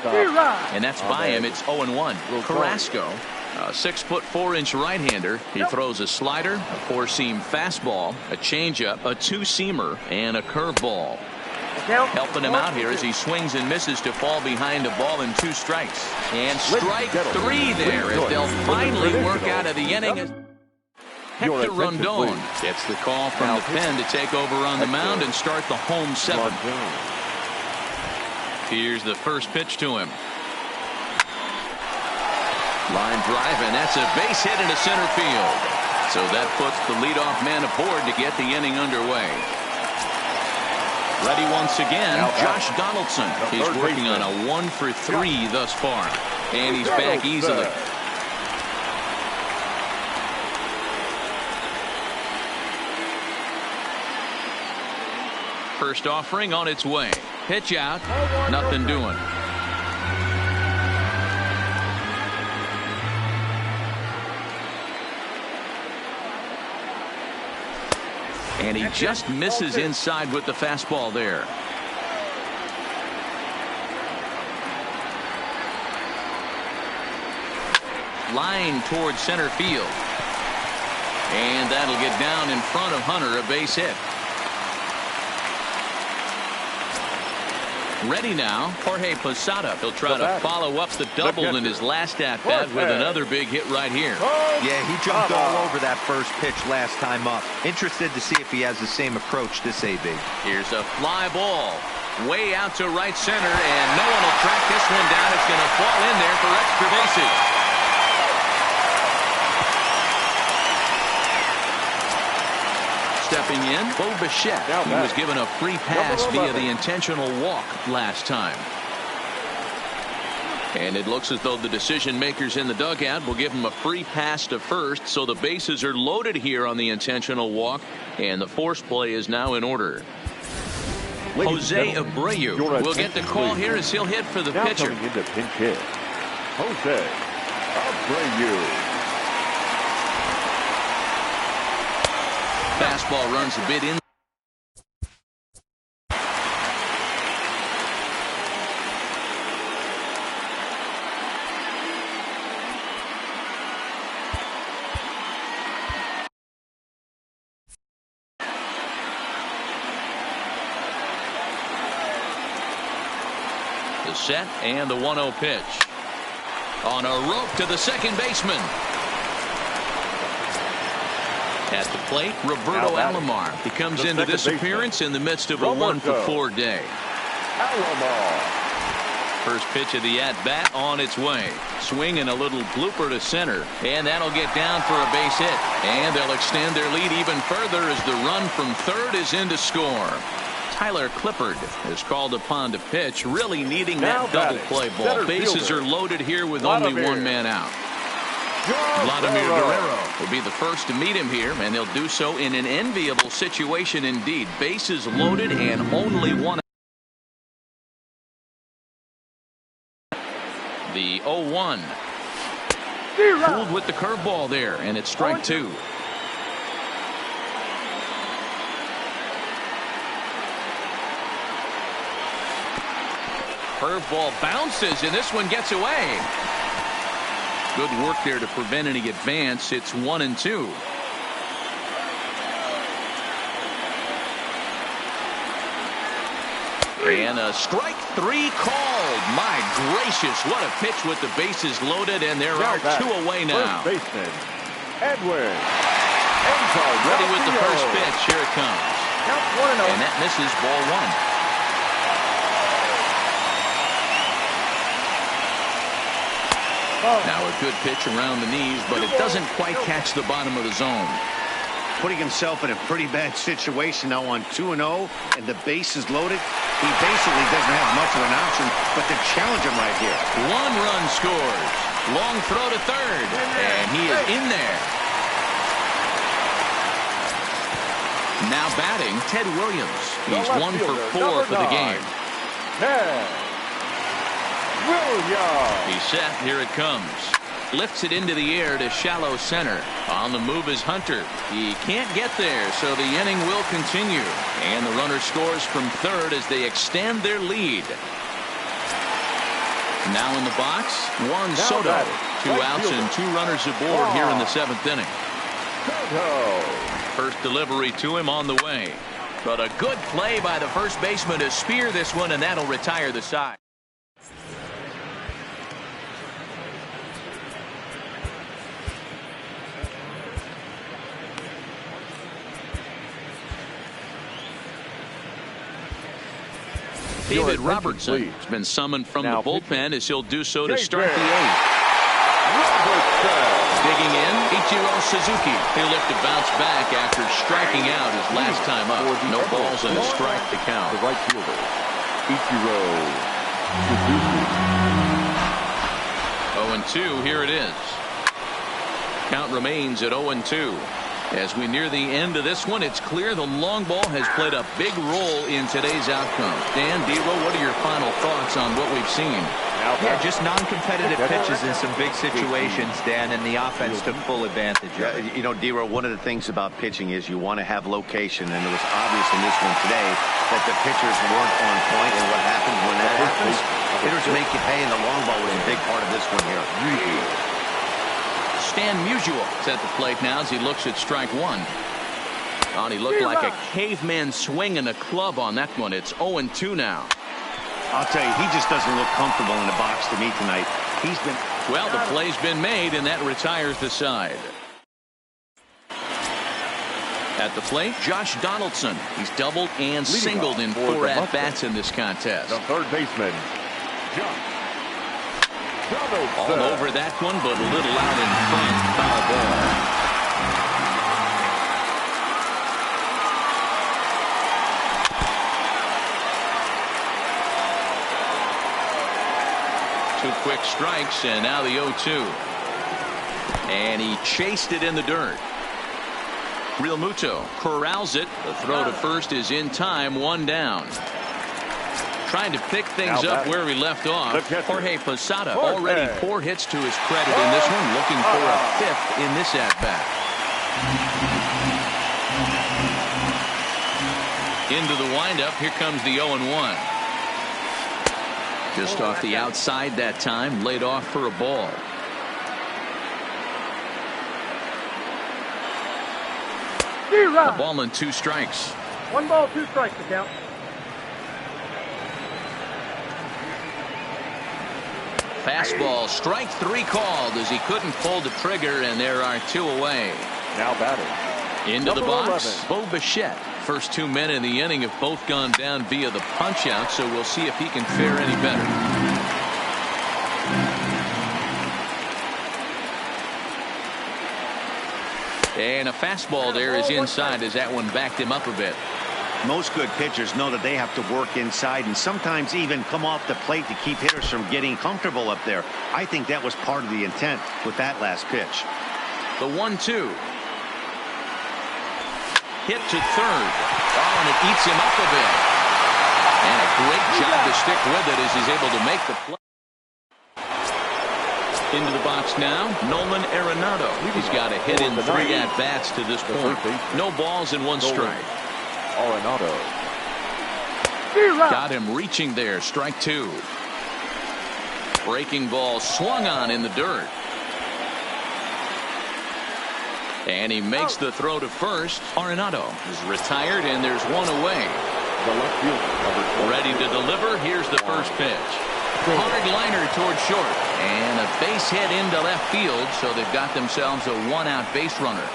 And that's by him. It's 0-1. Carrasco A 6'4" right-hander. He throws a slider, a four-seam fastball, a changeup, a two-seamer, and a curveball. Helping him out here as he swings and misses to fall behind a ball and 2 strikes. And strike 3 there as they'll finally work out of the inning. Hector Rondon gets the call from the pen to take over on the mound and start the home 7th. Here's the first pitch to him. Line drive, and that's a base hit into center field. So that puts the leadoff man aboard to get the inning underway. Ready once again, Josh Donaldson. He's working on a 1 for 3 thus far. And he's back easily. First offering on its way. Pitch out. Nothing doing. And he just misses inside with the fastball there. Line towards center field. And that'll get down in front of Hunter, a base hit. Ready now, Jorge Posada. He'll try to follow up the double in his last at-bat with another big hit right here. Yeah, he jumped all over that first pitch last time up. Interested to see if he has the same approach this AB. Here's a fly ball. Way out to right center, and no one will track this one down. It's going to fall in there for extra bases. Stepping in, Bo Bichette. He was given a free pass via the intentional walk last time. And it looks as though the decision makers in the dugout will give him a free pass to first, so the bases are loaded here on the intentional walk, and the force play is now in order. Jose Abreu will get the call here as he'll hit for the pitcher. Coming into pinch hit, Jose Abreu. Fastball runs a bit in. The set and the 1-0 pitch. On a rope to the second baseman. At the plate, Roberto Alomar. He comes into this appearance in the midst of a 1 for 4 day. Alomar. First pitch of the at-bat on its way. Swing and a little blooper to center. And that'll get down for a base hit. And they'll extend their lead even further as the run from third is in to score. Tyler Clippard is called upon to pitch, really needing that double play ball. Bases are loaded here with only one man out. Vladimir Guerrero will be the first to meet him here, and he'll do so in an enviable situation indeed. Bases loaded and only one. The 0-1. Fooled with the curveball there, and it's strike 2. Curveball bounces, and this one gets away. Good work there to prevent any advance. It's 1-2. And a strike 3 called. My gracious, what a pitch with the bases loaded, and there are 2 away now. First baseman, Edwin. Ready with the first pitch. Here it comes. And that misses, ball 1. Now a good pitch around the knees, but it doesn't quite catch the bottom of the zone. Putting himself in a pretty bad situation now on 2-0, and the base is loaded. He basically doesn't have much of an option but to challenge him right here. 1 run scores. Long throw to third, and he is in there. Now batting, Ted Williams. He's 1 for 4 for the game. He's set. Here it comes. Lifts it into the air to shallow center. On the move is Hunter. He can't get there, so the inning will continue. And the runner scores from third as they extend their lead. Now in the box, Juan Soto. 2 outs and 2 runners aboard here in the 7th inning. First delivery to him on the way. But a good play by the first baseman to spear this one, and that'll retire the side. David Robertson has been summoned from the bullpen as he'll do so to start the 8th. Digging in, Ichiro Suzuki. He'll look to bounce back after striking out his last time up. No balls and a strike to count. The right fielder, Ichiro Suzuki. 0-2, here it is. Count remains at 0-2. As we near the end of this one, it's clear the long ball has played a big role in today's outcome. Dan, Dero, what are your final thoughts on what we've seen? Yeah, just non-competitive pitches in some big situations, Dan, and the offense took full advantage of it. You know, Dero, one of the things about pitching is you want to have location, and it was obvious in this one today that the pitchers weren't on point, and what happens when that happens? Hitters make you pay, and the long ball was a big part of this one here. Stan Musial is at the plate now as he looks at strike 1. Oh, he looked like a caveman swinging a club on that one. It's 0-2 now. I'll tell you, he just doesn't look comfortable in the box to me tonight. He's been... Well, the play's been made, and that retires the side. At the plate, Josh Donaldson. He's doubled and singled in 4 at-bats in this contest. The third baseman, Josh Donaldson. All over that one, but a little out in front. Foul ball. Two quick strikes, and now the 0-2. And he chased it in the dirt. Real Muto corrals it. The throw to first is in time, 1 down. Trying to pick things up where we left off. Jorge Posada already 4 hits to his credit in this one, looking for a 5th in this at-bat. Into the windup, here comes the 0-1. Just off the outside that time, laid off for a ball. A ball and 2 strikes. 1 ball, 2 strikes to count. Fastball, strike 3 called as he couldn't pull the trigger, and there are 2 away. Now batting. Into the box, 11. Bo Bichette. First 2 men in the inning have both gone down via the punch-out, so we'll see if he can fare any better. And a fastball there is inside as that one backed him up a bit. Most good pitchers know that they have to work inside and sometimes even come off the plate to keep hitters from getting comfortable up there. I think that was part of the intent with that last pitch. The 1-2. Hit to third. Oh, and it eats him up a bit. And a great job to stick with it as he's able to make the play. Into the box now, Nolan Arenado. He's got a hit in 3 at-bats to this point. No balls and 1 strike. Arenado. Got him reaching there. Strike 2. Breaking ball swung on in the dirt. And he makes the throw to first. Arenado is retired, and there's 1 away. The left fielder, ready to deliver. Here's the first pitch. Hard liner toward short. And a base hit into left field, so they've got themselves a 1-out base runner.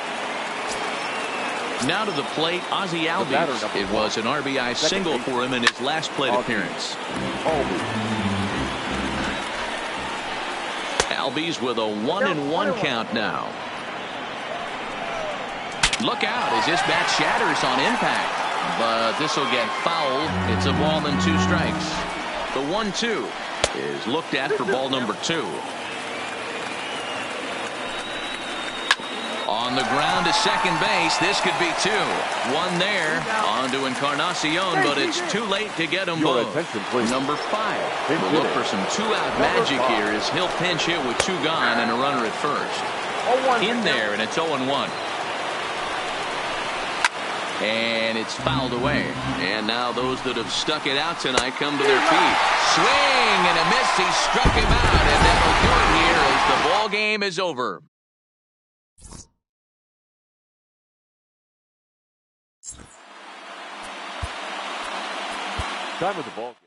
Now to the plate, Ozzie Albies. It was an RBI single for him in his last plate appearance. Albies with a 1-1 count now. Look out as this bat shatters on impact. But this will get fouled. It's a ball and 2 strikes. The 1-2 is looked at for ball number 2. On the ground to second base. This could be 2. 1 there. On to Encarnacion, but it's too late to get them both. Number 5 will look for some 2-out magic here as he'll pinch hit with 2 gone and a runner at first. In there, and it's 0-1. And it's fouled away. And now those that have stuck it out tonight come to their feet. Swing and a miss. He struck him out, and that'll do it here as The ball game is over. Time of the ball game.